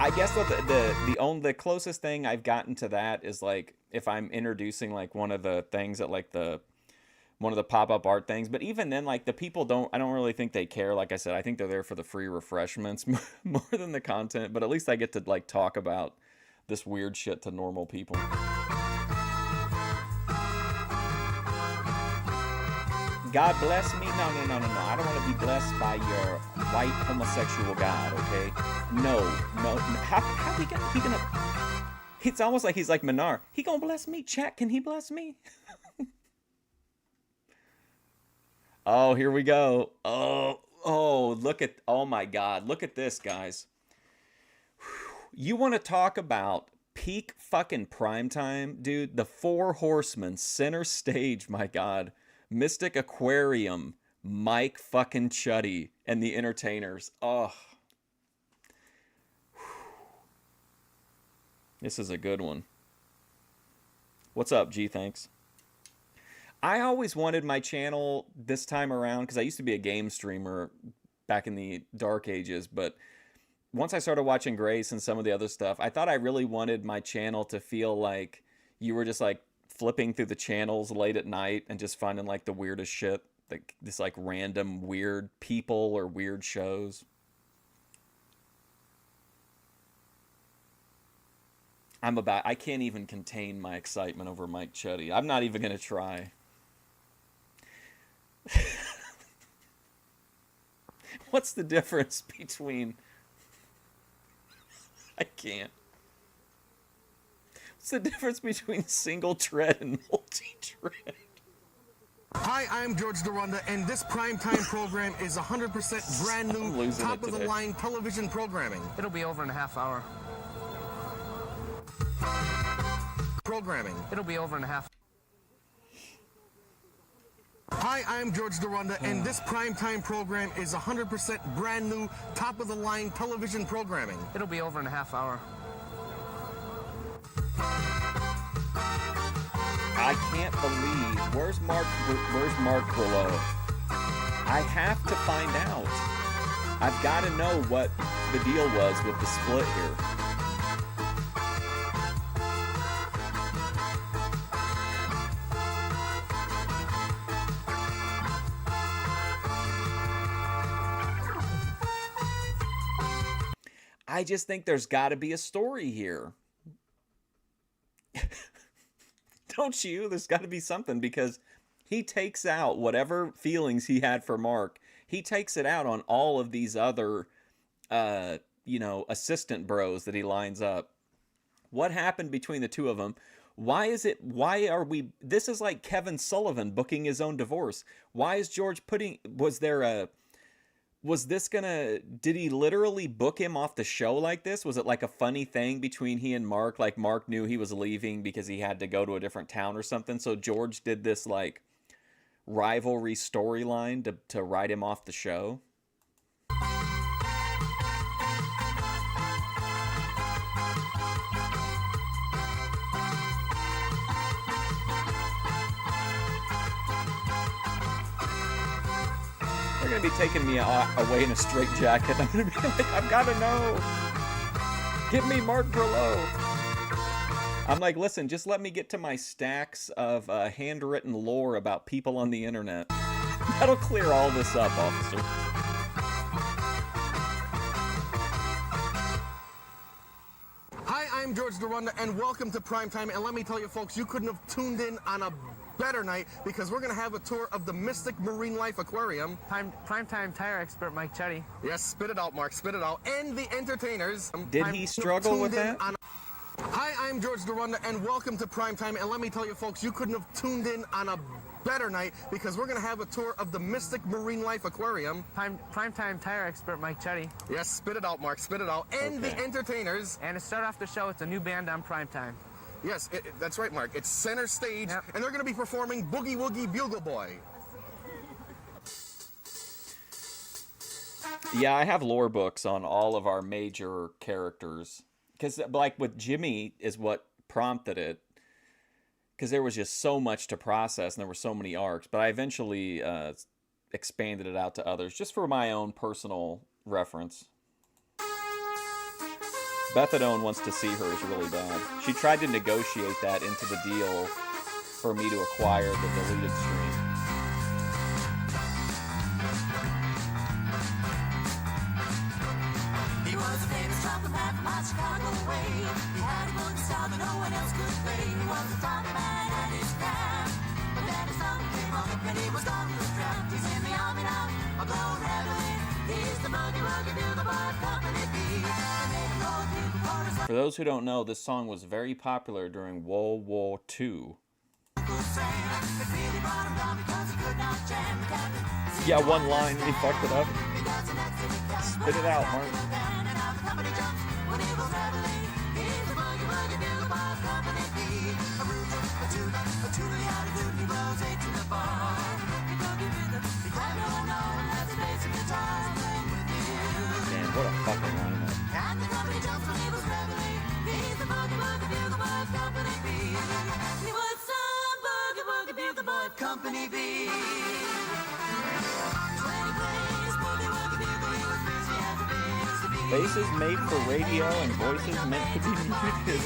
I guess the closest thing I've gotten to that is like if I'm introducing like one of the things at like one of the pop-up art things, but even then, like the people I don't really think they care. Like I said, I think they're there for the free refreshments more than the content, but at least I get to like talk about this weird shit to normal people. God bless me? No. I don't want to be blessed by your white homosexual God, okay? No. How he gonna... It's almost like he's like Minar. He gonna bless me? Chat, can he bless me? Oh, here we go. Oh, look at... Oh, my God. Look at this, guys. You want to talk about peak fucking primetime, dude? The Four Horsemen, center stage, my God. Mystic Aquarium, Mike fucking Chuddy, and the Entertainers. Oh. This is a good one. What's up, G? Thanks. I always wanted my channel this time around, because I used to be a game streamer back in the dark ages, but once I started watching Grace and some of the other stuff, I thought I really wanted my channel to feel like you were just like flipping through the channels late at night and just finding like the weirdest shit, like this like random weird people or weird shows. I can't even contain my excitement over Mike Chuddy. I'm not even gonna try. What's the difference between... I can't. What's the difference between single tread and multi-tread? Hi, I'm George Dorunda, and this primetime program is 100% brand new, top-of-the-line television programming. It'll be over in a half hour. It'll be over in a half. Hi, I'm George Dorunda, and this primetime program is 100% brand new, top-of-the-line television programming. It'll be over in a half hour. I can't believe... Where's Mark below? I have to find out. I've got to know what the deal was with the split here. I just think there's got to be a story here. Don't you? There's got to be something, because he takes out whatever feelings he had for Mark. He takes it out on all of these other, assistant bros that he lines up. What happened between the two of them? Why are we... This is like Kevin Sullivan booking his own divorce. Why is George did he literally book him off the show like this? Was it like a funny thing between he and Mark? Like Mark knew he was leaving because he had to go to a different town or something. So George did this like rivalry storyline to write him off the show. going to be taking me away in a straitjacket. I'm going to be like, I've got to know. Give me Mark Grillo. I'm like, listen, just let me get to my stacks of handwritten lore about people on the internet. That'll clear all this up, officer. Hi, I'm George Dorunda, and welcome to Primetime. And let me tell you, folks, you couldn't have tuned in on a better night because we're going to have a tour of the Mystic Marine Life Aquarium. Primetime tire expert Mike Chetty. Yes, spit it out, Mark, spit it out. And the entertainers. Did he struggle with that? Hi, I'm George Dorunda, and welcome to Primetime. And let me tell you, folks, you couldn't have tuned in on a better night because we're going to have a tour of the Mystic Marine Life Aquarium. Primetime tire expert Mike Chetty. Yes, spit it out, Mark, spit it out. And the entertainers. And to start off the show, it's a new band on Primetime. Yes, that's right, Mark. It's center stage, and they're going to be performing Boogie Woogie Bugle Boy. Yeah, I have lore books on all of our major characters. Because, like, with Jimmy is what prompted it. Because there was just so much to process, and there were so many arcs. But I eventually expanded it out to others, just for my own personal reference. Bethadone wants to see hers really bad. She tried to negotiate that into the deal for me to acquire the deleted stream. He was a famous trumpet man from my Chicago way. He had a good style that no one else could play. He was a trumpet man at his craft. But then his song came on and he was gone to the draft. He's in the army now, I'm blowing heavily. He's the boogie woogie bugle boy company B. For those who don't know, this song was very popular during World War II. Yeah, one line and he fucked it up. Spit it out, Mark. Man, what a fucking lineup. Company B. Faces made for radio and voices meant to be muted.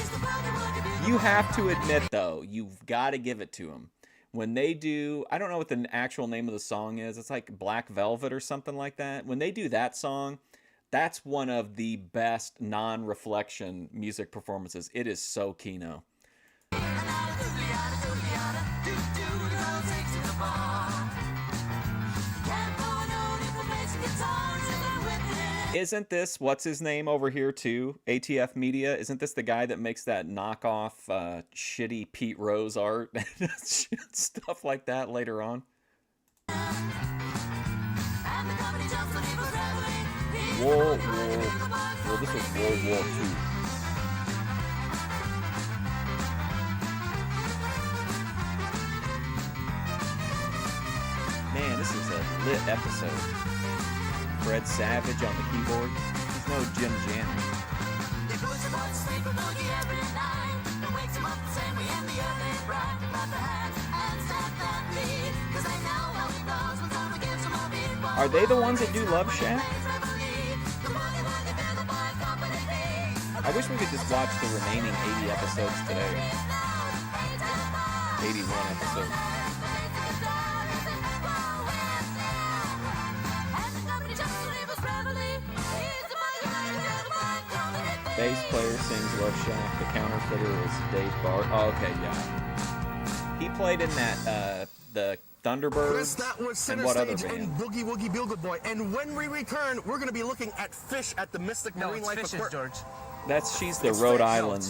You have to admit, though, you've got to give it to them. When they do, I don't know what the actual name of the song is. It's like Black Velvet or something like that. When they do that song, that's one of the best non-reflection music performances. It is so Kino. Isn't this, what's his name over here too? ATF Media? Isn't this the guy that makes that knockoff shitty Pete Rose art? Stuff like that later on. Well, this was World War II. Man, this is a lit episode. Fred Savage on the keyboard. He's no Jim Jam. Are they the ones that do Love Shack? I wish we could just watch the remaining 80 episodes today. 81 episodes. Bass player sings Love Shack. The counterfeiter is Dave Bart. Oh, okay, yeah. He played in that, the Thunderbirds. Yes, that was Center Stage and Boogie Woogie Bugle Boy. And when we return, we're going to be looking at fish at the Mystic Marine Life Aquarium. George. She's the Rhode Island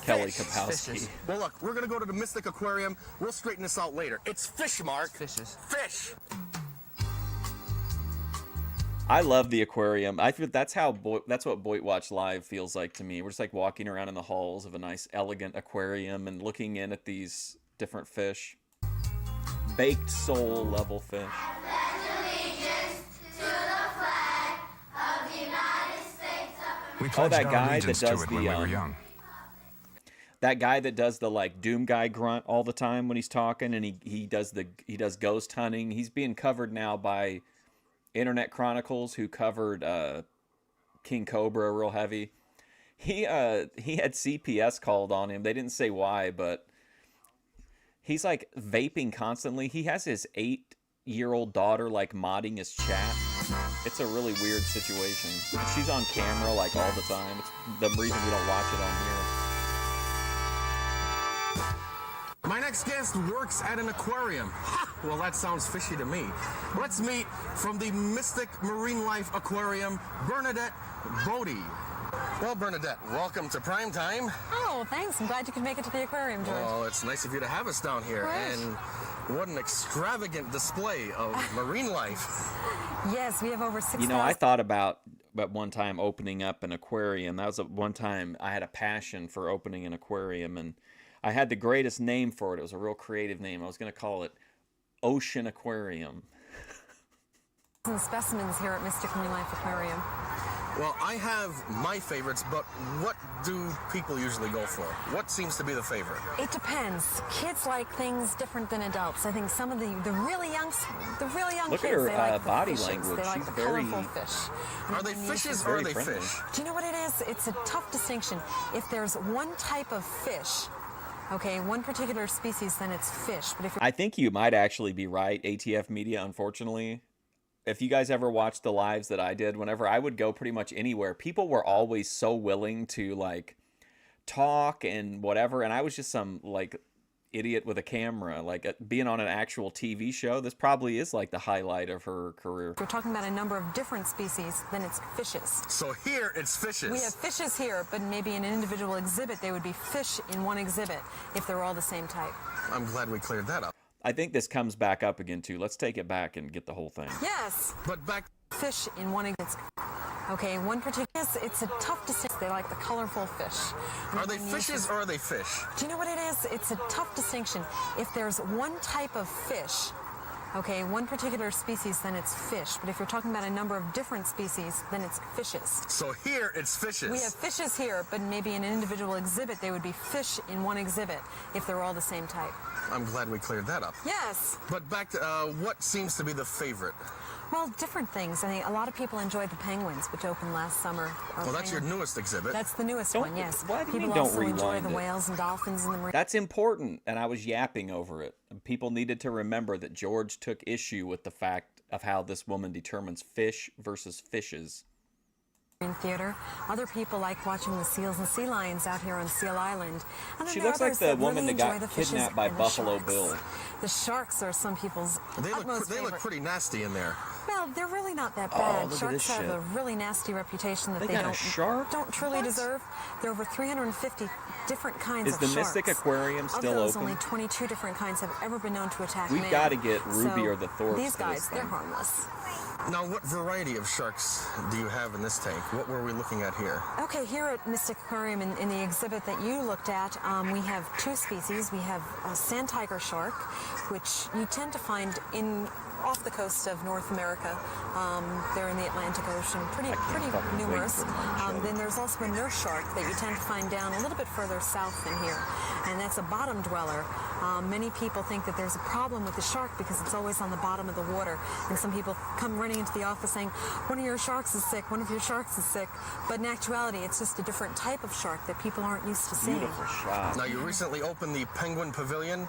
Kelly Kapowski. Well, look, we're going to go to the Mystic Aquarium. We'll straighten this out later. It's fish, Mark. Fishes. Fish. I love the aquarium. I feel that's what Boit Watch Live feels like to me. We're just like walking around in the halls of a nice, elegant aquarium and looking in at these different fish. Baked soul level fish. Oh, that guy that does the that guy that does the like Doom guy grunt all the time when he's talking, and he does ghost hunting. He's being covered now by Internet Chronicles, who covered King Cobra real heavy. He had CPS called on him. They didn't say why, but he's like vaping constantly. He has his 8-year-old daughter like modding his chat. It's a really weird situation. And she's on camera like all the time. It's the reason we don't watch it on here. My next guest works at an aquarium. Ha! Well, that sounds fishy to me. Let's meet from the Mystic Marine Life Aquarium, Bernadette Bodie. Well, Bernadette, welcome to Prime Time. Oh, thanks. I'm glad you could make it to the aquarium, George. Oh, it's nice of you to have us down here. Right. And what an extravagant display of marine life. Yes, we have over 6,000. You know, I thought about at one time opening up an aquarium. That was one time I had a passion for opening an aquarium, and I had the greatest name for it. It was a real creative name. I was going to call it Ocean Aquarium. Some specimens here at Mystic Marine Life Aquarium. Well, I have my favorites, but what do people usually go for? What seems to be the favorite? It depends. Kids like things different than adults. I think some of the really young Look kids, at her they like the body fishes. language. They like She's the very... colorful fish. Are they fishes or are they friendly. fish? Do you know what it is? It's a tough distinction. If there's one type of fish, okay, one particular species, then it's fish. But if you're I think you might actually be right, ATF Media, unfortunately. If you guys ever watched the lives that I did, whenever I would go pretty much anywhere, people were always so willing to, like, talk and whatever, and I was just some, like, idiot with a camera. Like, being on an actual TV show, this probably is, like, the highlight of her career. we're talking about a number of different species, then it's fishes. So here it's fishes. We have fishes here, but maybe in an individual exhibit, they would be fish in one exhibit if they're all the same type. I'm glad we cleared that up. I think this comes back up again, too. Let's take it back and get the whole thing. Yes. But back... Fish in one exhibit. Okay, one particular... It's a tough distinction. They like the colorful fish. Are they fishes or are they fish? Do you know what it is? It's a tough distinction. If there's one type of fish, okay, one particular species, then it's fish. But if you're talking about a number of different species, then it's fishes. So here it's fishes. We have fishes here, but maybe in an individual exhibit, they would be fish in one exhibit if they're all the same type. I'm glad we cleared that up. Yes. But back to what seems to be the favorite? Well, different things. I think a lot of people enjoyed the penguins, which opened last summer. Well, that's your newest exhibit. That's the newest one, yes. Why do you People mean don't also enjoy rewind the it? whales and dolphins and the marine. That's important, and I was yapping over it. People needed to remember that George took issue with the fact of how this woman determines fish versus fishes. Theater. Other people like watching the seals and sea lions out here on Seal Island. And then She there are looks like others the that woman really that got enjoy the fishes kidnapped by and the Buffalo sharks. Bill. The sharks are some people's They utmost look favorite. pretty nasty in there. Well, they're really not that Oh, bad. look at Sharks this have shit. a really nasty reputation that They they got a don't shark? truly What? deserve. There are over 350 different kinds Is of the sharks. Mystic Aquarium still of those, open? only 22 different kinds have ever been known to attack We've man. gotta get Ruby So or the Thorpes These for this guys, they're thing. harmless. Now, what variety of sharks do you have in this tank? What were we looking at here? Okay, here at Mystic Aquarium in the exhibit that you looked at, we have two species. We have a sand tiger shark, which you tend to find off the coast of North America. They're in the Atlantic Ocean, pretty fucking wait numerous. for them to show. Then there's also a nurse shark that you tend to find down a little bit further south than here, and that's a bottom dweller. Many people think that there's a problem with the shark because it's always on the bottom of the water, and some people come running into the office saying, one of your sharks is sick, one of your sharks is sick. But in actuality, it's just a different type of shark that people aren't used to seeing. Beautiful shot. Now, you recently opened the Penguin Pavilion.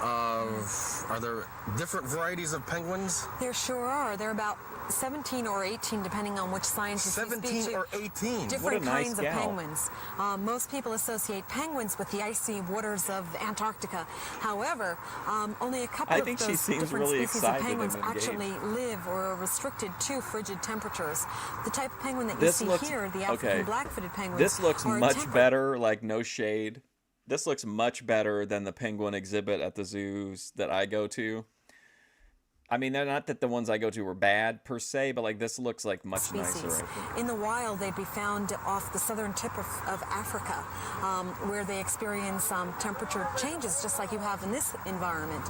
Are there different varieties of penguins? There sure are. There are about 17 or 18, depending on which scientist you speak 17 to. or 18? Different What a nice kinds gal. of penguins. Most people associate penguins with the icy waters of Antarctica. However, only a couple I of think those she seems different really species excited of penguins and engaged. actually live or are restricted to frigid temperatures. The type of penguin that you This see looks here, the African okay. black-footed penguins, This looks are much temperate. better, like no shade. This looks much better than the penguin exhibit at the zoos that I go to. I mean, they're not that the ones I go to were bad per se, but like this looks like much nicer. I Species. think. In the wild, they'd be found off the southern tip of Africa, where they experience temperature changes, just like you have in this environment.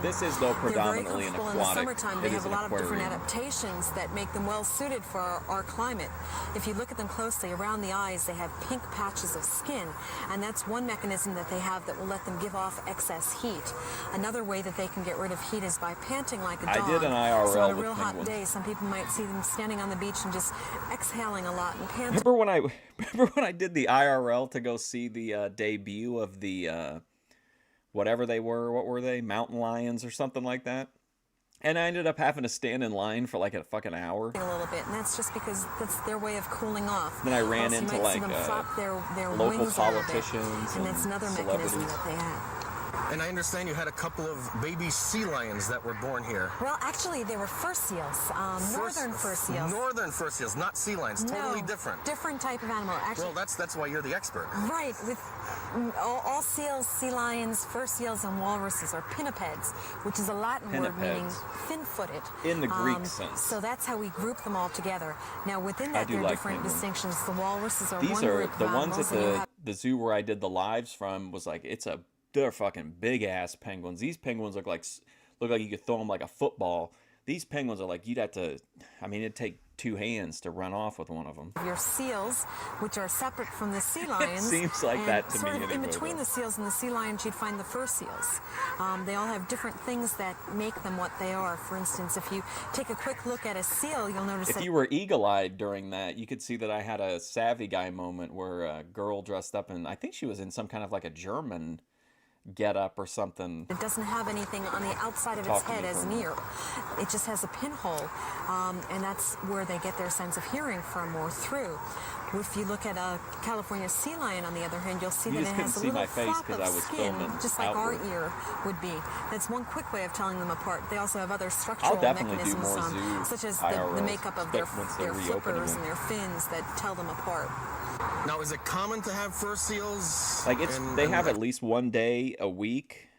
This is though predominantly an They're very comfortable aquatic. in the summertime. They It is have a an lot of different aquarium. adaptations that make them well suited for our climate. If you look at them closely, around the eyes, they have pink patches of skin, and that's one mechanism that they have that will let them give off excess heat. Another way that they can get rid of heat is by panting like a I dog. did an IRL So on a with real hot penguins. day, some people might see them standing on the beach and just exhaling a lot and panting. Remember when I did the IRL to go see the debut of the whatever they were? What were they? Mountain lions or something like that? And I ended up having to stand in line for like a fucking hour. A little bit, and that's just because that's their way of cooling off. Then I ran Also, into you might see like them flap their local wings a little bit, politicians and that's another celebrities. mechanism that they have. And I understand you had a couple of baby sea lions that were born here. Well, actually, they were fur seals, northern fur seals. Northern fur seals, not sea lions. Totally No, different. Different type of animal. Actually, Well, that's why you're the expert. right. With all seals, sea lions, fur seals, and walruses are pinnipeds, which is a Latin word meaning Pinnipeds. fin-footed. In the Greek sense. So that's how we group them all together. Now, within that, do there are like different penguins. distinctions. The walruses are These one are group the of ones animals, at and you have the zoo where I did the lives from. Was like they're fucking big ass penguins. These penguins look like you could throw them like a football. These penguins are like you'd have to. I mean, it'd take 2 hands to run off with one of them. your seals, which are separate from the sea lions. seems like and that to sort me of in anyway, between though. the seals and the sea lions, you'd find the fur seals. They all have different things that make them what they are. For instance, if you take a quick look at a seal, you'll notice If that you were eagle-eyed during that, you could see that I had a savvy guy moment where a girl dressed up in, I think she was in some kind of like a German get-up or something. it doesn't have anything on the outside of its Talking head to as an them. ear. It just has a pinhole, and that's where they get their sense of hearing from or through. If you look at a California sea lion, on the other hand, you'll see You that just it couldn't has a see little my face flap 'cause of I was skin, filming just like outward. our ear would be. That's one quick way of telling them apart. They also have other structural I'll definitely do mechanisms, more zoo such as the IRLs, makeup of their once they reopen flippers again. and their fins that tell them apart. Now, is it common to have fur seals? Like they have at least one day a week.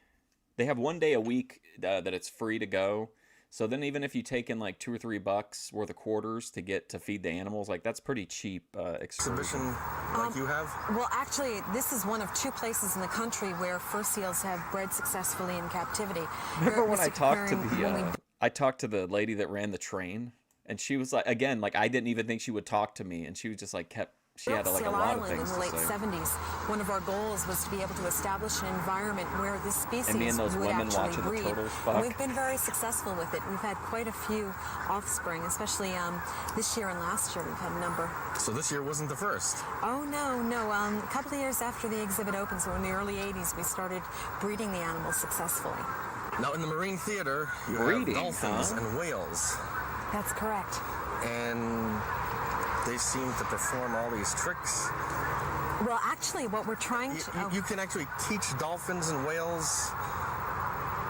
They have one day a week that it's free to go. So then even if you take in like $2 or $3 worth of quarters to feed the animals, like that's pretty cheap exhibition like you have? Well, actually, this is one of 2 places in the country where fur seals have bred successfully in captivity. Remember when I Mr. talked to Kaparian, when we I talked to the lady that ran the train, and she was like, again, like I didn't even think she would talk to me, and she was just like she had like a Seal lot of Island things in the to late say. 70s. One of our goals was to be able to establish an environment where this species And me and those would women actually watching the breed. turtles And fuck. we've been very successful with it. We've had quite a few offspring, especially this year and last year. We've had a number. So this year wasn't the first. Oh no. A couple of years after the exhibit opened, so in the early 80s, we started breeding the animals successfully. Now, in the Marine Theater, you Breeding, have dolphins huh? and whales. That's correct. And they seem to perform all these tricks. Well, actually, what we're trying to... You can actually teach dolphins and whales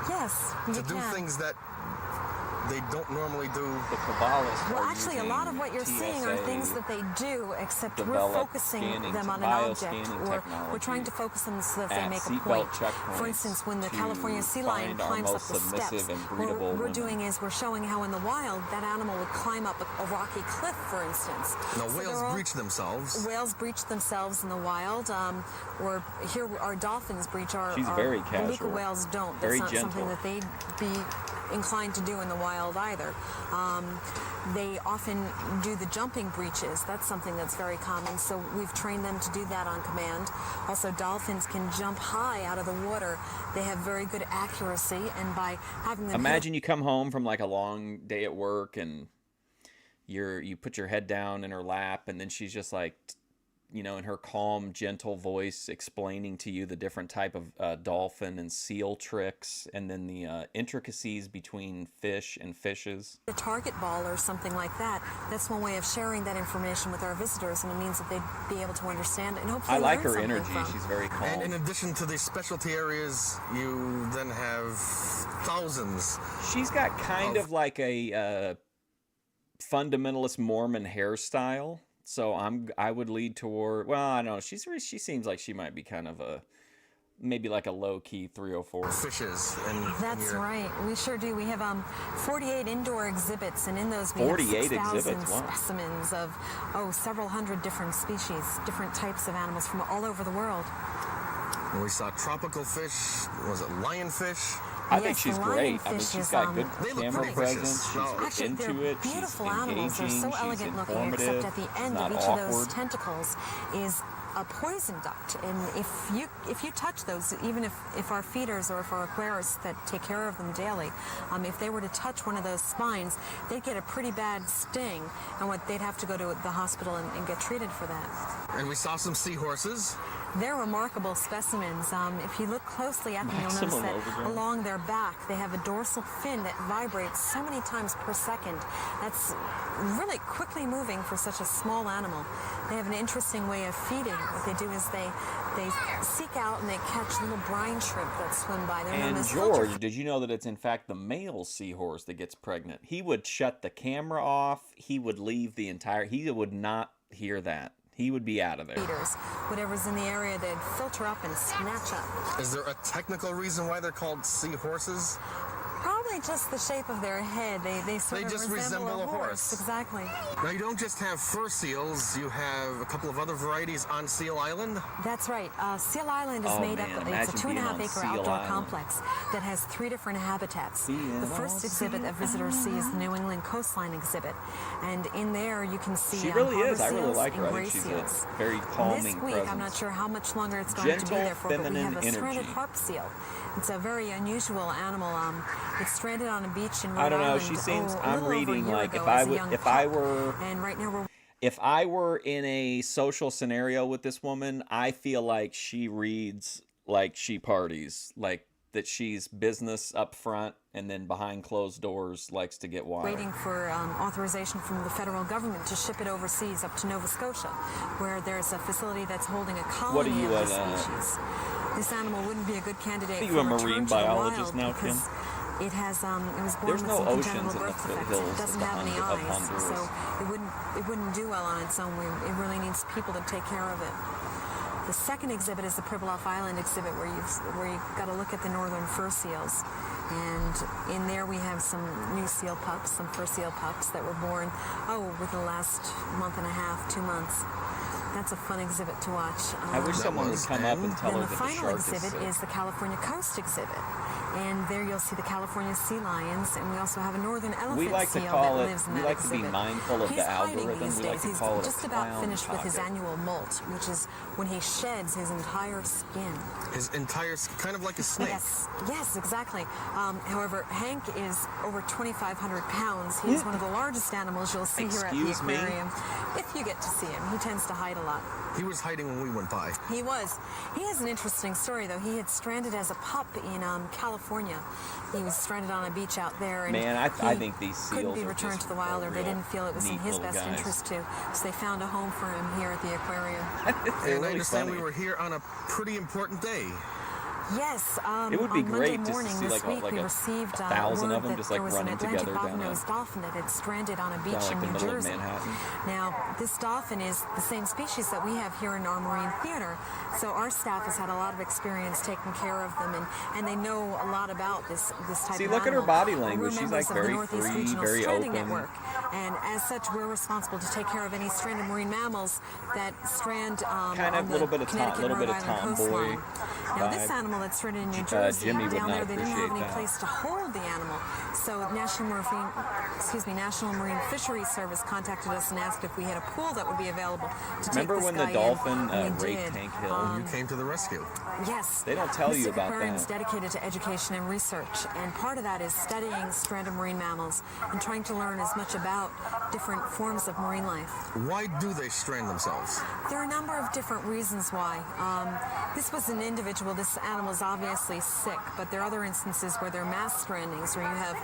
Yes, you to do can. things that they don't normally do. The Kabbalists Well, are actually, a using lot of what you're seeing are TSA things that they do, except we're developed focusing scanning, them on an object, bioscanning or technology we're trying to focus them so that they at make a seatbelt point. checkpoints For instance, when the to California sea lion find our climbs up most the steps, submissive and what breedable we're women. doing is we're showing how in the wild that animal would climb up a rocky cliff, for instance. Now, So whales they're all- breach themselves. Whales breach themselves in the wild, or here our dolphins breach our. She's our very beluga casual. whales don't. Very That's not something gentle. that they'd be inclined to do in the wild either. They often do the jumping breaches. That's something that's very common. So we've trained them to do that on command. Also, dolphins can jump high out of the water. They have very good accuracy, and by having them Imagine you come home from like a long day at work and you put your head down in her lap, and then she's just like, in her calm, gentle voice explaining to you the different type of dolphin and seal tricks, and then the intricacies between fish and fishes. a target ball or something like that. That's one way of sharing that information with our visitors, and it means that they'd be able to understand it and hopefully I like learn her something energy. from. She's very calm. And in addition to the specialty areas, you then have thousands. She's got kind of like a fundamentalist Mormon hairstyle. So I would lead toward, well, I don't know. She seems like she might be kind of maybe like a low-key 304. Fishes. That's right. We sure do. We have 48 indoor exhibits, and in those we 48 have 6,000 exhibits, wow. specimens of, several hundred different species, different types of animals from all over the world. And we saw tropical fish. Was it lionfish? I think Yes, she's the great. I mean, lionfish she's is, got good They look camera pretty presence. vicious. She's No. Actually, into they're it. beautiful She's animals. They're engaging. so She's elegant looking, informative. except at the end Not of each of those awkward. tentacles is a poison duct, and if you touch those, even if our feeders or if our aquarists that take care of them daily, if they were to touch one of those spines, they'd get a pretty bad sting, and they'd have to go to the hospital and get treated for that. And we saw some seahorses. They're remarkable specimens. If you look closely at them, you'll notice that along their back, they have a dorsal fin that vibrates so many times per second. That's really quickly moving for such a small animal. They have an interesting way of feeding. What they do is they seek out and they catch little brine shrimp that swim by. They're known And as George, did you know that it's in fact the male seahorse that gets pregnant? He would shut the camera off. He would leave the entire... He would not hear that. He would be out of there. feeders. Whatever's in the area, they'd filter up and snatch up. Is there a technical reason why they're called seahorses? Probably just the shape of their head. They sort of just resemble a horse. horse. Exactly. Now, you don't just have fur seals, you have a couple of other varieties on Seal Island. That's right. Seal Island is Oh, made man, up. It's a imagine being 2.5 on acre Seal outdoor Island. complex that has 3 different habitats. Being The first on exhibit that visitors see is the New England Coastline exhibit, and in there you can see She really harbor is. I really seals like and her. I gray think she's seals. a very calming This week, presence. I'm not sure how much longer it's going to Gentle, be there for, but we feminine have a stranded energy. harp seal. It's a very unusual animal. It's stranded on a beach in Rhode I don't know. Island. She seems... a I'm little over a reading year like ago if I as a would, young if I pup. were... And right now we're If I were in a social scenario with this woman, I feel like she reads like she parties, like that she's business up front and then behind closed doors likes to get wild. waiting for authorization from the federal government to ship it overseas up to Nova Scotia, where there's a facility that's holding a What are colony you of the at, species. This animal wouldn't be a good candidate Are you for a return marine to the biologist wild now, Kim? because it has it was born There's with no some oceans congenital in the birth defects. hills It doesn't of have any of eyes, so Honduras. it wouldn't do well on its own. It really needs people to take care of it. The second exhibit is the Pribilof Island exhibit, where you've got to look at the northern fur seals. And in there we have some new seal pups, some fur seal pups that were born, within the last month and a half, 2 months. That's a fun exhibit to watch. I wish someone would come up and tell Then her the that the final shark is exhibit sick. is the California Coast exhibit. And there you'll see the California sea lions, and we also have a northern elephant We like to seal call that it, lives in we that like to be exhibit. mindful of He's the hiding algorithm. these We like days. to He's call it just a about clown finished with his pocket. annual molt, which is when he sheds his entire skin. His entire, kind of like a snake. Yes, exactly. However, Hank is over 2,500 pounds. He's one of the largest animals you'll see here at the Excuse me? aquarium. If you get to see him, he tends to hide a lot. He was hiding when we went by. He was. He has an interesting story, though. He had stranded as a pup in California. He was stranded on a beach out there, and Man, I he think these seals couldn't be are returned just to the wild, or they real didn't feel it was in neat his little best guys. interest to. So they found a home for him here at the aquarium. They're And I really understand funny. we were here on a pretty important day. Yes, It would be on great Monday just to morning see, this like, week like we a received 1,000 word of them that just, there like, was an running Atlantic together down bottlenose dolphin that had stranded on a beach like in the New middle of Jersey. Manhattan. Now, this dolphin is the same species that we have here in our Marine Theater, so our staff has had a lot of experience taking care of them, and they know a lot about this type See, of look at her animal. body We're language. She's members like of the very Northeast free, Regional very Stranding open. Network, and as such, we're responsible to take care of any stranded marine mammals that strand Kind on of the little bit of Connecticut little Rhode bit of Island tomboy coastline. Now, this vibe. animal that's stranded in New Jersey, Jimmy would down not there, they didn't have appreciate any that. place to hold the animal. So National Marine Fisheries Service contacted us and asked if we had a pool that would be available to Remember take this when guy the dolphin in. And we raped did. Hank Hill? You came to the rescue. Yes. They don't tell you Mystic about Aquarium is that. dedicated to education and research, and part of that is studying stranded marine mammals and trying to learn as much about different forms of marine life. Why do they strand themselves? There are a number of different reasons why. This was an individual. This animal is obviously sick, but there are other instances where there are mass strandings, where you have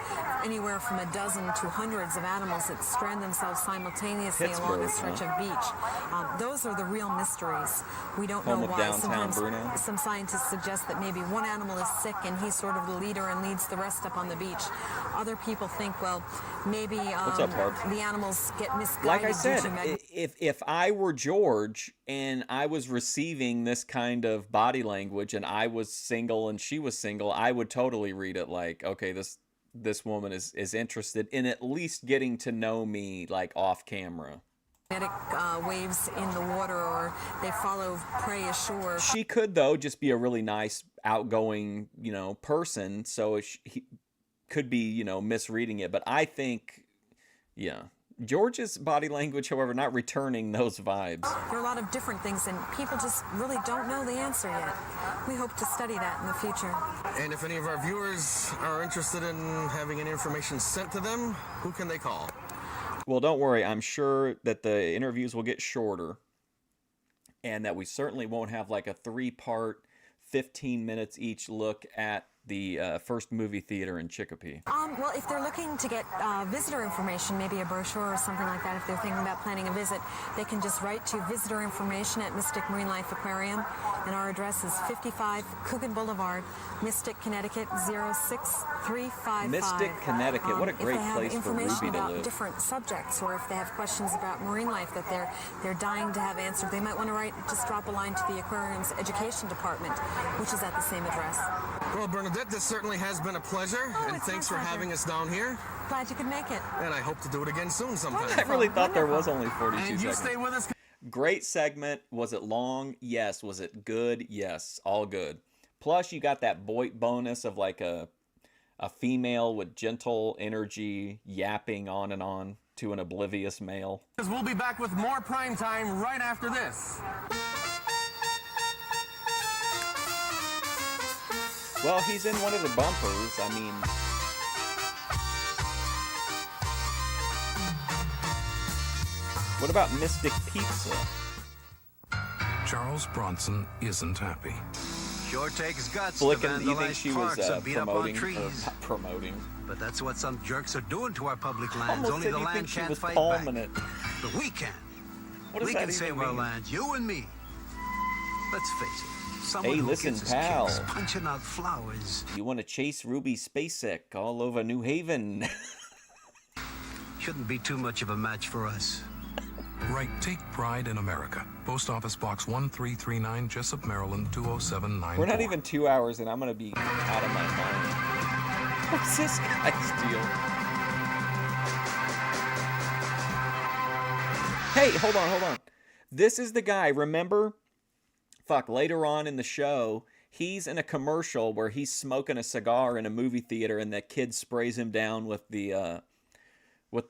anywhere from a dozen to hundreds of animals that strand themselves simultaneously along a Pittsburgh, stretch of beach. Those are the real mysteries. We don't Home know of why. downtown Sometimes Bruno. some scientists suggest that maybe one animal is sick and he's sort of the leader and leads the rest up on the beach. Other people think, well, maybe What's up, Harp? the animals get misguided. Like I due said, to if I were George and I was receiving this kind of body language and I was single and she was single, I would totally read it like, okay, this woman is interested in at least getting to know me, like, off camera. magnetic waves in the water, or they follow prey ashore. She could, though, just be a really nice, outgoing, person, so he could be, misreading it. But I think, yeah, George's body language, however, not returning those vibes. There are a lot of different things, and people just really don't know the answer yet. We hope to study that in the future. And if any of our viewers are interested in having any information sent to them, who can they call? Well, don't worry. I'm sure that the interviews will get shorter, and that we certainly won't have like a 3-part, 15 minutes each look at the first movie theater in Chicopee. Well, if they're looking to get visitor information, maybe a brochure or something like that, if they're thinking about planning a visit, they can just write to visitor information at Mystic Marine Life Aquarium, and our address is 55 Coogan Boulevard, Mystic, Connecticut 06355. Mystic, Connecticut. What a great place for Ruby to If they have information about live. different subjects, or if they have questions about marine life that they're dying to have answered, they might want to just drop a line to the aquarium's education department, which is at the same address. Well, Bernadette, this certainly has been a pleasure, and it's thanks for my pleasure. having us down here. Glad you could make it. And I hope to do it again soon sometime. I really thought there was only 42 And you seconds. stay with us. Great segment. Was it long? Yes. Was it good? Yes. All good. Plus, you got that bonus of like a female with gentle energy yapping on and on to an oblivious male. We'll be back with more prime time right after this. Well, he's in one of the bumpers. I mean, what about Mystic Pizza? Charles Bronson isn't happy. Sure takes guts Flicking, to you think vandalize she was parks and beat up on promoting, or trees. not promoting? But that's what some jerks are doing to our public lands. Almost Only said the you land think she can't was fight palming back. it. But we can. What does We that can even save our mean? lands, you and me. Let's face it. Someone Hey, who listen, gives us pal. kicks, punching out flowers. You want to chase Ruby Spacek all over New Haven? Shouldn't be too much of a match for us. Write Take Pride in America. Post Office Box 1339, Jessup, Maryland 20794. We're not even 2 hours and I'm going to be out of my mind. What's this guy's deal? Hey, hold on. This is the guy, remember? Later on in the show, he's in a commercial where he's smoking a cigar in a movie theater and that kid sprays him down with the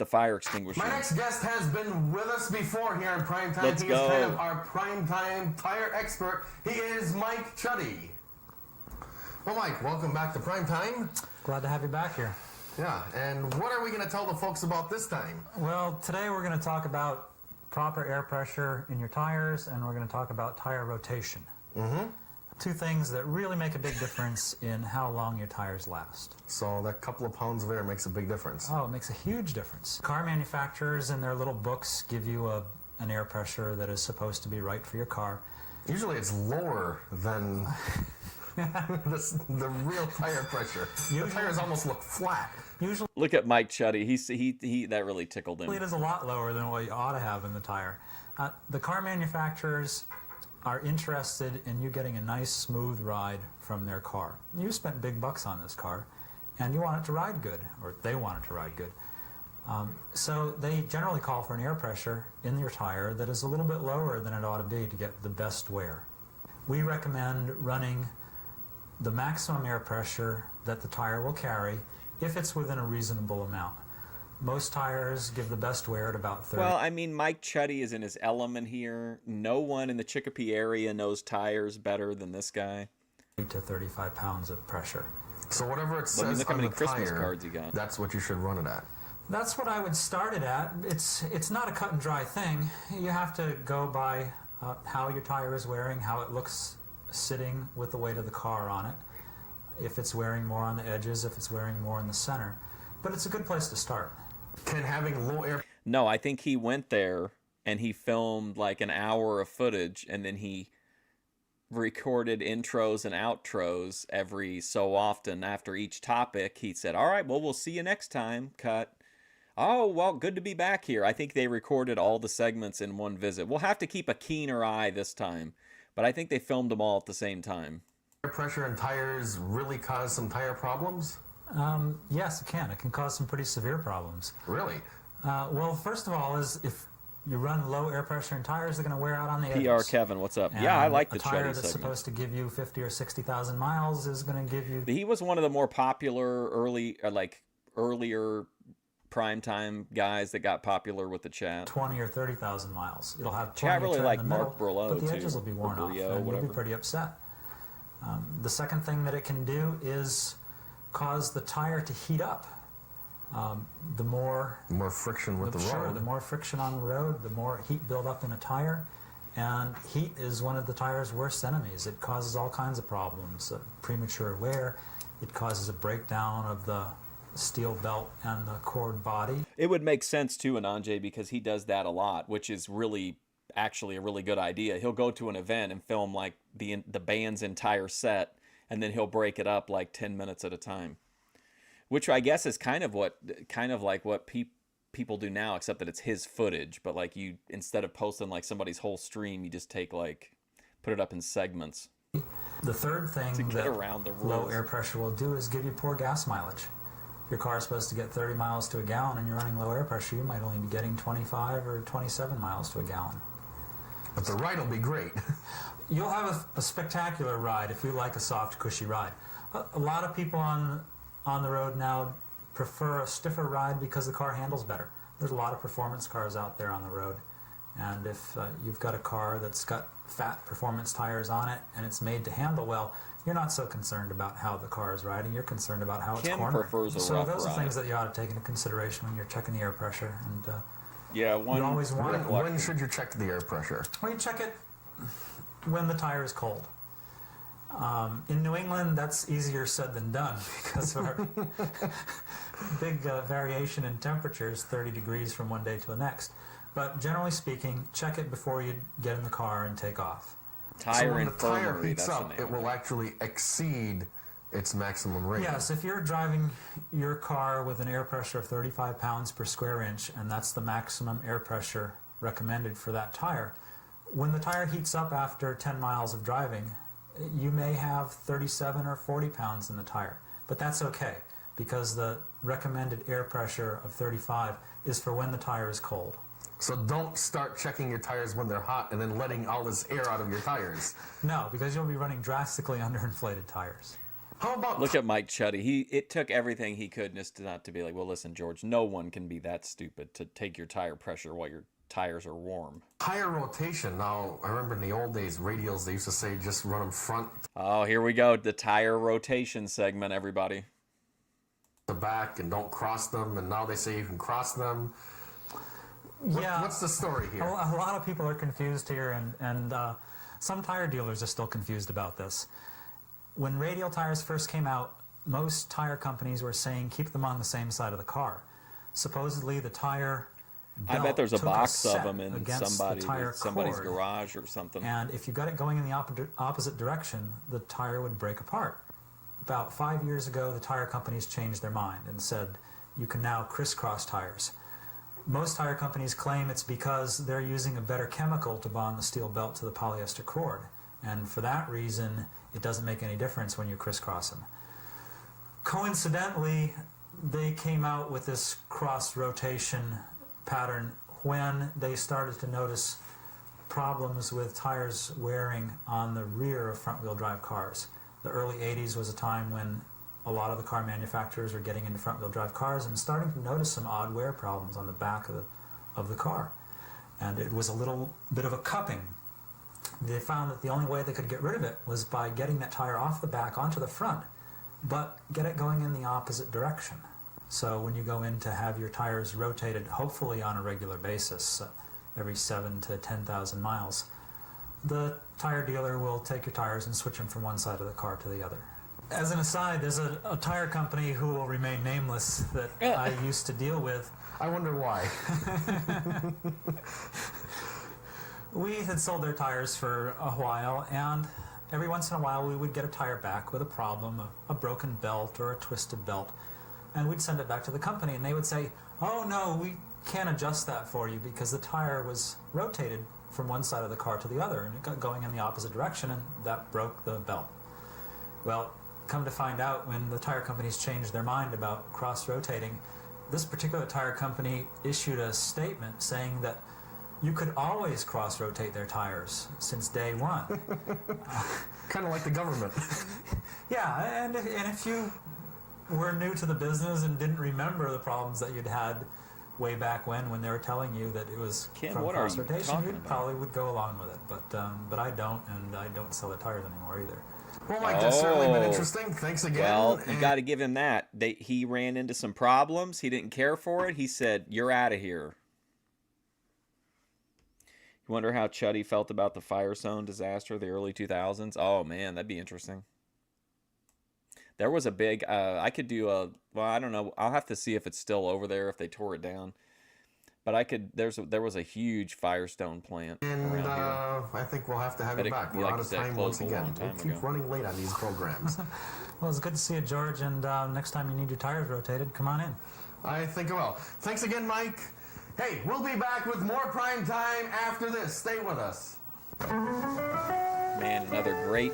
fire extinguisher. My next guest has been with us before here in Prime Time. Let's He go. is kind of our Prime Time tire expert. He is Mike Chuddy. Well, Mike, welcome back to Prime Time. Glad to have you back here. Yeah, and what are we going to tell the folks about this time? Well, today we're going to talk about proper air pressure in your tires, and we're going to talk about tire rotation. Mm-hmm. Two things that really make a big difference in how long your tires last. So that couple of pounds of air makes a big difference. Oh, it makes a huge difference. Car manufacturers in their little books give you an air pressure that is supposed to be right for your car. Usually it's lower than the real tire pressure. The tires almost look flat. Usually Look at Mike Chuddy. He that really tickled him. it is a lot lower than what you ought to have in the tire. The car manufacturers are interested in you getting a nice smooth ride from their car. You spent big bucks on this car and you want it to ride good, or they want it to ride good. So they generally call for an air pressure in your tire that is a little bit lower than it ought to be to get the best wear. We recommend running the maximum air pressure that the tire will carry if it's within a reasonable amount. Most tires give the best wear at about 30. Well, I mean, Mike Chuddy is in his element here. No one in the Chicopee area knows tires better than this guy. To 35 pounds of pressure. So whatever it Let me says look how on many the Christmas tire, cards he got. that's what you should run it at. That's what I would start it at. It's not a cut and dry thing. You have to go by how your tire is wearing, how it looks sitting with the weight of the car on it, if it's wearing more on the edges, if it's wearing more in the center. But it's a good place to start. Can having low air... No, I think he went there and he filmed like an hour of footage and then he recorded intros and outros every so often after each topic. He said, all right, well, we'll see you next time. Cut. Oh, well, good to be back here. I think they recorded all the segments in one visit. We'll have to keep a keener eye this time, but I think they filmed them all at the same time. Air pressure in tires really cause some tire problems? Yes, it can. It can cause some pretty severe problems. Really? Well, first of all, is if you run low air pressure in tires, they're going to wear out on the edges. PR Kevin, what's up? Yeah, I like the a tire Chuddy that's segment. supposed to give you 50 or 60,000 miles is going to give you... He was one of the more popular earlier primetime guys that got popular with the chat. 20 or 30,000 miles. It'll have Chat really like Mark middle, Brillo, but the too. edges will be worn off, Brillo, and you'll be whatever. pretty upset. The second thing that it can do is cause the tire to heat up. The more friction with the sure, road. the more friction on the road, the more heat buildup in a tire. And heat is one of the tire's worst enemies. It causes all kinds of problems, premature wear. It causes a breakdown of the steel belt and the cord body. It would make sense too, Ananje, because he does that a lot, which is actually a really good idea. He'll go to an event and film like the band's entire set, and then he'll break it up like 10 minutes at a time, which I guess is kind of like what people do now, except that it's his footage. But like, you, instead of posting like somebody's whole stream, you just take put it up in segments. The third thing to get that around the low rules. air pressure will do is give you poor gas mileage. If your car is supposed to get 30 miles to a gallon and you're running low air pressure, you might only be getting 25 or 27 miles to a gallon. But the ride will be great. You'll have a spectacular ride if you like a soft, cushy ride. A lot of people on the road now prefer a stiffer ride because the car handles better. There's a lot of performance cars out there on the road. And if you've got a car that's got fat performance tires on it and it's made to handle well, you're not so concerned about how the car is riding. You're concerned about how it's Kim cornering. prefers a so rough those are ride. things that you ought to take into consideration when you're checking the air pressure. And yeah, you always want when should you check the air pressure? Well, you check it when the tire is cold. In New England, that's easier said than done because of our big variation in temperatures, 30 degrees from one day to the next. But generally speaking, check it before you get in the car and take off. So when the tire heats up, it will actually exceed its maximum rating. Yes, if you're driving your car with an air pressure of 35 pounds per square inch, and that's the maximum air pressure recommended for that tire, when the tire heats up after 10 miles of driving, you may have 37 or 40 pounds in the tire. But that's okay, because the recommended air pressure of 35 is for when the tire is cold. So don't start checking your tires when they're hot and then letting all this air out of your tires. No, because you'll be running drastically underinflated tires. How about... Look at Mike Chuddy. It took everything he could just not to be like, well, listen, George, no one can be that stupid to take your tire pressure while your tires are warm. Tire rotation. Now, I remember in the old days, radials, they used to say just run them front Oh, here we go. The tire rotation segment, everybody. to back and don't cross them, and now they say you can cross them. Yeah. What's the story here? A lot of people are confused here, and some tire dealers are still confused about this. When radial tires first came out, most tire companies were saying keep them on the same side of the car. Supposedly the tire I bet there's a took box of set them in against the tire somebody's cord, garage or something. and if you got it going in the opposite direction, the tire would break apart. About 5 years ago, the tire companies changed their mind and said you can now crisscross tires. Most tire companies claim it's because they're using a better chemical to bond the steel belt to the polyester cord, and for that reason, it doesn't make any difference when you crisscross them. Coincidentally, they came out with this cross-rotation pattern when they started to notice problems with tires wearing on the rear of front-wheel drive cars. The early 80s was a time when a lot of the car manufacturers were getting into front-wheel drive cars and starting to notice some odd wear problems on the back of the car. And it was a little bit of a cupping. They found that the only way they could get rid of it was by getting that tire off the back onto the front, but get it going in the opposite direction. So when you go in to have your tires rotated, hopefully on a regular basis, every 7 to 10,000 miles, the tire dealer will take your tires and switch them from one side of the car to the other. As an aside, there's a tire company who will remain nameless that I used to deal with. I wonder why. We had sold their tires for a while, and every once in a while we would get a tire back with a problem, a broken belt or a twisted belt, and we'd send it back to the company, and they would say, oh no, we can't adjust that for you because the tire was rotated from one side of the car to the other, and it got going in the opposite direction, and that broke the belt. Well, come to find out, when the tire companies changed their mind about cross-rotating, this particular tire company issued a statement saying that you could always cross-rotate their tires since day one. Kind of like the government. Yeah, and if you were new to the business and didn't remember the problems that you'd had way back when they were telling you that it was Kim, from what are cross you rotation, talking you about? probably would go along with it. But I don't, and I don't sell the tires anymore either. Well, Mike, that's certainly been interesting. Thanks again. Well, you got to give him that. He ran into some problems. He didn't care for it. He said, "You're out of here." You wonder how Chuddy felt about the Firestone disaster of the early 2000s? Oh, man, that'd be interesting. There was a big, I could do a, well, I don't know. I'll have to see if it's still over there, if they tore it down. But I could, there was a huge Firestone plant And around here. I think we'll have to have But you back. We're like out you of said, time closed once a long again. time We'll keep ago. running late on these programs. Well, it's good to see you, George, and next time you need your tires rotated, come on in. I think I will. Thanks again, Mike. Hey, we'll be back with more prime time after this. Stay with us. Man, another great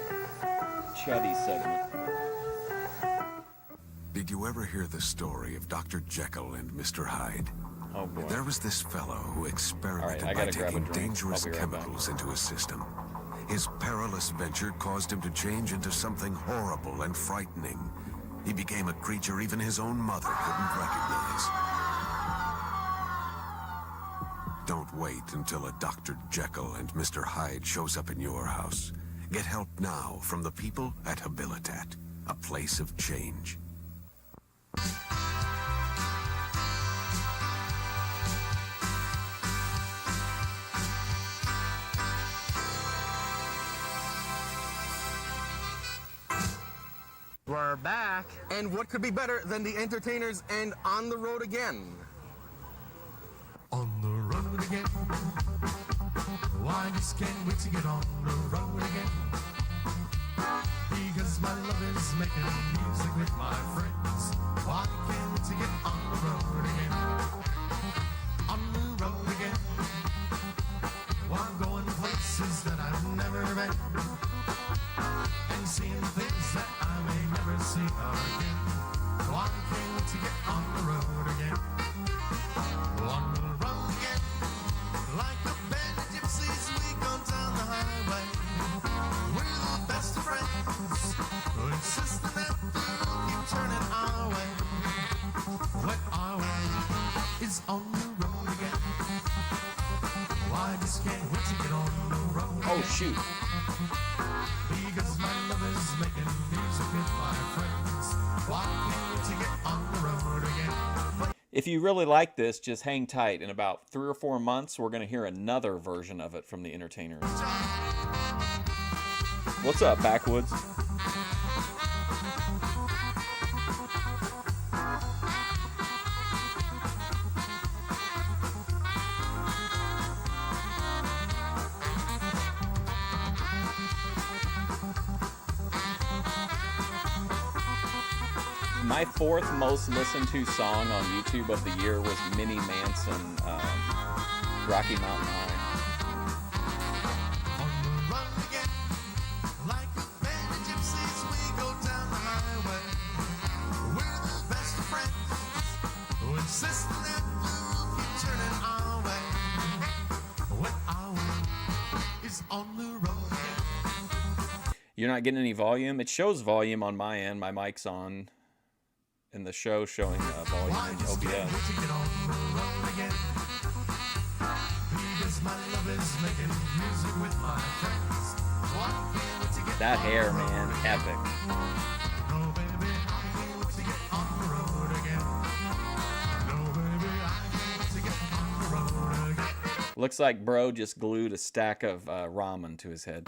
Chuddy segment. Did you ever hear the story of Dr. Jekyll and Mr. Hyde? Oh, boy. There was this fellow who experimented I by gotta grab a taking drink. dangerous I'll be right back. chemicals into his system. His perilous venture caused him to change into something horrible and frightening. He became a creature even his own mother couldn't recognize. Don't wait until a Dr. Jekyll and Mr. Hyde shows up in your house. Get help now from the people at Habilitat, a place of change. We're back. And what could be better than the entertainers and On the Road Again? On the road again. Why just can't wait to get on the road again? Because my love is making music with my friends. Why can't wait to get on the road again? On the road again. Well, I'm going places that I've never been. And seeing things that I may never see again. Why can't wait to get on the road again? On the road again. Like a band of gypsies, we go down the highway. We're the best of friends. Who insist that they'll keep turning our way. When our way is on the road again. Why just can't wait to get on the road again? Oh, shoot. Because my love is making music with my friends. Why can't wait to get on the road again? If you really like this, just hang tight. In about 3 or 4 months, we're going to hear another version of it from the entertainers. What's up, Backwoods? My 4th most listened to song on YouTube of the year was Minnie Manson, Rocky Mountain High. Like a band of gypsies, we go down the highway. We're the best of friends who insist that we'll keep turning our way. When our way is on the road again. You're not getting any volume? It shows volume on my end. My mic's on. And the show showing volume in OBS. Get on the road again. Because my love is making music with my friends. Why can't wait to get That hair, man, epic. No, baby, I can't wait to get on the road again. No, baby, I can't wait to get on the road again. Looks like bro just glued a stack of ramen to his head.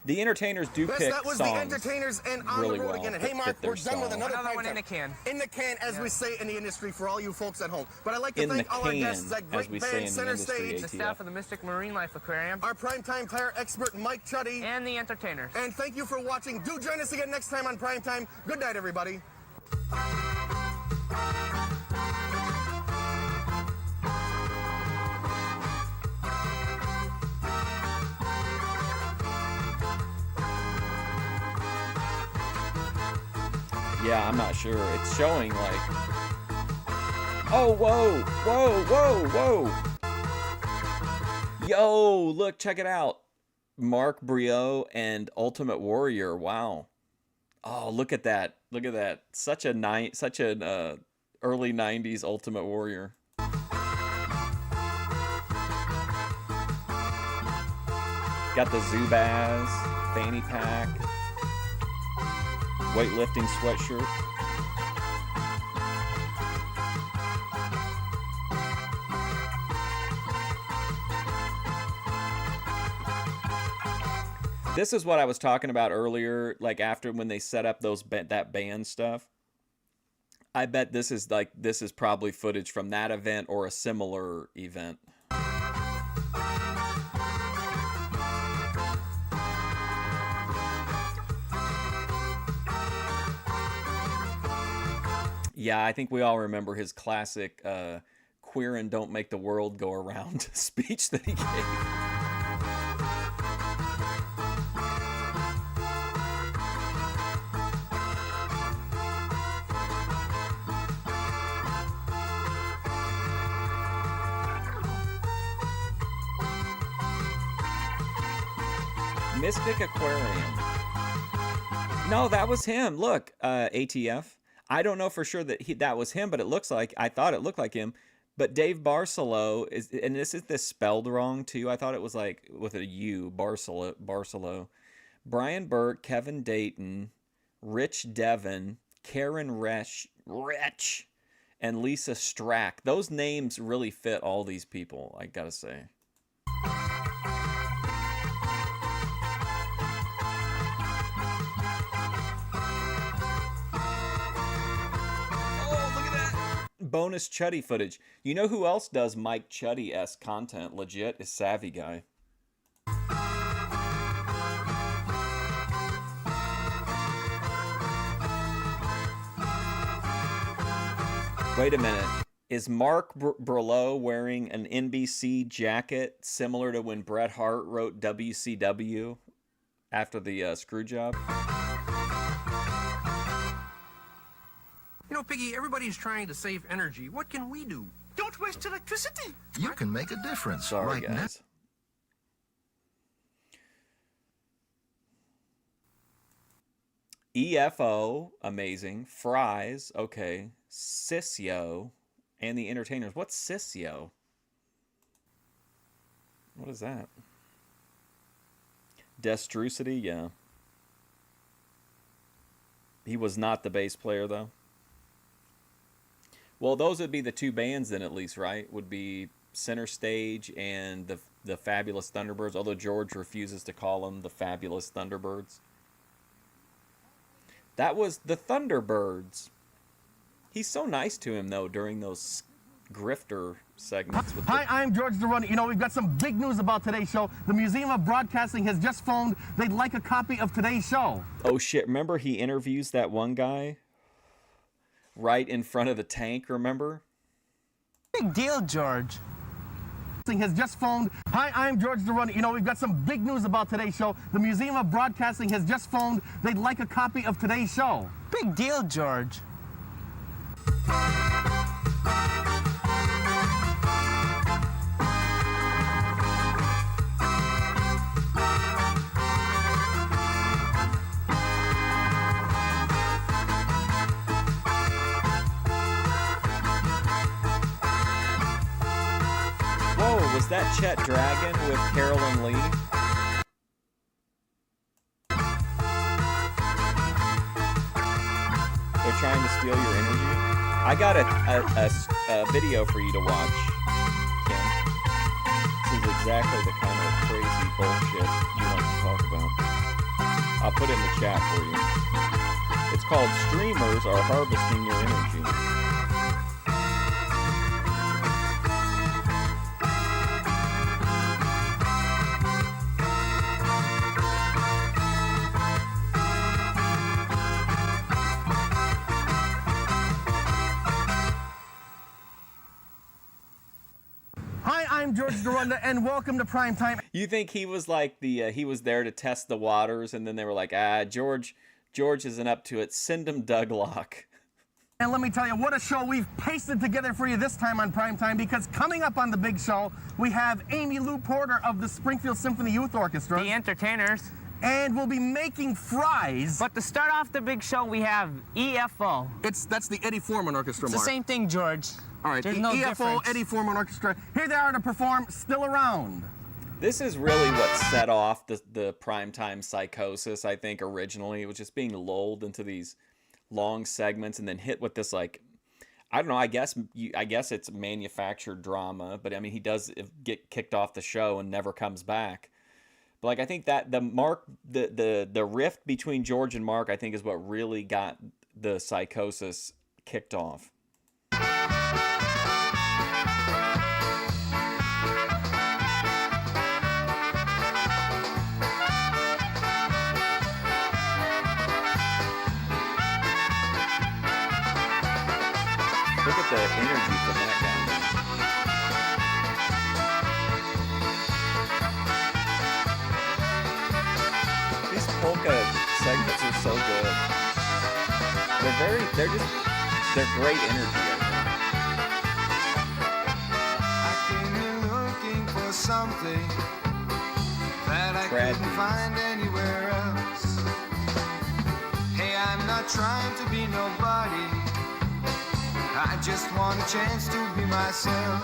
The entertainers do Yes, pick that was songs the entertainers and On really the Road well Again. And that hey, Mark, fit their we're done with style. another Another one prime in the time. can. In the can, as we say in the industry, for all you folks at home. But I'd like to In thank the all our can, guests at as Great we say Band in the Center industry, Stage. The ATF. staff of the Mystic Marine Life Aquarium. Our primetime tire expert, Mike Chuddy. And the entertainers. And thank you for watching. Do join us again next time on Primetime. Good night, everybody. Yeah, I'm not sure. It's showing like... Oh, whoa, whoa, whoa, whoa. Yo, look, check it out. Mark Brio and Ultimate Warrior. Wow. Oh, look at that. Look at that. Such an early 90s Ultimate Warrior. Got the Zubaz fanny pack. Weightlifting sweatshirt. This is what I was talking about earlier, like after when they set up that band stuff. I bet this is probably footage from that event or a similar event. Yeah, I think we all remember his classic "Queer and Don't Make the World Go Around" speech that he gave. Mystic Aquarium. No, that was him. Look, ATF. I don't know for sure that was him, but I thought it looked like him. But Dave Barcelo is, and this spelled wrong too. I thought it was like with a U, Barcelo. Brian Burke, Kevin Dayton, Rich Devon, Karen Wretch, and Lisa Strack. Those names really fit all these people, I gotta say. Bonus Chuddy footage. You know who else does Mike Chuddy-esque content legit is Savvy Guy. Wait a minute. Is Mark Berlow wearing an NBC jacket similar to when Bret Hart wrote WCW after the screw job? You know, Piggy, everybody's trying to save energy. What can we do? Don't waste electricity. You can make a difference. Sorry, right now. guys. EFO, amazing. Fries, okay. Sissio, and the Entertainers. What's Sissio? What is that? Destrucity, yeah. He was not the bass player, though. Well, those would be the two bands then, at least, right? Would be Center Stage and the Fabulous Thunderbirds, although George refuses to call them the Fabulous Thunderbirds. That was the Thunderbirds. He's so nice to him, though, during those grifter segments. Hi, I'm George Dorunda. You know, we've got some big news about today's show. The Museum of Broadcasting has just phoned. They'd like a copy of today's show. Oh, shit. Remember he interviews that one guy right in front of the tank, remember? Big deal, George. Has just phoned. Hi, I'm George Dorunda. You know, we've got some big news about today's show. The Museum of Broadcasting has just phoned. They'd like a copy of today's show. Big deal, George. Whoa, was that Chet Dragon with Carolyn Lee? They're trying to steal your energy? I got a video for you to watch, Kim. This is exactly the kind of crazy bullshit you like to talk about. I'll put it in the chat for you. It's called Streamers Are Harvesting Your Energy. I'm George Dorunda, and welcome to Prime Time. You think he was like he was there to test the waters, and then they were like, George isn't up to it. Send him Doug Locke. And let me tell you, what a show we've pasted together for you this time on Primetime, because coming up on the big show, we have Amy Lou Porter of the Springfield Symphony Youth Orchestra. The entertainers. And we'll be making fries. But to start off the big show, we have EFO. That's the Eddie Foreman Orchestra, It's the Mark. same thing, George. All right, There's no EFO, difference. Eddie Foreman Orchestra. Here they are to perform Still Around. This is really what set off the primetime psychosis, I think, originally. It was just being lulled into these long segments and then hit with this, like, I don't know, I guess it's manufactured drama, but I mean, he does get kicked off the show and never comes back. But like, I think that the rift between George and Mark, I think, is what really got the psychosis kicked off. Look at the energy from that guy. These polka segments are so good. They're great energy, I came here looking for something that I couldn't find anywhere else. Hey, I'm not trying to be nobody. I just want a chance to be myself.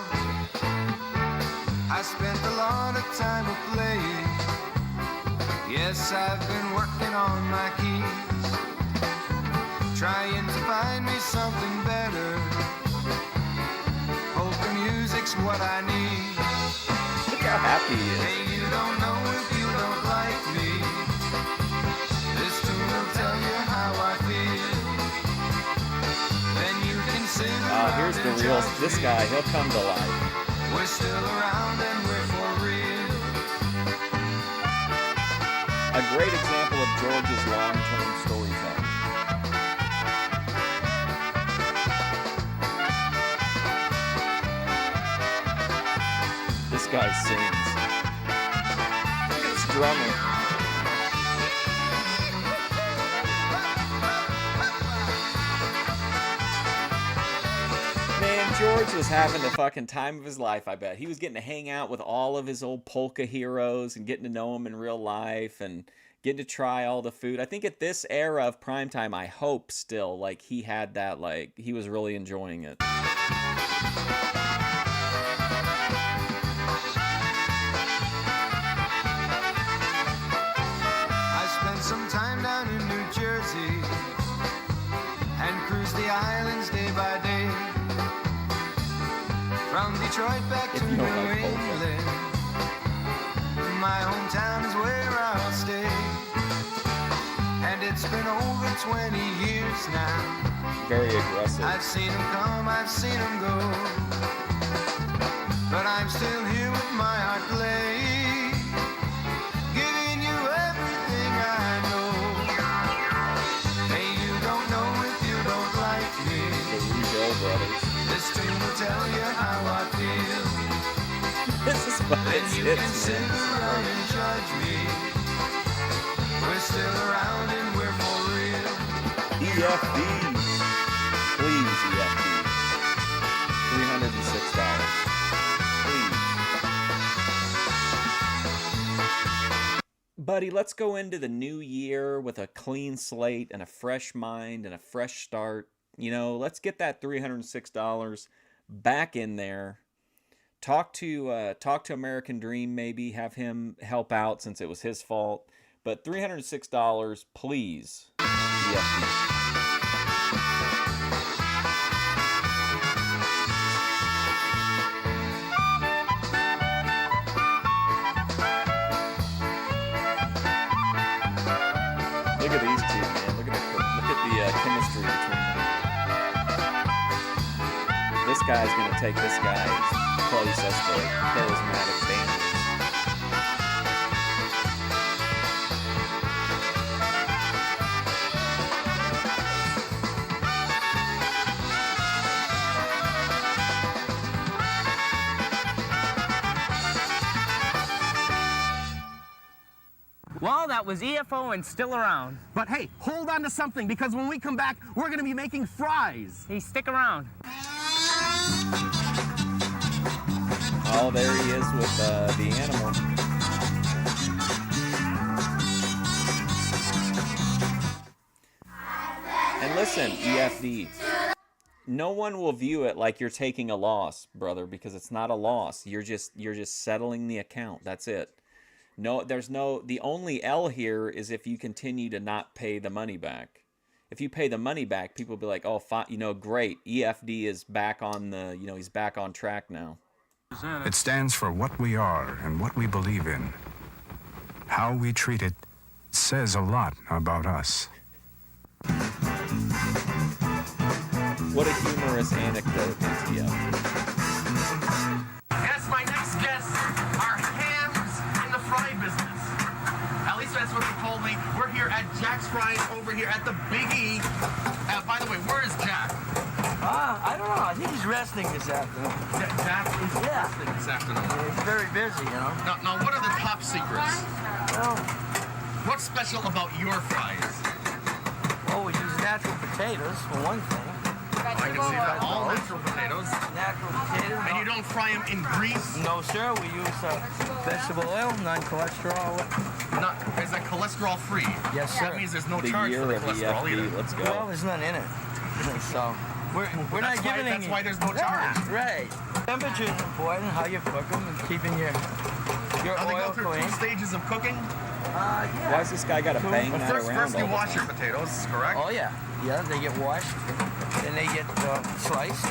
I spent a lot of time playing. Yes, I've been working on my keys, trying to find me something better. Polka music's what I need. Look how happy he is. Hey, you don't know if you don't like me. This tune will tell you how I feel. Then you can sit around Here's the and real, judge this me. guy, he'll come to life. We're still around and we're for real. A great example of George's long-term storytelling. This guy sings. Look at this drummer. Man, George was having the fucking time of his life, I bet. He was getting to hang out with all of his old polka heroes and getting to know them in real life and getting to try all the food. I think at this era of primetime, I hope still, like, he had that, like, he was really enjoying it. I spent some time down in New Jersey and cruised the islands day by day. From Detroit back to New England, my hometown is where I'll stay. And it's been over 20 years now. Very aggressive. I've seen them come, I've seen them go, but I'm still here with my heart playing, giving you everything I know. Hey, you don't know if you don't like me. The Rougeau brothers. This tune will tell you how I feel. This is fun. Then you can sit around and judge me. We're still around and we're for real. EFB. Please, EFB. $306. Please. Buddy, let's go into the new year with a clean slate and a fresh mind and a fresh start. You know, let's get that $306 back in there. Talk to American Dream, maybe have him help out since it was his fault. But $306, please. EFB. Look at these two, man. Look at the chemistry between them. This guy's gonna take this guy's place as the charismatic band. Well, that was EFO and still around. But hey, hold on to something, because when we come back, we're gonna be making fries. Hey, stick around. Oh, there he is with the animal. And listen, EFD, no one will view it like you're taking a loss, brother, because it's not a loss. You're just settling the account. That's it. No, the only L here is if you continue to not pay the money back. If you pay the money back, people will be like, oh, great. EFD is back on he's back on track now. It stands for what we are and what we believe in. How we treat it says a lot about us. What a humorous anecdote, TF. Yes, my next guests are hams in the fry business. At least that's what they told me. We're here at Jack's Fries over here at the Big E. By the way, where is Jack? I don't know. I think he's resting this afternoon. Jack is resting this afternoon. Yeah, he's very busy, you know. Now, what are the top secrets? Well, what's special about your fries? Well, we use natural potatoes, for one thing. I can see that. All natural potatoes. Natural potatoes. And you don't fry them in grease? No, sir. We use vegetable oil, non-cholesterol. Is that cholesterol free? Yes, sir. That means there's no charge for the cholesterol either. Let's go. Well, there's none in it. So we're not giving. That's why there's no charge. Yeah, right. Temperature is important. How you cook them and keeping your they oil go through clean. 2 stages of cooking? Yeah. Why has this guy got to bang that around? First you wash your potatoes, correct? Oh yeah. Yeah, they get washed, then they get sliced,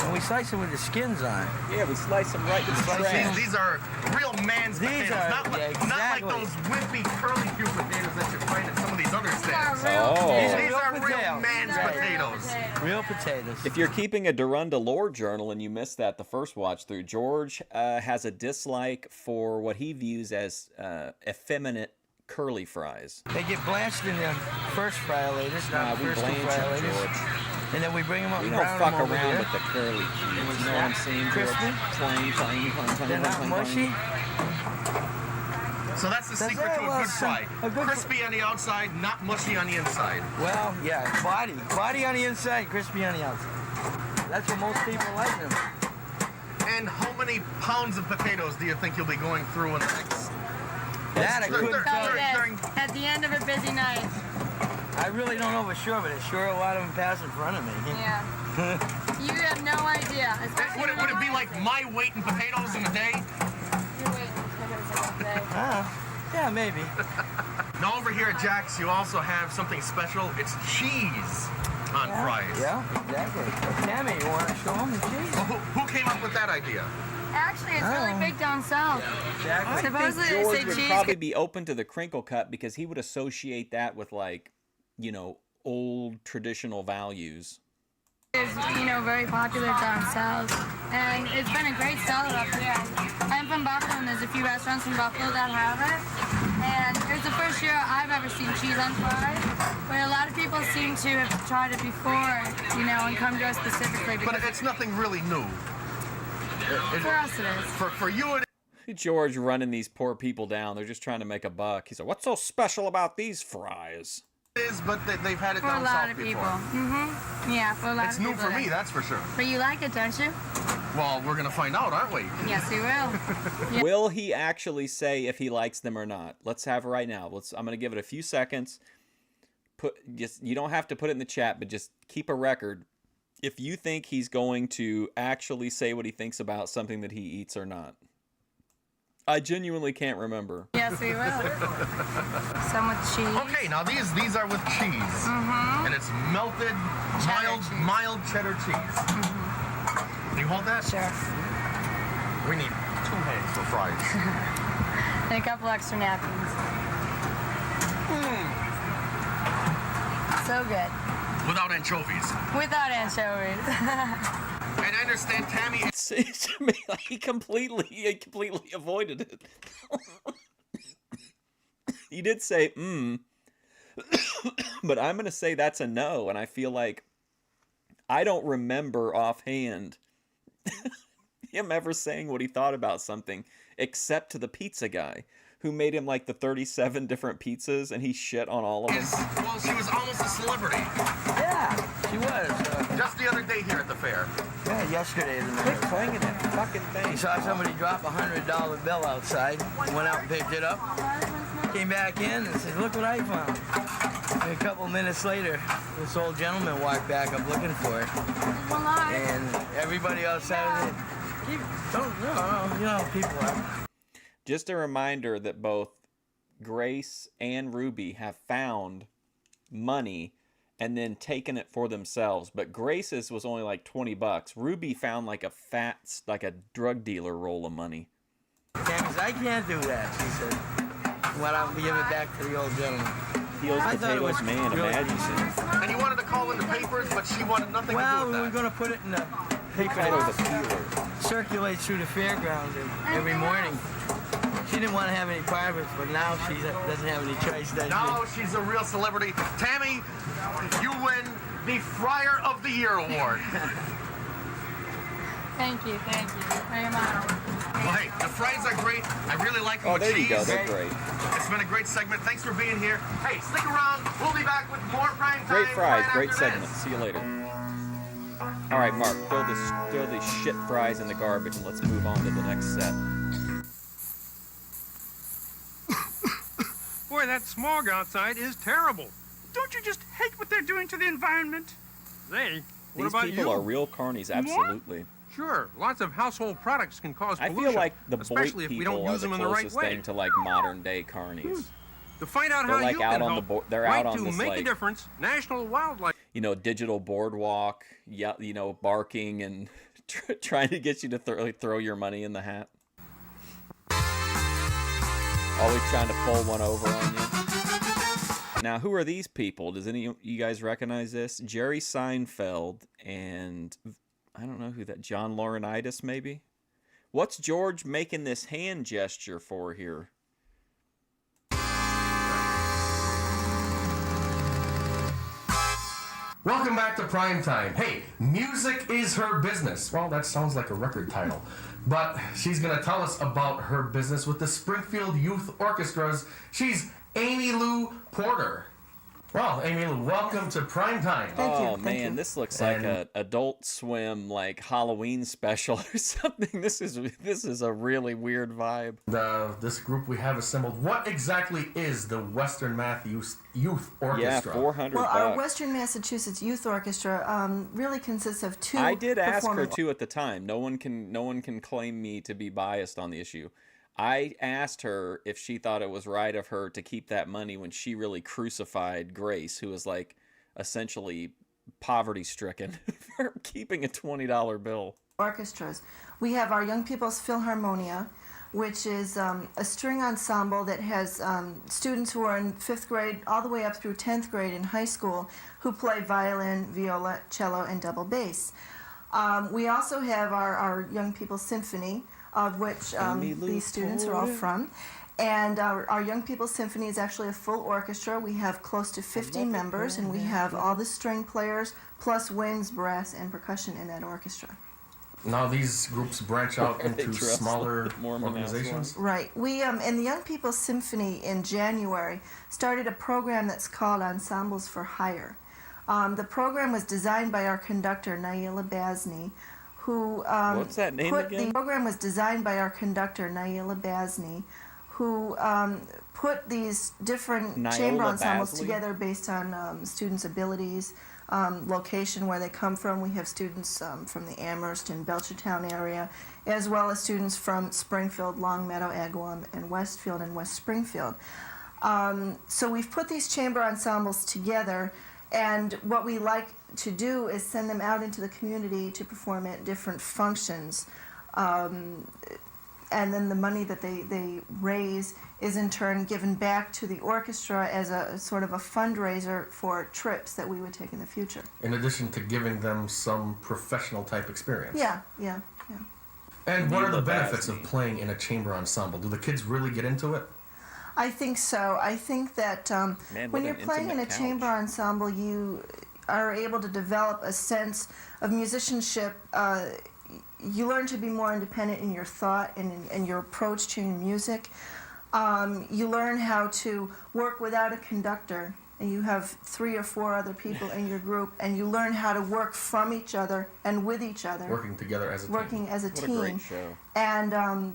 and we slice them with the skins on. Yeah, we slice them right to the trash. These are real man's potatoes, not like those wimpy curly Q potatoes that you find at some of these other stands. These are real man's potatoes. Real potatoes. If you're keeping a Dorunda lore journal and you missed that the first watch through, George has a dislike for what he views as effeminate curly fries. They get blanched in the first fryer-laters, not the first two fryer-laters. And then we bring them up we and don't brown fuck them over around here. with the curly cheese. You know what I'm saying, George? Crispy. Plain. They're not mushy. So that's the secret to a good fry. Crispy on the outside, not mushy on the inside. Well, yeah, body on the inside, crispy on the outside. That's what most people like them. And how many pounds of potatoes do you think you'll be going through in the next? That I couldn't tell you. At the end of a busy night. I really don't know for sure, but it's sure a lot of them pass in front of me. Yeah. You have no idea. Would it be like my weight in potatoes in a day? Your weight in potatoes in a day. Yeah, maybe. Now over here at Jack's, you also have something special. It's cheese on fries. Yeah, exactly. Tammy, you want to show them the cheese? Well, who came up with that idea? Actually, it's really big down south. I Supposedly think they George say would cheese. probably be open to the crinkle cut because he would associate that with, like, old traditional values. It's, very popular down south. And it's been a great seller up here. I'm from Buffalo, and there's a few restaurants from Buffalo that have it. And it's the first year I've ever seen cheese on fries. But a lot of people seem to have tried it before, and come to us specifically. But it's nothing really new. For us it is. For you it George running these poor people down. They're just trying to make a buck. He's like, what's so special about these fries? is, but they've had it for down a lot south of people. before. Mm-hmm. Yeah, for a lot It's of new people. for me, that's for sure. But you like it, don't you? Well, we're going to find out, aren't we? Yes, we will. Yeah. Will he actually say if he likes them or not? Let's have it right now. I'm going to give it a few seconds. You don't have to put it in the chat, but just keep a record. If you think he's going to actually say what he thinks about something that he eats or not. I genuinely can't remember. Yes, we will. Some with cheese. Okay, now these are with cheese. Mm-hmm. And it's melted, mild cheddar cheese. Mm-hmm. Can you hold that? Sure. We need 2 hands for fries. And a couple extra napkins. So good. Without anchovies. Without anchovies. And I understand Tammy. It seems to me like he completely avoided it. He did say, but I'm going to say that's a no. And I feel like I don't remember offhand him ever saying what he thought about something except to the pizza guy, who made him like the 37 different pizzas, and he shit on all of them? Well, she was almost a celebrity. Yeah, she was. Just the other day here at the fair. Yeah, yesterday. Quit clanging that fucking thing. He saw somebody drop a $100 bill outside, went out and picked it up, came back in and said, look what I found. And a couple minutes later, this old gentleman walked back up looking for it. And everybody outside of it, you know how people are. Just a reminder that both Grace and Ruby have found money and then taken it for themselves. But Grace's was only like $20. Ruby found like a drug dealer roll of money. Tammy said, I can't do that, she said. Why don't we give it back to the old gentleman? The old potatoes man, imagine. And you wanted to call in the papers, but she wanted nothing to do with that. Well, we were going to put it in the paper that circulates through the fairgrounds every morning. She didn't want to have any part of it, but now she doesn't have any choice, does she? No, she's a real celebrity. Tammy, you win the Friar of the Year award. Thank you very much. Well, hey, the fries are great. I really like them with there cheese. you go. They're great. It's been a great segment. Thanks for being here. Hey, stick around. We'll be back with more Prime Time. Great fries, right great after segment. this. See you later. All right, Mark, throw these shit fries in the garbage and let's move on to the next set. Boy, that smog outside is terrible. Don't you just hate what they're doing to the environment? They? What These about people you? are real carnies, absolutely. Sure, lots of household products can cause I pollution. feel like the especially Boit if we don't people are use the them in the right closest way. thing to like modern day carnies. To find out They're how like you out can on help, they're write out on to this Make like a Difference National Wildlife. Digital boardwalk, barking and trying to get you to throw your money in the hat. Always trying to pull one over on you. Now, who are these people? Does any of you guys recognize this? Jerry Seinfeld and I don't know who that, John Laurinaitis maybe? What's George making this hand gesture for here? Welcome back to Prime Time. Hey, music is her business. Well, that sounds like a record title. But she's going to tell us about her business with the Springfield Youth Orchestras. She's Amy Lou Porter. Well, Amy Lou, welcome to Prime Time. Oh man, this looks like an Adult Swim like Halloween special or something. This is a really weird vibe. This group we have assembled. What exactly is the Western Mass Youth Orchestra? Yeah, $400. Well, our Western Massachusetts Youth Orchestra really consists of two. I did ask her to at the time. No one can claim me to be biased on the issue. I asked her if she thought it was right of her to keep that money when she really crucified Grace, who was like essentially poverty-stricken, for keeping a $20 bill. Orchestras. We have our Young People's Philharmonia, which is a string ensemble that has students who are in 5th grade all the way up through 10th grade in high school who play violin, viola, cello, and double bass. We also have our Young People's Symphony, of which these students are all from. And our Young People's Symphony is actually a full orchestra. We have close to 50 members, and we have all the string players, plus winds, brass, and percussion in that orchestra. Now these groups branch out into smaller organizations? Right. We, in the Young People's Symphony in January, started a program that's called Ensembles for Hire. The program was designed by our conductor, Naila Basni, who what's that name again? The program was designed by our conductor, Naila Basni, who put these different chamber ensembles together based on students' abilities, location where they come from. We have students from the Amherst and Belchertown area, as well as students from Springfield, Longmeadow, Agawam, and Westfield and West Springfield. So we've put these chamber ensembles together, and what we like to do is send them out into the community to perform at different functions. And then the money that they raise is in turn given back to the orchestra as a sort of a fundraiser for trips that we would take in the future. In addition to giving them some professional type experience. Yeah. And what are the benefits of playing in a chamber ensemble? Do the kids really get into it? I think so. I think that when you're playing in a chamber ensemble, you are able to develop a sense of musicianship. You learn to be more independent in your thought and in your approach to your music. You learn how to work without a conductor, and you have 3 or 4 other people in your group, and you learn how to work from each other and with each other. Working together as a team. Working as a What team. a great show. And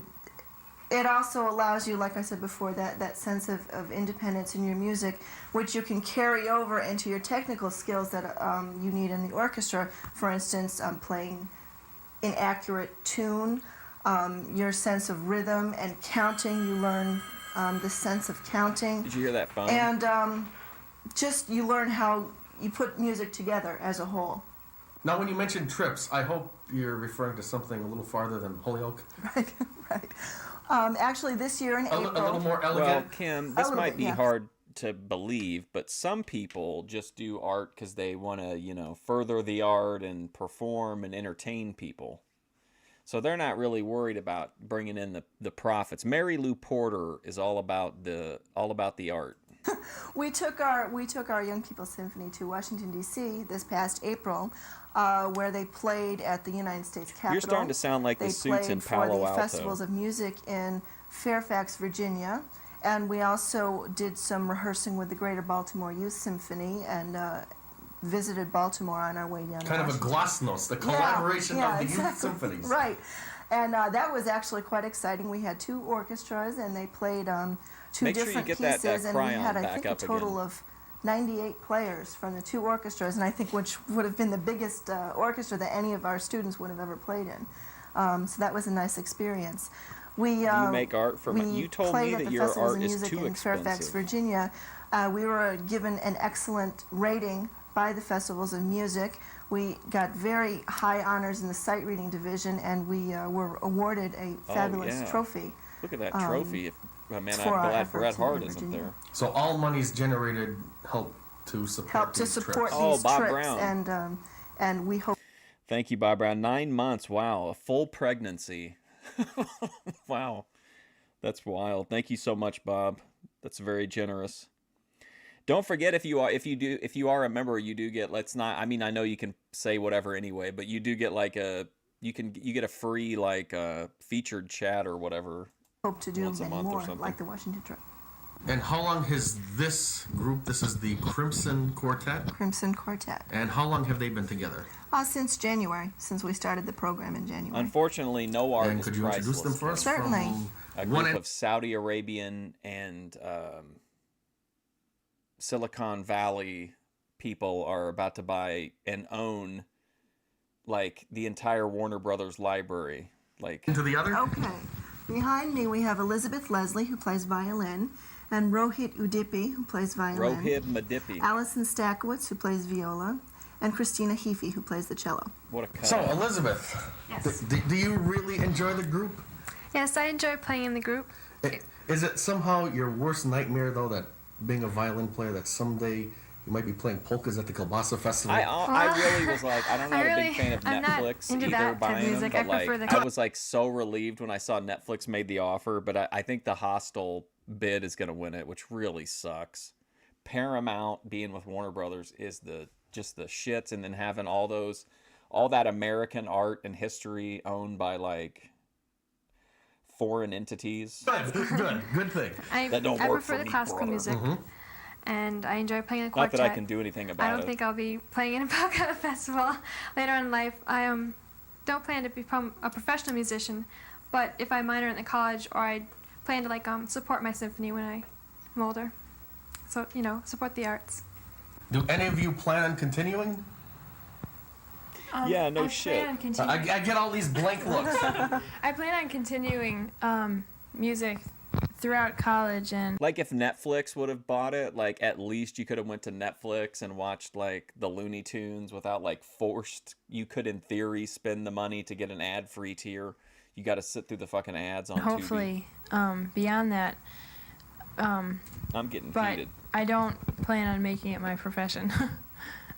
it also allows you, like I said before, that sense of independence in your music, which you can carry over into your technical skills that you need in the orchestra. For instance, playing in accurate tune, your sense of rhythm and counting. You learn the sense of counting. Did you hear that phone? And just you learn how you put music together as a whole. Now, when you mentioned trips, I hope you're referring to something a little farther than Holyoke. Right. Actually, this year in April. A little more elegant. Well, Kim, this might be hard to believe, but some people just do art because they want to, further the art and perform and entertain people. So they're not really worried about bringing in the profits. Mary Lou Porter is all about the art. We took our Young People's Symphony to Washington, D.C. this past April, where they played at the United States Capitol. You're starting to sound like the Suits in Palo They played for Alto. the Festivals of Music in Fairfax, Virginia, and we also did some rehearsing with the Greater Baltimore Youth Symphony and visited Baltimore on our way down to Kind of a Washington. glasnost, the collaboration of the exactly. youth symphonies. Right. And that was actually quite exciting. We had 2 orchestras, and they played 2 Make sure you different get pieces, that and we cryon had, I back think, a up total again. of 98 players from the 2 orchestras, and I think which would have been the biggest orchestra that any of our students would have ever played in. So that was a nice experience. We you make art from it. we You told played me at that the your Festivals art of is Music too in Fairfax, expensive. Virginia. We were given an excellent rating by the Festivals of Music. We got very high honors in the sight reading division, and we were awarded a fabulous trophy. Look at that trophy. Man, for I'm our glad efforts Bret in Hart isn't Virginia. there. So all monies generated help to support these trips. these Bob trips, Brown. and we hope. Thank you, Bob Brown. 9 months. Wow, a full pregnancy. Wow, that's wild. Thank you so much, Bob. That's very generous. Don't forget, if you are a member, you do get. I know you can say whatever anyway, but you do get you get a free featured chat or whatever. Hope to do once a many month or more, something. like the Washington trip. And how long has this group, this is the Crimson Quartet? Crimson Quartet. And how long have they been together? Since January, since we started the program in January. Unfortunately, no art And is could you introduce them priceless. first? Certainly. A group of Saudi Arabian and Silicon Valley people are about to buy and own the entire Warner Brothers library. Into the other? Okay. Behind me we have Elizabeth Leslie, who plays violin, and Rohit Udipi, who plays violin. Rohit Madipi. Alison Stakowitz, who plays viola, and Christina Heafy, who plays the cello. What a cut. So, Elizabeth, Yes. do you really enjoy the group? Yes, I enjoy playing in the group. Is it somehow your worst nightmare, though, that being a violin player, that someday you might be playing polkas at the Kielbasa Festival? I really was I'm not a big fan of I'm not Netflix into either that type of buying them, music. but I prefer the I was so relieved when I saw Netflix made the offer, but I think the Hostel bid is going to win it, which really sucks. Paramount being with Warner Brothers is just the shits, and then having all that American art and history owned by foreign entities. Good thing. I prefer the classical music. And I enjoy playing in a quartet. Not that I can do anything about it. I don't think I'll be playing in a polka festival later in life. I don't plan to become a professional musician, but if I minor in the college, or I plan to support my symphony when I'm older. So support the arts. Do any of you plan on continuing? Yeah, no I shit. Plan on continuing. I get all these blank looks. I plan on continuing music throughout college, and if Netflix would have bought it, at least you could have went to Netflix and watched the Looney Tunes without forced. You could in theory spend the money to get an ad-free tier. You got to sit through the fucking ads on hopefully beyond that. I'm getting But heated. I don't plan on making it my profession.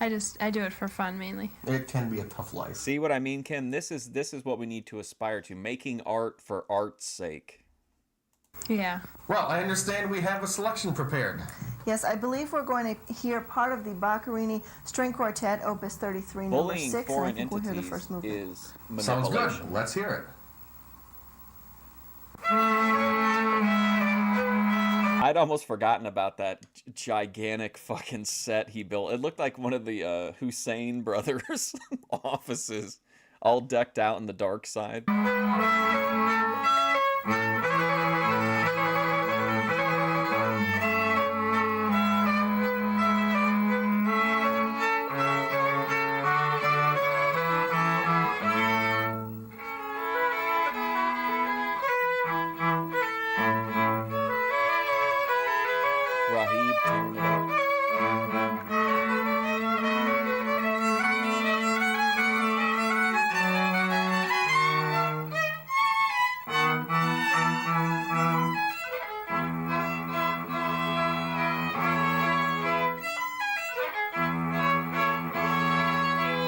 I do it for fun mainly. It can be a tough life. See what I mean, Ken? This is what we need to aspire to: making art for art's sake. Yeah. Well, I understand we have a selection prepared. Yes, I believe we're going to hear part of the Boccherini String Quartet, Opus 33, number Bullying 6, and I foreign think we'll hear the entities first movement. is Sounds manipulation. good. Let's hear it. I'd almost forgotten about that gigantic fucking set he built. It looked like one of the Hussein brothers' offices, all decked out in the dark side. Rahib turning it up.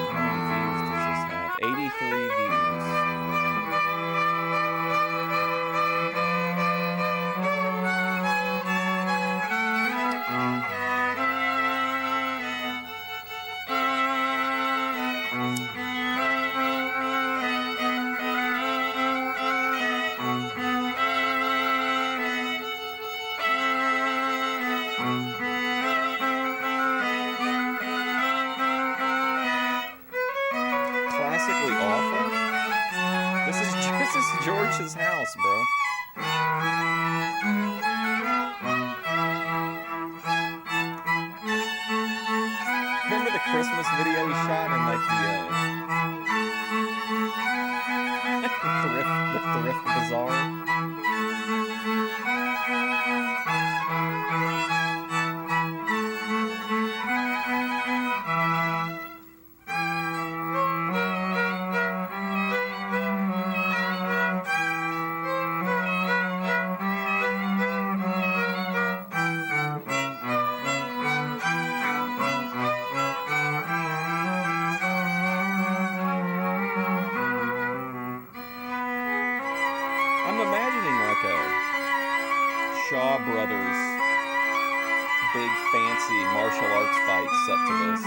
How many views does this have? 83 views. Classically awful? This is George's house, bro. Remember the Christmas video he shot in like the thrift bazaar? I'm imagining like a Shaw Brothers big fancy martial arts fight set to this.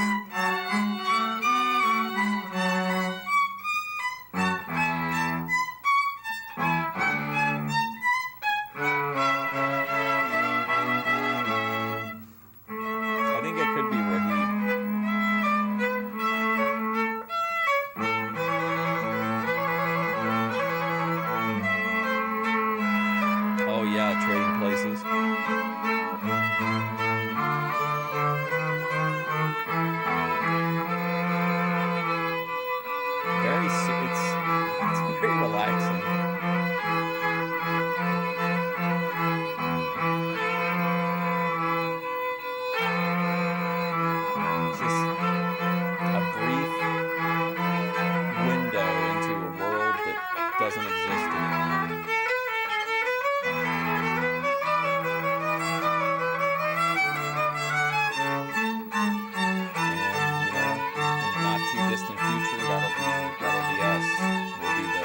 I think it could be Rahib. Oh yeah, trading places. It's very relaxing. It's just a brief window into a world that doesn't exist anymore. Not too distant future, that'll be us. We'll be the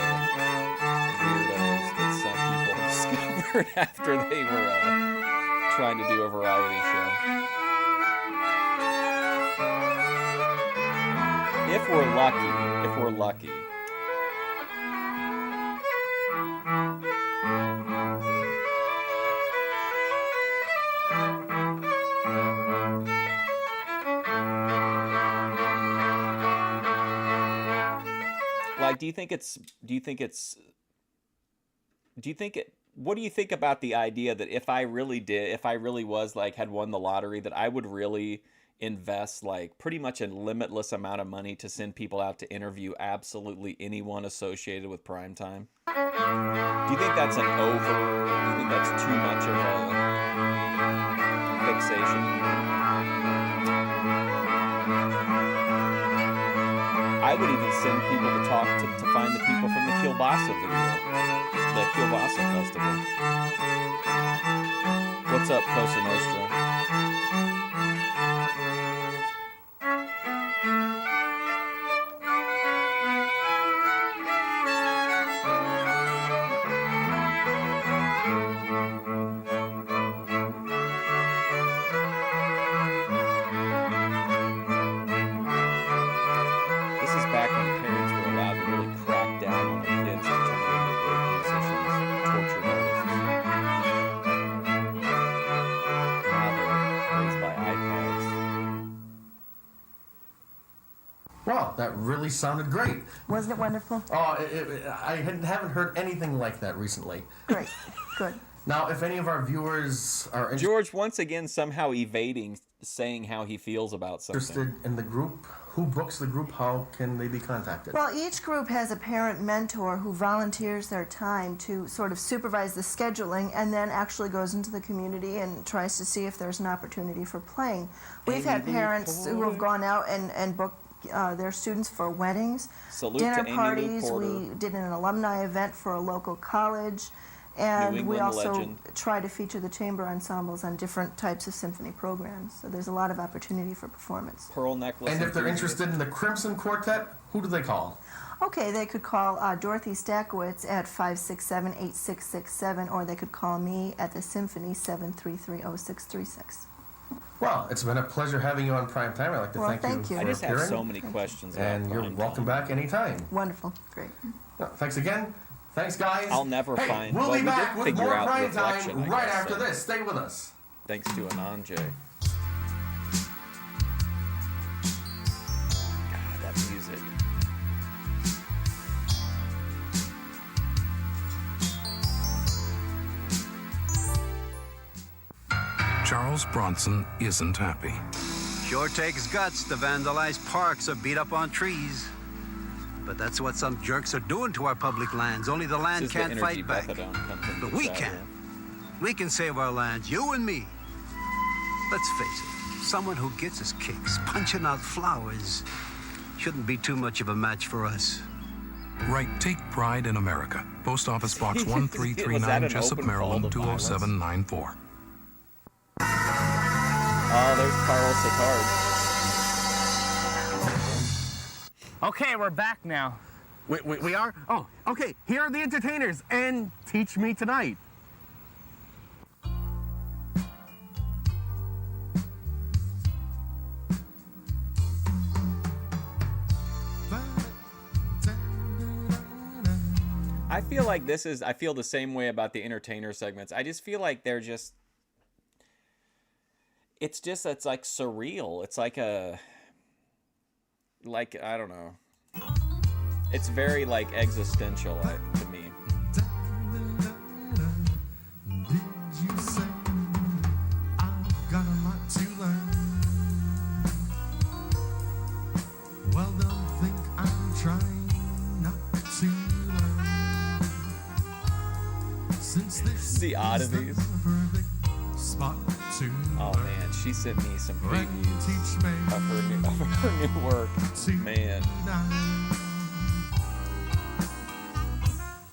weirdos that some people have discovered after they were trying to do a variety show. If we're lucky. Like, what do you think about the idea that if I really was like, had won the lottery, that I would really invest like pretty much a limitless amount of money to send people out to interview absolutely anyone associated with primetime? Do you think that's do you think that's too much of a fixation? I would even send people to talk to find the people from the Kielbasa video, the Kielbasa Festival. What's up, Cosa Nostra? Wow, that really sounded great. Wasn't it wonderful? Oh, I haven't heard anything like that recently. Great. Good. Now, if any of our viewers are George once again somehow evading saying how he feels about something. interested in the group, who books the group? How can they be contacted? Well, each group has a parent mentor who volunteers their time to sort of supervise the scheduling and then actually goes into the community and tries to see if there's an opportunity for playing. We've had parents who have gone out and booked their students for weddings, Salute dinner to Amy Lou parties. Porter. We did an alumni event for a local college. And New we England also legend. try to feature the chamber ensembles on different types of symphony programs. So there's a lot of opportunity for performance. Pearl necklace. And if they're interested in the Crimson Quartet, who do they call? Okay, they could call Dorothy Stakowitz at 567-8667, or they could call me at the Symphony 733-0636. Well, it's been a pleasure having you on Prime Time. I'd like to Well, thank thank you you. for I just have appearing. so many questions about And you're Prime welcome Time. back anytime. Wonderful. Great. Well, thanks again. Thanks, guys. I'll never hey, find- We'll well, be we back did with figure more out Prime Reflection, Time I right guess, after so. this. Stay with us. Thanks to Ananje. God, that music. Charles Bronson isn't happy. Sure takes guts to vandalize parks or beat up on trees. But that's what some jerks are doing to our public lands. Only the land This is the can't energy fight back. methadone comes into But we play. can. We can save our lands, you and me. Let's face it, someone who gets his kicks punching out flowers shouldn't be too much of a match for us. Write Take Pride in America. Post Office Box Was that 1339, an Jessup, open call Maryland, to violence? 20794. Oh, there's Carl Sittard. Okay, we're back now. We are? Oh, okay. Here are the entertainers and Teach Me Tonight. I feel like I feel the same way about the entertainer segments. I just feel like they're just, it's like surreal. It's like I don't know. It's very like existential to me. Did you say I've got a lot to learn? Well, don't think I'm trying not to learn. Since this The oddities. is the perfect spot to Oh learn. man, she sent me some When previews teach me of her new work. Man, tonight.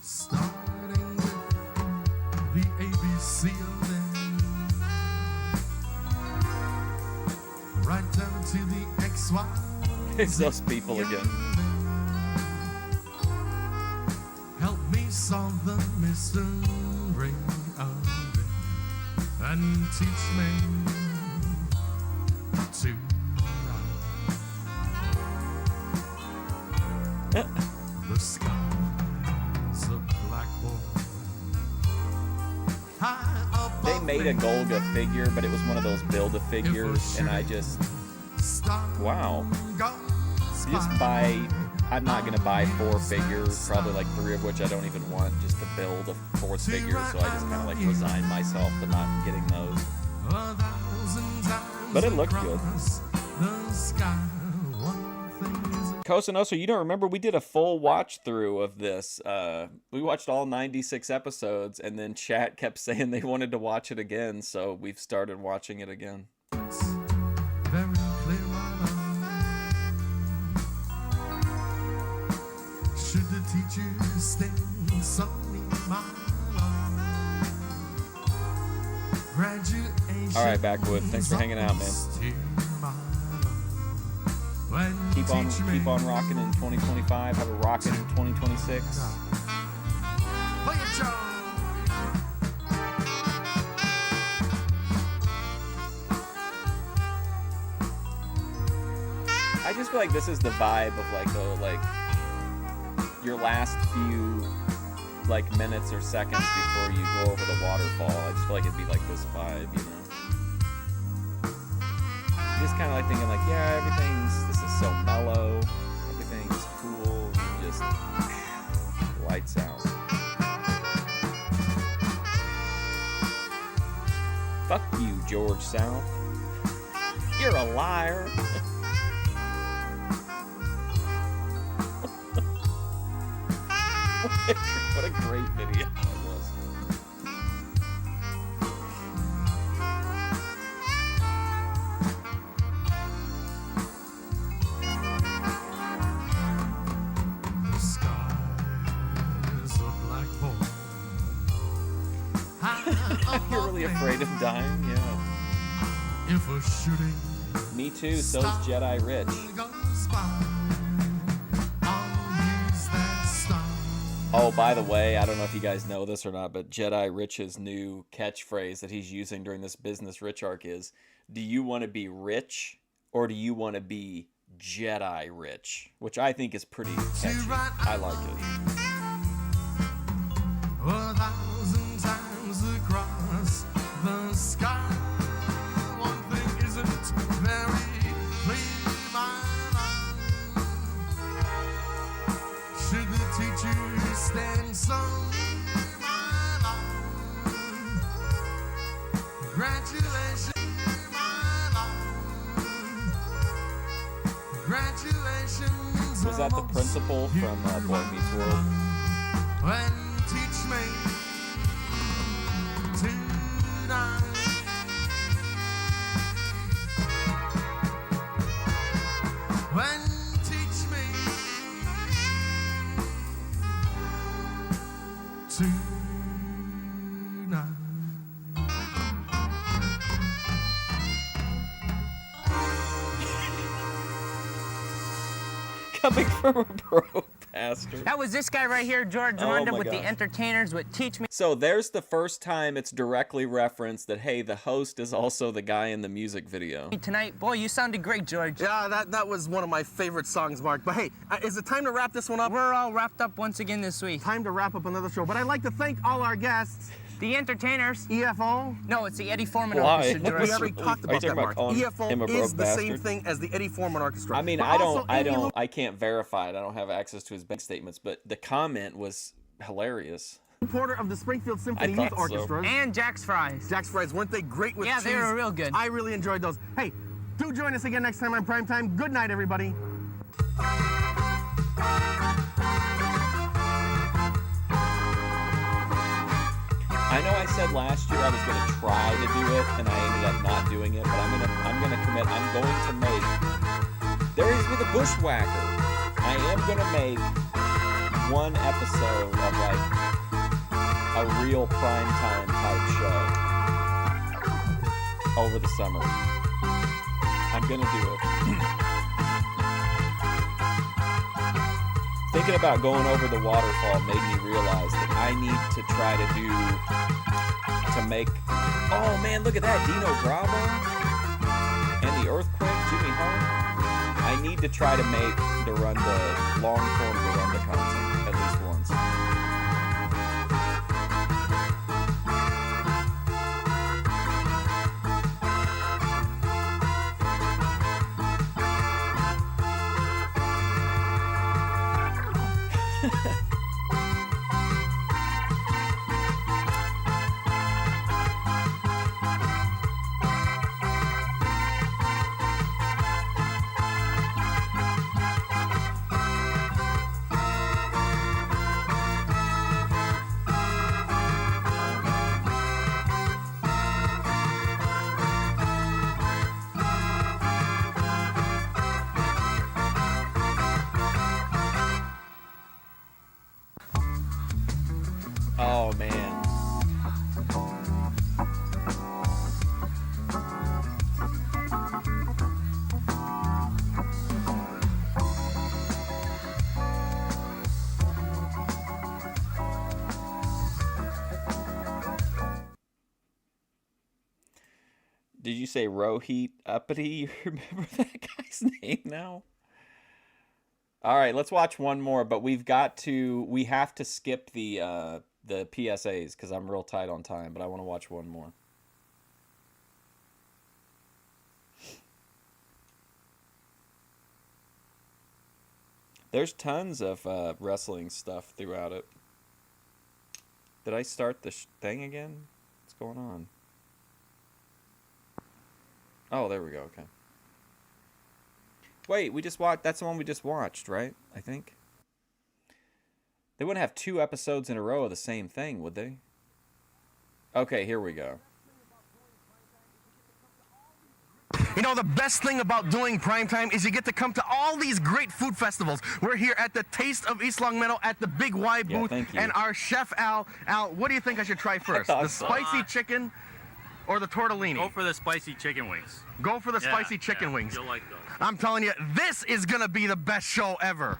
Starting with the ABC of them, right down to the XY. it's those people again. Help me solve the mystery of it and teach me to the sky's a blackboard. High above They made a me, Golga figure, but it was one of those Build-A-Figures, and I just, wow. I'm not going to buy 4 figures, probably like 3 of which I don't even want, just to build a 4th figure, so I just kind of like resign myself to not getting those. But it looked good. the sky. One thing is Cosinoso, you don't remember, we did a full watch through of this. We watched all 96 episodes, and then chat kept saying they wanted to watch it again, so we've started watching it again. very clear, my love. Should the teacher stay so near, my love? Graduation. All right, Backwood, thanks for hanging out, man. Keep on rocking in 2025. Have a rockin' 2026. Play it, Joe. I just feel like this is the vibe of your last few minutes or seconds before you go over the waterfall. I just feel like it'd be like this vibe, you know. Just kind of like thinking yeah, this is so mellow. Lights out. Fuck you, George South. You're a liar. What a great video that was. The sky is a black hole. You're really afraid of dying? Yeah. If a shooting Me too, so's Jedi Rich. goes by, I'll use that star. Oh, by the way, I don't know if you guys know this or not, but Jedi Rich's new catchphrase that he's using during this Business Rich arc is, do you want to be rich or do you want to be Jedi Rich? Which I think is pretty catchy. I like it. 1,000 times across the sky. One thing isn't very clear, my mind. Should the teacher stand so near my life? Congratulations, my life. Congratulations. Was that the principal from Boy Meets World? When teach me tonight. When teach me tonight. Coming from a bro pastor. That was this guy right here, George Oh Dorunda, my with the gosh. entertainers with Teach Me. So there's the first time it's directly referenced that, hey, the host is also the guy in the music video. Tonight. Boy, you sounded great, George. Yeah, that was one of my favorite songs, Mark. But hey, is it time to wrap this one up? We're all wrapped up once again this week. Time to wrap up another show. But I'd like to thank all our guests. The entertainers. EFO. No, it's the Eddie Foreman Why? Orchestra. We George. already talked Are you about talking that, Mark. about calling him EFO a broke is the same bastard? thing as the Eddie Foreman Orchestra. I mean, But I also, I can't verify it. I don't have access to his bank statements, but the comment was hilarious. Porter of the Springfield Symphony I Youth thought so. Orchestra. And Jack's Fries. Jack's Fries, weren't they great with Yeah, cheese? they were real good. I really enjoyed those. Hey, do join us again next time on Primetime. Good night, everybody. I know I said last year I was going to try to do it, and I ended up not doing it. But I'm gonna commit. I'm going to make. There is with a bushwhacker. I am going to make one episode of like a real primetime type show over the summer. I'm going to do it. Thinking about going over the waterfall made me realize that I need to try to make. Oh man, look at that, Dino Bravo and the Earthquake, Jimmy Hart. I need to try to make Dorunda, long-form Dorunda content at least once. Oh man. Did you say Rohit Uppity? You remember that guy's name now? All right, let's watch one more, but we have to skip the PSAs because I'm real tight on time, but I want to watch one more. There's tons of wrestling stuff throughout it. Did I start the thing again? What's going on? Oh, there we go. Okay. Wait, we just watched. That's the one we just watched, right? I think. They wouldn't have 2 episodes in a row of the same thing, would they? Okay, here we go. You know, the best thing about doing primetime is you get to come to all these great food festivals. We're here at the Taste of East Longmeadow at the Big Y booth. Thank you. And our chef, Al, what do you think I should try first? The spicy chicken or the tortellini? Go for the spicy chicken wings. Go for the spicy chicken wings. You'll like those. I'm telling you, this is going to be the best show ever.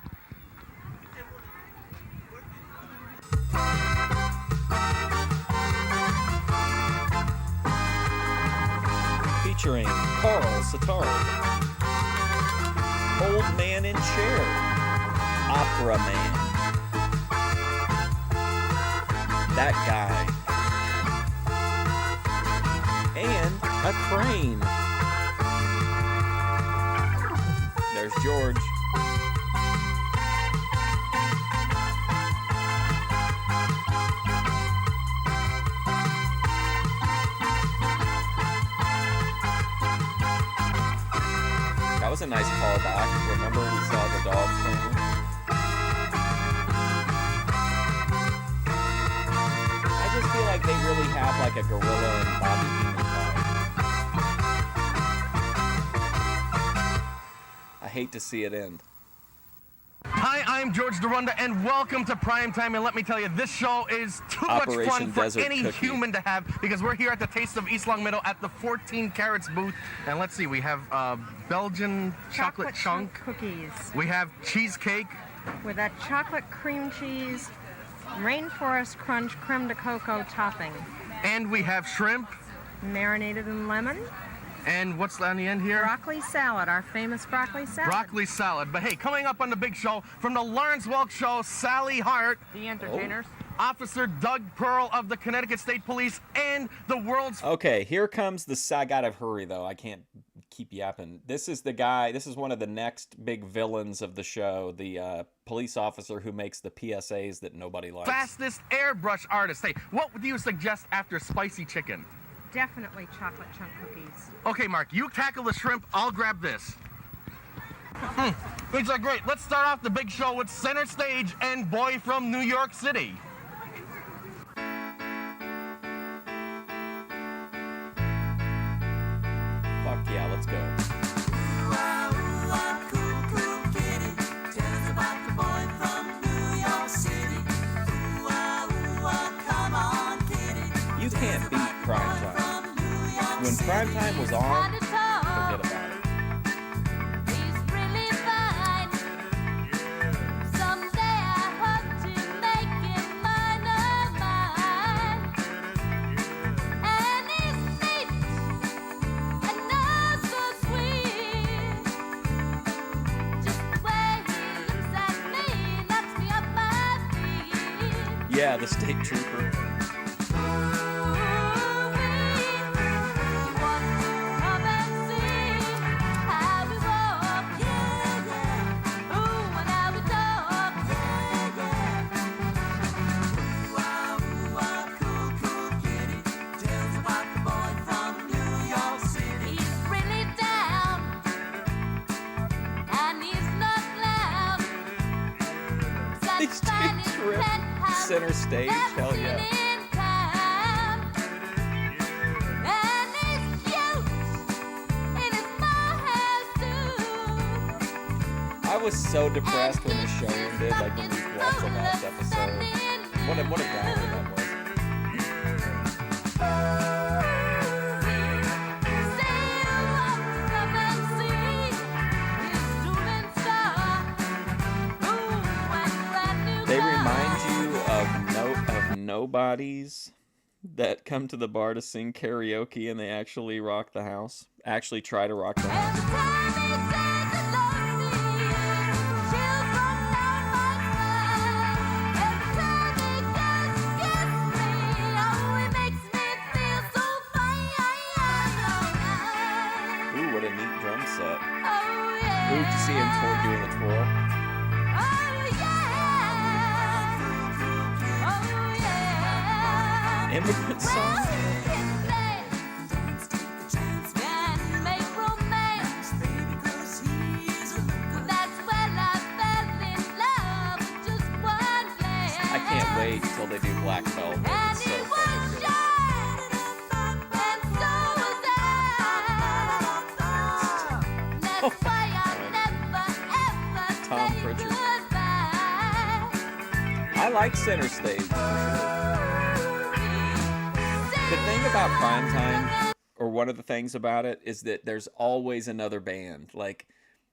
Featuring Carl Satari, Old Man in Chair, Opera Man, That Guy, and a crane. There's George. That was a nice callback. Remember we saw the dog thing? I just feel like they really have like a gorilla and Bobby Heenan vibe. I hate to see it end. Hi, I'm George Dorunda, and welcome to Primetime. And let me tell you, this show is too much fun for any human to have, because we're here at the Taste of East Longmeadow at the 14 Carats booth. And let's see, we have Belgian chocolate chunk cookies. We have cheesecake With a chocolate cream cheese, rainforest crunch creme de cocoa topping. And we have shrimp. Marinated in lemon. And what's on the end here? Broccoli salad, our famous broccoli salad. Broccoli salad. But hey, coming up on the big show, from the Lawrence Welk Show, Sally Hart. The entertainers. Officer Doug Pearl of the Connecticut State Police, and the world's... Okay, here comes the... I gotta hurry, though. I can't keep yapping. This is the guy... This is one of the next big villains of the show. The police officer who makes the PSAs that nobody likes. Fastest airbrush artist. Hey, what do you suggest after spicy chicken? Definitely chocolate chunk cookies. Okay, Mark, you tackle the shrimp. I'll grab this. These are great. Let's start off the big show with Center Stage and Boy from New York City. Fuck yeah, let's go. You can't beat primetime. When primetime was on, forget about it. Yeah, the state trooper. Center Stage, hell yeah. I was so depressed when the show ended, like when we watched the last episode. What a downer that was. They remind you of nobodies that come to the bar to sing karaoke and they actually rock the house. Actually try to rock the house. Ooh, what a neat drum set. Ooh, did you see him doing the twirl? Immigrant Song? I can't wait till they do Black Velvet. It's so fucking good. Tom Pritchard. I like Center Stage. The thing about primetime, or one of the things about it, is that there's always another band. Like,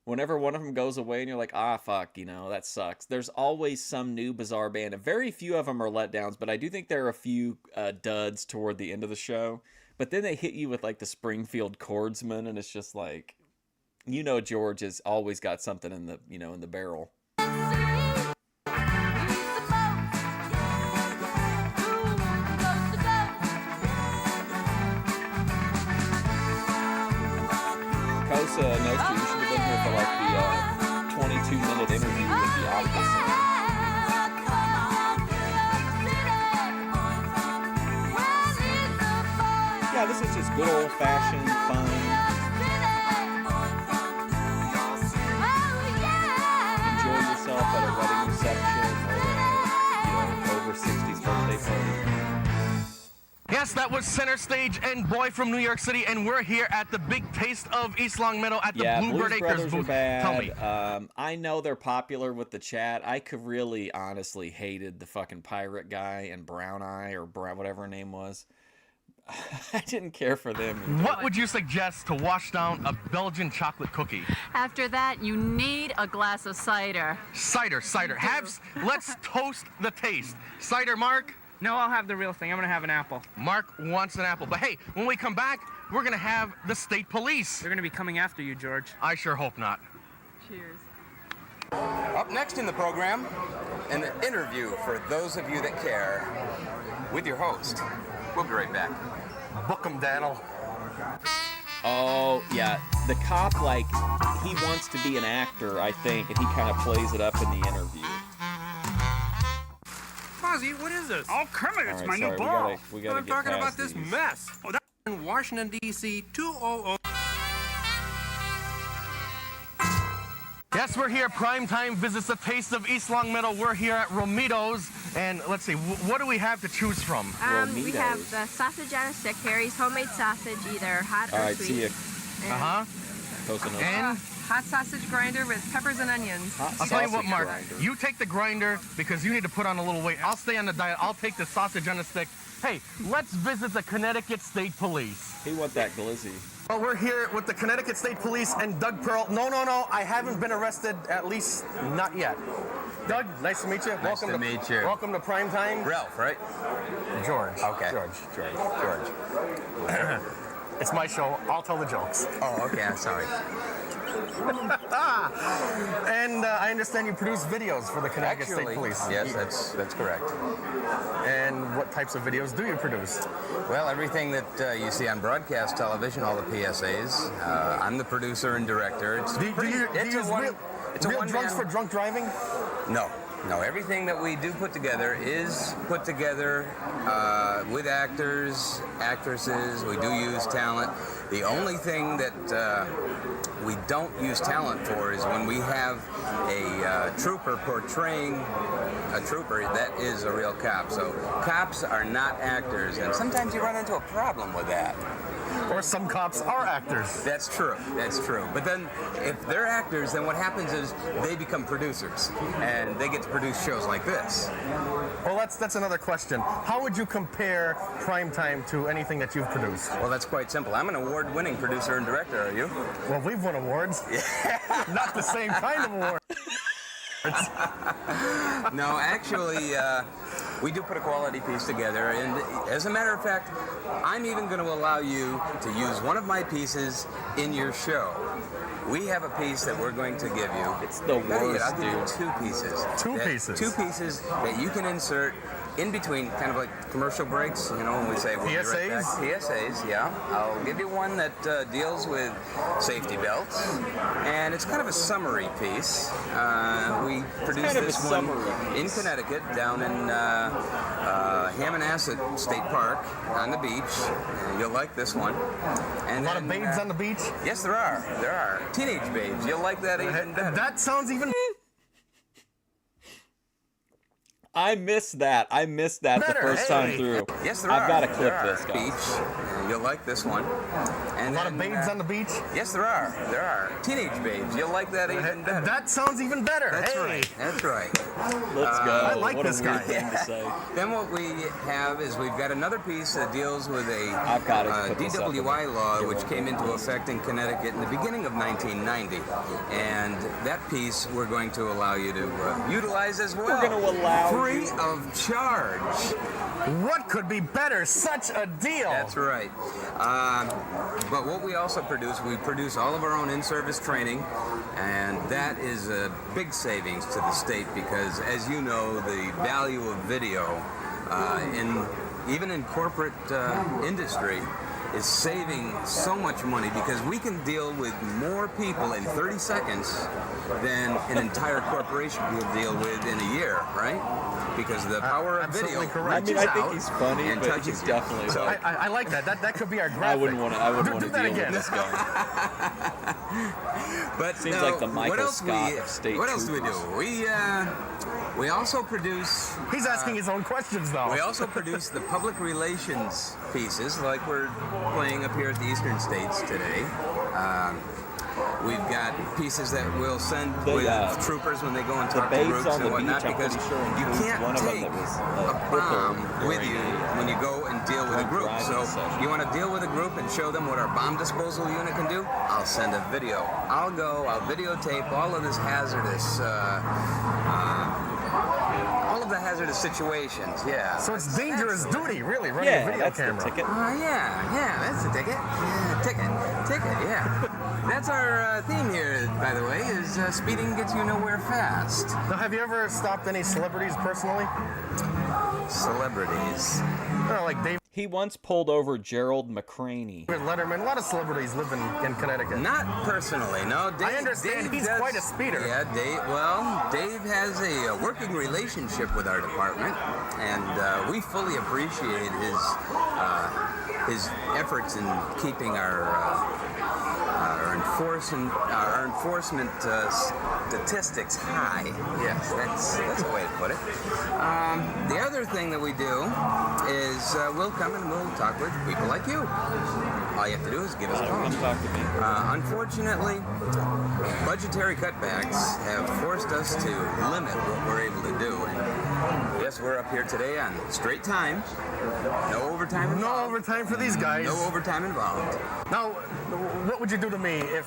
whenever one of them goes away and you're like, ah, fuck, you know, that sucks. There's always some new bizarre band. And very few of them are letdowns, but I do think there are a few duds toward the end of the show. But then they hit you with, like, the Springfield Chordsman, and it's just like, you know, George has always got something in the, you know, in the barrel. Kosa Nostra, you should have been here for like the 22-minute interview with the Optus. Yeah, this is just good old-fashioned fun. Enjoy yourself at a wedding reception or a, over 60s birthday party. Yes, that was Center Stage and Boy from New York City, and we're here at the Big Taste of East Long Meadow at the Bluebird Blues Acres Brothers booth. are bad. Tell me. I know they're popular with the chat. I could really, honestly hated the fucking pirate guy and Brown Eye, or whatever her name was. I didn't care for them. What would you suggest to wash down a Belgian chocolate cookie? After that, you need a glass of cider. Cider. Let's toast the taste. Cider, Mark? No, I'll have the real thing. I'm going to have an apple. Mark wants an apple. But hey, when we come back, we're going to have the state police. They're going to be coming after you, George. I sure hope not. Cheers. Up next in the program, an interview for those of you that care with your host. We'll be right back. Book 'em, Daniel. Oh, yeah. The cop, like, he wants to be an actor, I think, and he kind of plays it up in the interview. Fozzie, what is this? Oh, Kermit, it's my new sorry, ball. we gotta I'm get talking about past this these. mess. Oh, that... In Washington, D.C., 200... Yes, we're here. Primetime visits the Taste of East Long Meadow. We're here at Romito's, and let's see, what do we have to choose from? We have the sausage on a stick, Harry's homemade sausage, either hot or All right, sweet. see ya. And hot sausage grinder with peppers and onions. I'll tell you what, Mark, you take the grinder because you need to put on a little weight. I'll stay on the diet. I'll take the sausage on the stick. Hey, let's visit the Connecticut State Police. He want that glizzy. Well, we're here with the Connecticut State Police and Doug Pearl. No, I haven't been arrested, at least not yet. Doug, nice to meet you. Nice to meet you. Welcome to Primetime. Ralph, right? George. Okay. George. It's my show. I'll tell the jokes. Oh, okay. I'm sorry. And I understand you produce videos for the Connecticut State Police. Yes, that's correct. And what types of videos do you produce? Well, everything that you see on broadcast television, all the PSAs. I'm the producer and director. Do you use real drugs for drunk driving? No, everything that we do put together is put together with actors, actresses. We do use talent. The only thing that we don't use talent for is when we have a trooper portraying a trooper that is a real cop. So cops are not actors, and sometimes you run into a problem with that. Or some cops are actors. That's true. But then if they're actors, then what happens is they become producers, and they get to produce shows like this. Well, that's another question. How would you compare Primetime to anything that you've produced? Well, that's quite simple. I'm an award-winning producer and director, are you? Well, we've won awards. Not the same kind of award. No, actually, we do put a quality piece together, and as a matter of fact, I'm even going to allow you to use one of my pieces in your show. We have a piece that we're going to give you. It's the worst, I'll give you dude. two pieces. Two pieces that you can insert in between, kind of like commercial breaks, you know, when we say we'll be right back. PSAs, yeah. I'll give you one that deals with safety belts, and it's kind of a summary piece. We produced kind of this a one summary in Connecticut, down in Hammonasset State Park on the beach. You'll like this one. And a lot of babes on the beach? Yes, there are. There are. Teenage babes. You'll like that even better. That sounds even... I missed that. The first time through. Yes, there I've are. got to clip There are. this, guys. Beach. You'll like this one. And a lot of babes on the beach? Yes, there are. There are. Teenage babes. You'll like that even better. That sounds even better. That's right. That's right. Let's go. I like what this a weird guy. thing to say. Then what we have is we've got another piece that deals with a I've got to put this up DWI law which came into effect in Connecticut in the beginning of 1990. And that piece we're going to allow you to utilize as well. We're going to allow free you. of charge. What could be better? Such a deal. That's right. But what we also produce, we produce all of our own in-service training, and that is a big savings to the state because, as you know, the value of video even in corporate industry is saving so much money because we can deal with more people in 30 seconds than an entire corporation will deal with in a year, right? Because the power of video absolutely correct. reaches I think out he's funny, and but touches he's you. definitely So like- I like that. That could be our graphic. I wouldn't want to Do that deal again. with this guy. But Seems now, like the Michael what else Scott we, of state What else do we do? troopers. We also produce. He's asking his own questions, though. We also produce the public relations pieces, like we're playing up here at the Eastern States today. We've got pieces that we'll send with troopers when they go and talk to babes groups on the and whatnot, beach, I'm because pretty sure you includes can't one of them take that was, a bomb crippled with you during when you go and deal with a group. driving So session. you want to deal with a group and show them what our bomb disposal unit can do? I'll send a video. I'll videotape all of this hazardous, all of the hazardous situations. Yeah. So it's dangerous duty, really, running Yeah, a video that's camera. the ticket. Yeah, that's the ticket. Yeah, ticket, yeah. That's our theme here, by the way, is speeding gets you nowhere fast. Now, have you ever stopped any celebrities personally? Celebrities. Like David He once pulled over Gerald McCraney. Letterman. A lot of celebrities live in Connecticut. Not personally, no. Dave, I understand he's quite a speeder. Yeah, Dave has a working relationship with our department, and we fully appreciate his efforts in keeping our enforcement statistics high. Yes, that's a way to put it. The other thing that we do is we'll come and we'll talk with people like you. All you have to do is give us a call. Come talk to me. Unfortunately, budgetary cutbacks have forced us to limit what we're able to do. And yes, we're up here today on straight time. No overtime involved. No overtime for these guys. No overtime involved. Now, what would you do to me if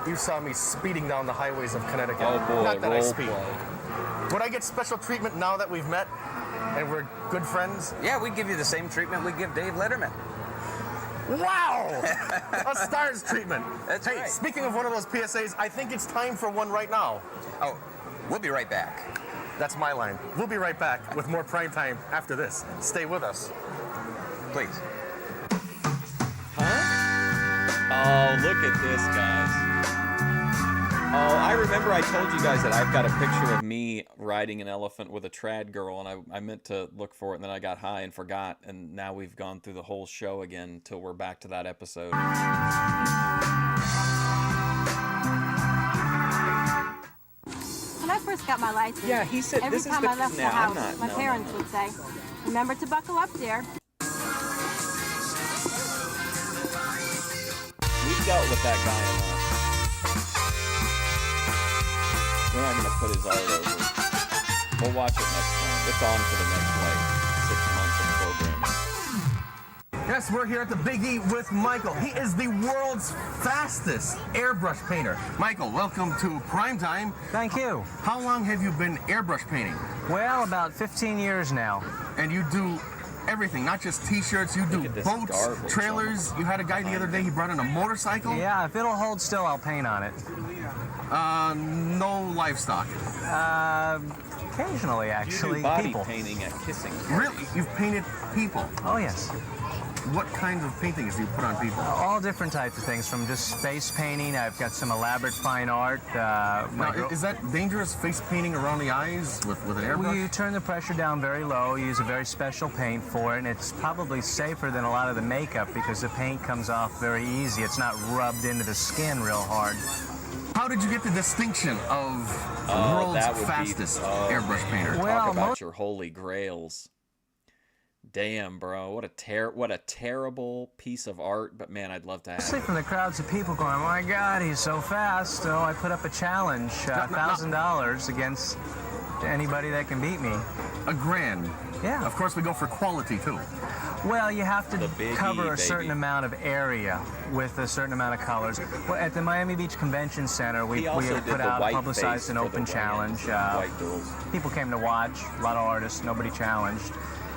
you saw me speeding down the highways of Connecticut? Oh boy, Not that I role speed. play. Would I get special treatment now that we've met and we're good friends? Yeah, we'd give you the same treatment we give Dave Letterman. Wow! A star's treatment. That's hey, right. Speaking of one of those PSAs, I think it's time for one right now. Oh, we'll be right back. That's my line. We'll be right back with more prime time after this. Stay with us. Please. Oh, look at this, guys. Oh, I remember I told you guys that I've got a picture of me riding an elephant with a trad girl, and I meant to look for it, and then I got high and forgot, and now we've gone through the whole show again until we're back to that episode. When I first got my license, Yeah, he said every this is time the- I left the no, I'm house, not- my no, parents no. would say, "Remember to buckle up, dear." We dealt with that guy enough. We're not going to put his art over. We'll watch it next time. It's on for the next, 6 months of programming. Yes, we're here at the Big E with Michael. He is the world's fastest airbrush painter. Michael, welcome to Primetime. Thank you. How long have you been airbrush painting? Well, about 15 years now. And you do everything, not just t-shirts, you do boats, garbage trailers. You had a guy the other day, he brought in a motorcycle. Yeah, if it'll hold still, I'll paint on it. No livestock. Occasionally, actually, You do body people. painting at kissing. Really? You've painted people? Oh, yes. What kinds of paintings do you put on people? All different types of things, from just face painting. I've got some elaborate fine art. Now, is that dangerous, face painting around the eyes with an airbrush? You turn the pressure down very low, use a very special paint for it, and it's probably safer than a lot of the makeup because the paint comes off very easy. It's not rubbed into the skin real hard. How did you get the distinction of world's fastest airbrush painter? Talk about your holy grails. Damn, bro, what a terrible piece of art. But man, I'd love to have. Mostly from the crowds of people going, "Oh my God, he's so fast!" So I put up a challenge, $1,000 against anybody that can beat me. $1,000. Yeah. Of course, we go for quality too. Well, you have to cover a certain amount of area with a certain amount of colors. Well, at the Miami Beach Convention Center, we put out, publicized an open challenge. People came to watch, a lot of artists, nobody challenged.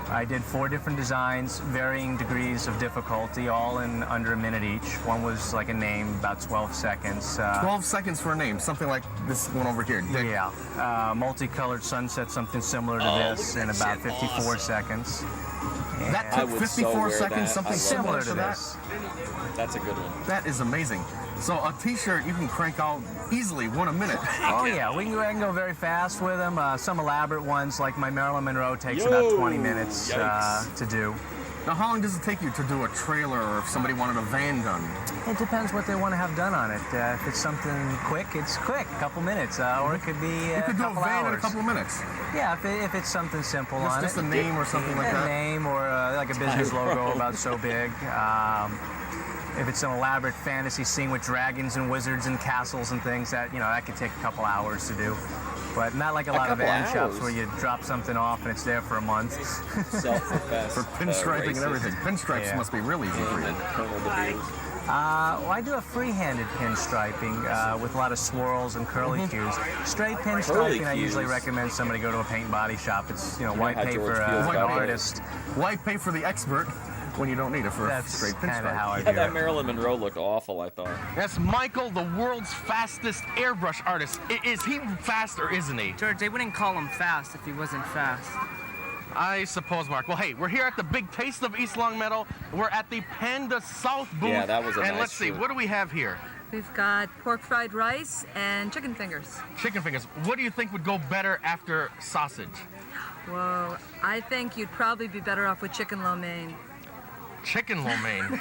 I did 4 different designs, varying degrees of difficulty, all in under a minute each. One was like a name, about 12 seconds. 12 seconds for a name, something like this one over here. Dick. Yeah, multicolored sunset, something similar to this, in about 54 seconds. That took 54 seconds, something similar to that? That's a good one. That is amazing. So a T-shirt you can crank out easily, one a minute. Oh yeah, I can go very fast with them. Some elaborate ones, like my Marilyn Monroe, takes about 20 minutes to do. Now, how long does it take you to do a trailer, or if somebody wanted a van done? It depends what they want to have done on it. If it's something quick, it's quick, a couple minutes, or it could be you could do a van in a couple minutes. Yeah, if it's something simple on it. Just a name or something like that? A name or like a business logo about so big. If it's an elaborate fantasy scene with dragons and wizards and castles and things, that could take a couple hours to do. But not like a lot of van shops where you drop something off and it's there for a month. Self-professed for pinstriping and everything. Pinstripes must be really easy for you. Well, I do a free-handed pinstriping with a lot of swirls and curly cues. Straight pinstriping, I usually recommend somebody go to a paint and body shop. It's white pay for an artist. White pay for the expert when you don't need it for a straight pinstripe. That's kind of how I do that it. Marilyn Monroe looked awful, I thought. That's Michael, the world's fastest airbrush artist. Is he fast or isn't he? George, they wouldn't call him fast if he wasn't fast. I suppose, Mark. Well, hey, we're here at the Big Taste of East Longmeadow. We're at the Panda South booth. Yeah, that was a And nice let's see, shoot. what do we have here? We've got pork fried rice and chicken fingers. Chicken fingers. What do you think would go better after sausage? Whoa, I think you'd probably be better off with chicken lo mein. Chicken lo mein.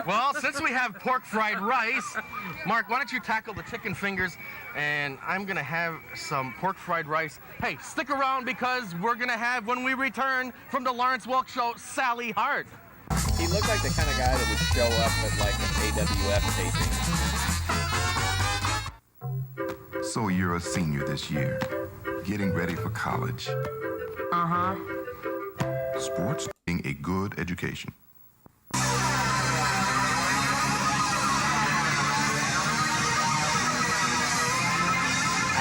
Well, since we have pork fried rice, Mark, why don't you tackle the chicken fingers, and I'm gonna have some pork fried rice. Hey, stick around because we're gonna have, when we return from the Lawrence Welk Show, Sally Hart. He looked like the kind of guy that would show up at like an AWF taping. So you're a senior this year, getting ready for college. Uh-huh. Sports, getting a good education.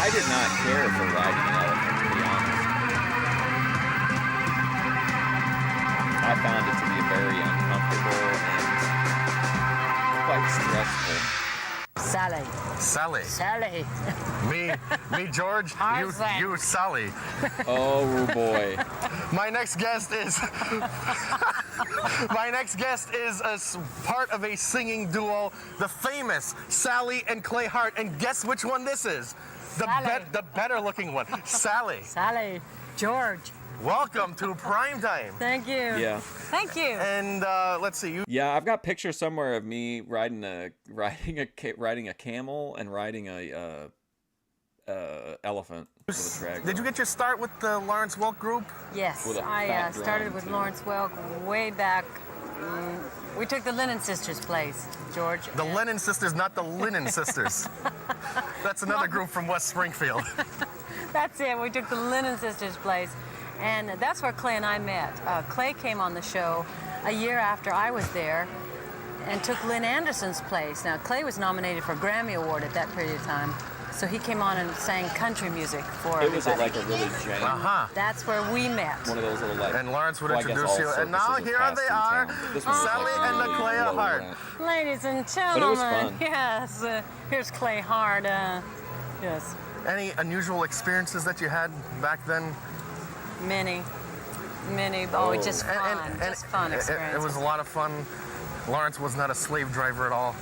I did not care for riding an elephant, to be honest. I found it to be very uncomfortable and quite stressful. Sally. Sally. Sally. Me, George. You, Sally. Oh boy. My next guest is a part of a singing duo, the famous Sally and Clay Hart. And guess which one this is? The better looking one. Sally. Sally. George. Welcome to Primetime. Thank you. Yeah. Thank you. And let's see. Yeah, I've got pictures somewhere of me riding a camel and riding a elephant with a drag. Did you get your start with the Lawrence Welk Group? Yes, With a I fat started drum, with too. Lawrence Welk way back. We took the Lennon Sisters' place, George. The Lennon Sisters, not the Linen Sisters. That's another group from West Springfield. That's it. We took the Lennon Sisters' place. And that's where Clay and I met. Clay came on the show a year after I was there and took Lynn Anderson's place. Now, Clay was nominated for a Grammy Award at that period of time. So he came on and sang country music for It was everybody. like a really jam. That's where we met. One of those little like. And Lawrence would well, I guess introduce all you. And now circuses here passed they through are, town. This one was Sally like and the really Clay low Hart. rent. Ladies and But it was gentlemen, fun. yes, here's Clay Hart. Yes, Any unusual experiences that you had back then? Many. Oh, just fun. Just fun experiences. It was a lot of fun. Lawrence was not a slave driver at all.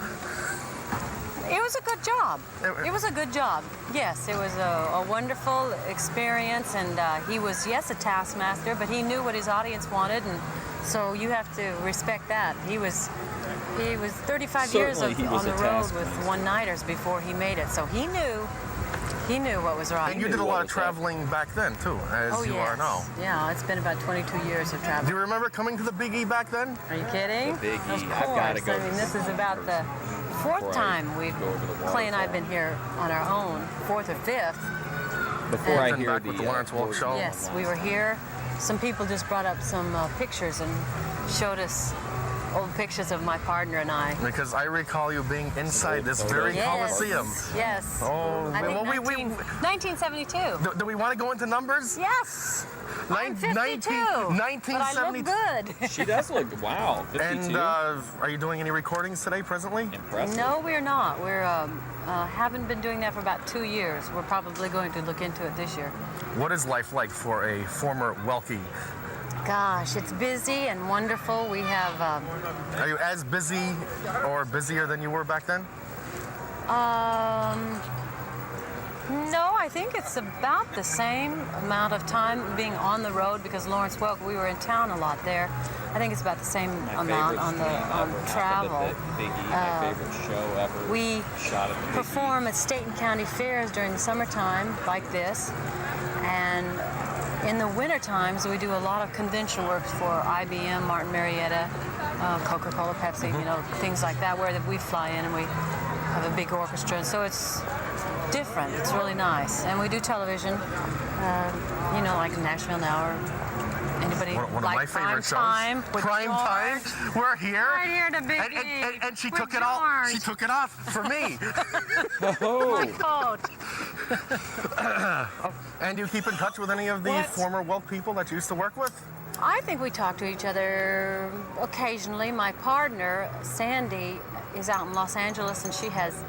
It was a good job. It was a good job. Yes, it was a wonderful experience, and he was, yes, a taskmaster, but he knew what his audience wanted, and so you have to respect that. He was 35 years on the road with one-nighters before he made it, so he knew what was right. And you did a lot of traveling back then, too, as you are now. Yeah, it's been about 22 years of travel. Do you remember coming to the Big E back then? Are you kidding? The Big E. Of course. I've got to go. I mean, this is about the fourth time Clay and I have been here on our own, fourth or fifth. Before I hear the Lawrence Welk show. Yes, we were here. Some people just brought up some pictures and showed us old pictures of my partner and I. Because I recall you being inside this very Coliseum. Yes. Oh, I think well, 1972. Do we want to go into numbers? Yes. I'm 52. 1972. But I look good. She does look, wow, 52. And are you doing any recordings today, presently? Impressive. No, we're not. We're haven't been doing that for about 2 years. We're probably going to look into it this year. What is life like for a former Welkie? Gosh, it's busy and wonderful. We have... Are you as busy or busier than you were back then? No, I think it's about the same amount of time being on the road because Lawrence Welk, we were in town a lot there. I think it's about the same amount on travel. Big E, my favorite show ever. We shot at the perform at state and county fairs during the summertime like this, and in the winter times we do a lot of convention work for IBM, Martin Marietta, Coca-Cola, Pepsi, you know, things like that, where we fly in and we have a big orchestra. So it's different. It's really nice. And we do television, you know, like Nashville Now or anybody one like of my favorite shows. Time Prime Time. We're here. Right here to Big E. And she took it off. She took it off for me. My coat. And do you keep in touch with any of the former Welk people that you used to work with? I think we talk to each other occasionally. My partner, Sandy, is out in Los Angeles, and she has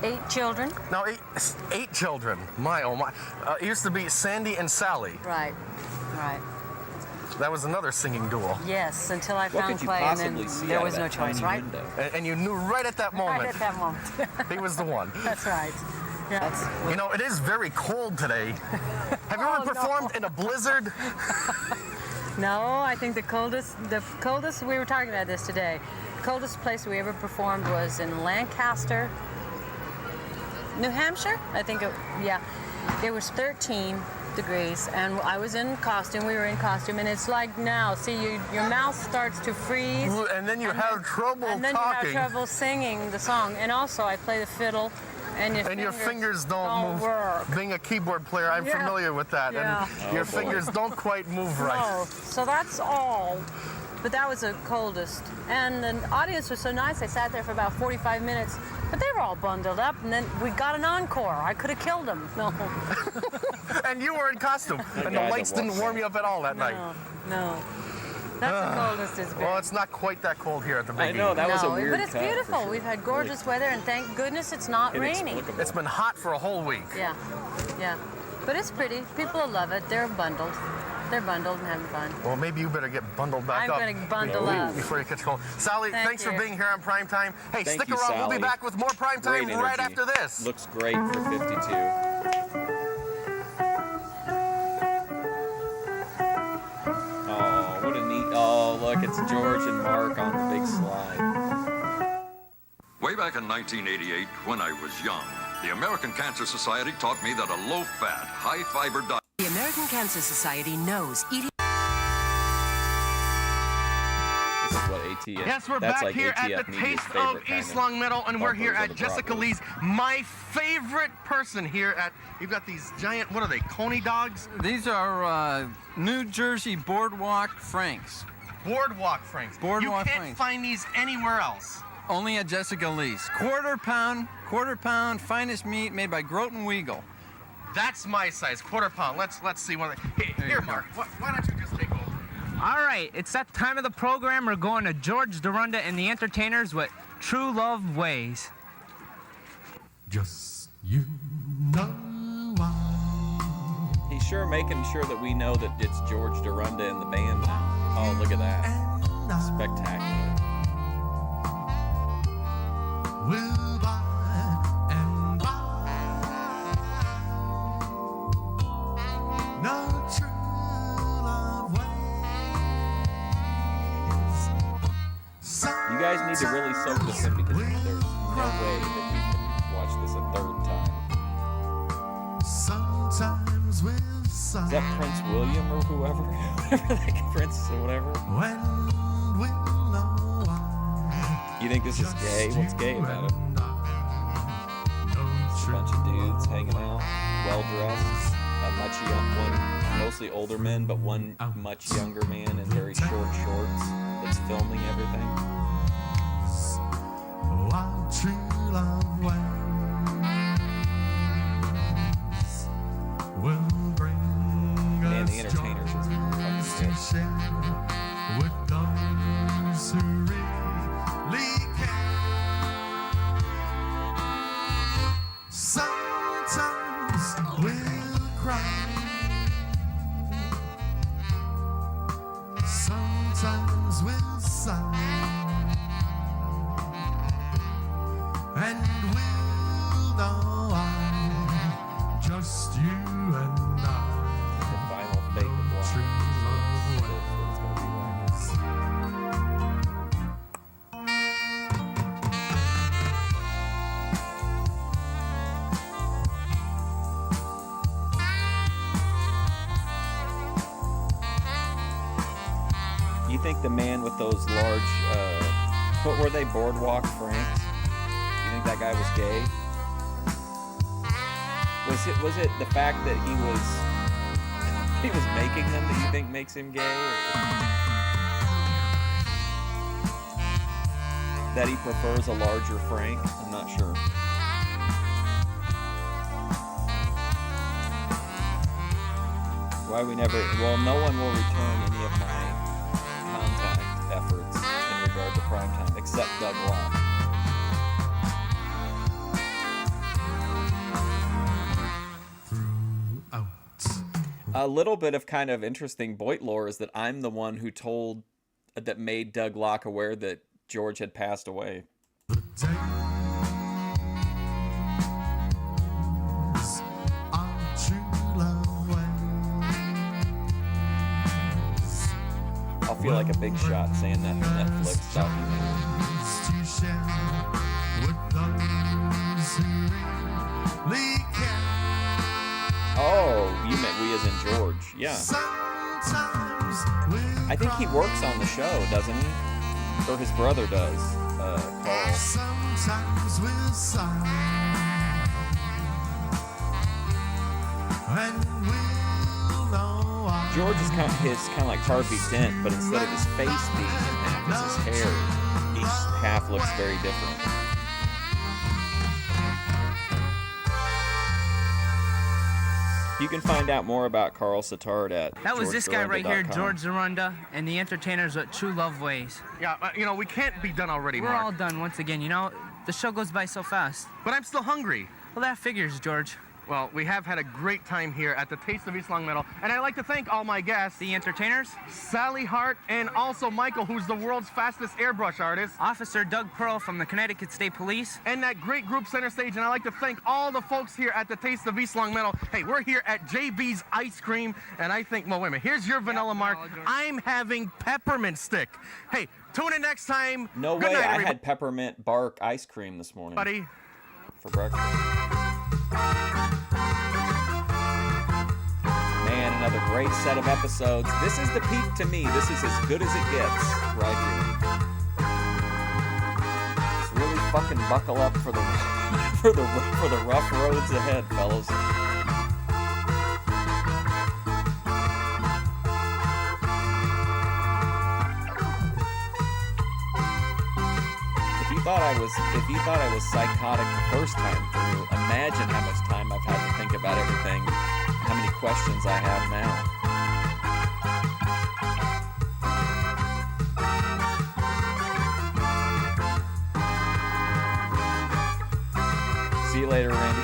8 children. Now, 8 children. My, oh my. It used to be Sandy and Sally. Right. That was another singing duel. Yes, until I found Clay, and then there was no choice, right? And you knew right at that moment. Right at that moment. He was the one. That's right. Yeah. You know, it is very cold today. Have you ever performed in a blizzard? No, I think the coldest, we were talking about this today, the coldest place we ever performed was in Lancaster, New Hampshire, I think, it was 13 degrees, and I was in costume, we were in costume, and it's like now, see, your mouth starts to freeze. And then you have trouble talking. And then you have trouble singing the song, and also I play the fiddle, and your fingers don't move. Work. Being a keyboard player, I'm familiar with that, and your fingers don't quite move right. No, so that's all. But that was the coldest. And the audience was so nice, they sat there for about 45 minutes, but they were all bundled up, and then we got an encore. I could have killed them. No. And you were in costume, and the lights didn't warm you up at all that night. No. That's the coldest it's been. Well, it's not quite that cold here at the Big E. I know, that was a weird but it's beautiful. We've had gorgeous weather, and thank goodness it's not raining. It's been hot for a whole week. Yeah. But it's pretty. People will love it. They're bundled. They're bundled and having fun. Well, maybe you better get bundled back up. I'm going to bundle up. Before you catch cold. Sally, thanks for being here on Prime Time. Hey, Thank stick you, around. Sally. We'll be back with more Prime Time right after this. Looks great for 52. Oh, what a neat... Oh, look, it's George and Mark on the big slide. Way back in 1988, when I was young, the American Cancer Society taught me that a low-fat, high-fiber diet... The American Cancer Society knows eating... This is what ATF... Yes, we're that's back like here ATF at the Media's Taste of East Long Meadow, and we're here at Jessica Lee's, my favorite person here at... You've got these giant, what are they, coney dogs? These are New Jersey Boardwalk Franks. Boardwalk Franks. Boardwalk You can't Franks. find these anywhere else. Only at Jessica Lee's. Quarter pound, finest meat made by Groton Weagle. That's my size, quarter pound. Let's see what. Here, Mark. Why don't you just take over? All right, it's that time of the program. We're going to George Dorunda and the Entertainers with True Love Ways. Just you know He's sure making sure that we know that it's George Dorunda in the band now. Oh, look at that. Spectacular. Will by and by. No true love waits. You guys need to really soak this in because there's no way that we can watch this a third time. Sometimes with Is that Prince William or whoever? Whatever that Prince or whatever. When we'll know You think this is gay? What's gay about it? Just a bunch of dudes hanging out, well dressed. Much young, one mostly older men, but one much younger man in very short shorts that's filming everything. While true love waits, will bring Man, the us Entertainers is fucking to good. share with those who really care. Sometimes we'll cry, sometimes we'll sigh, and we'll know just you and I. The final fate of True love waits. You think the man with those large, what were they, boardwalk franks? You think that guy was gay? Was it the fact that he was making them that you think makes him gay? Or that he prefers a larger frank? I'm not sure. Why we never, well, no one will return any of my contact efforts in regard to primetime except Doug Locke. A little bit of kind of interesting Boyd lore is that I'm the one who that made Doug Locke aware that George had passed away. I'll feel like a big shot saying that in Netflix documentary. Oh, you meant we as in George. Yeah. I think he works on the show, doesn't he? Or his brother does, Carl. Sometimes we'll sigh, and we'll know George is kind of like Harvey Dent, but instead of his face being in half, it's his hair. Each half looks very different. You can find out more about Carl Sittard at That was this guy right here, GeorgeDorunda.com. George Dorunda, and the Entertainers at True Love Ways. Yeah, we can't be done already, We're Mark. all done once again, the show goes by so fast. But I'm still hungry. Well, that figures, George. Well, we have had a great time here at the Taste of East Long Meadow, and I'd like to thank all my guests. The Entertainers? Sally Hart, and also Michael, who's the world's fastest airbrush artist. Officer Doug Pearl from the Connecticut State Police. And that great group center stage, and I'd like to thank all the folks here at the Taste of East Long Meadow. Hey, we're here at JB's Ice Cream, and I think, well, wait a minute, here's your vanilla, Mark. I'm having peppermint stick. Hey, tune in next time. No Good way, night, I everybody. had peppermint bark ice cream this morning. Buddy. For breakfast. Man, another great set of episodes. This is the peak to me. This is as good as it gets right here. Just really fucking buckle up for the for the rough roads ahead, fellas. If you thought I was psychotic the first time through, imagine how much time I've had to think about everything, how many questions I have now. See you later, Randy.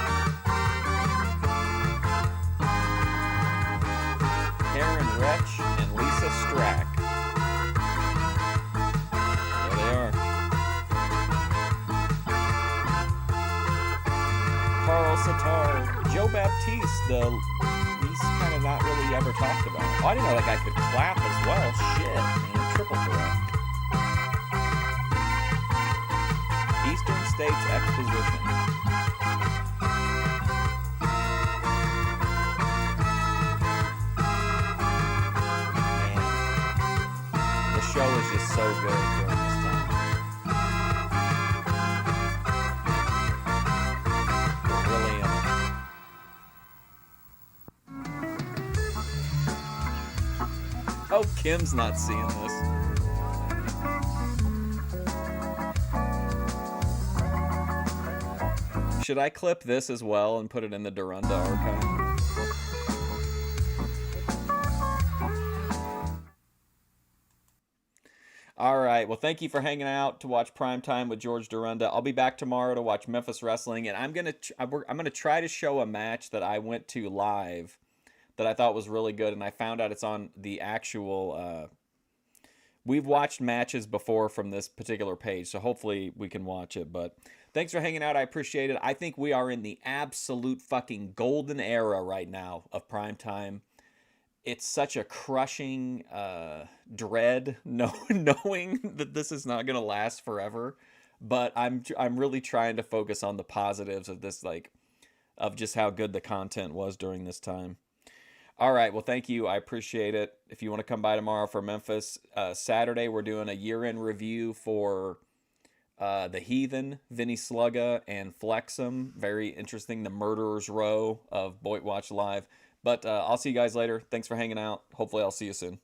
Carl Sitar, Joe Baptiste, he's kind of not really ever talked about. Oh, I didn't know that guy could clap as well. Shit, man, triple threat. Eastern States Exposition. Man, the show is just so good during this time. Really in it. Oh, Kim's not seeing this. Should I clip this as well and put it in the Dorunda archive? All right. Well, thank you for hanging out to watch Primetime with George Dorunda. I'll be back tomorrow to watch Memphis Wrestling, and I'm gonna try to show a match that I went to live that I thought was really good, and I found out it's on the actual. We've watched matches before from this particular page, so hopefully we can watch it. But thanks for hanging out. I appreciate it. I think we are in the absolute fucking golden era right now of Primetime. It's such a crushing dread knowing that this is not going to last forever. But I'm really trying to focus on the positives of this, like, of just how good the content was during this time. All right, well, thank you. I appreciate it. If you want to come by tomorrow for Memphis, Saturday we're doing a year-end review for The Heathen, Vinny Slugga, and Flexum. Very interesting. The Murderer's Row of Boyd Watch Live. But I'll see you guys later. Thanks for hanging out. Hopefully I'll see you soon.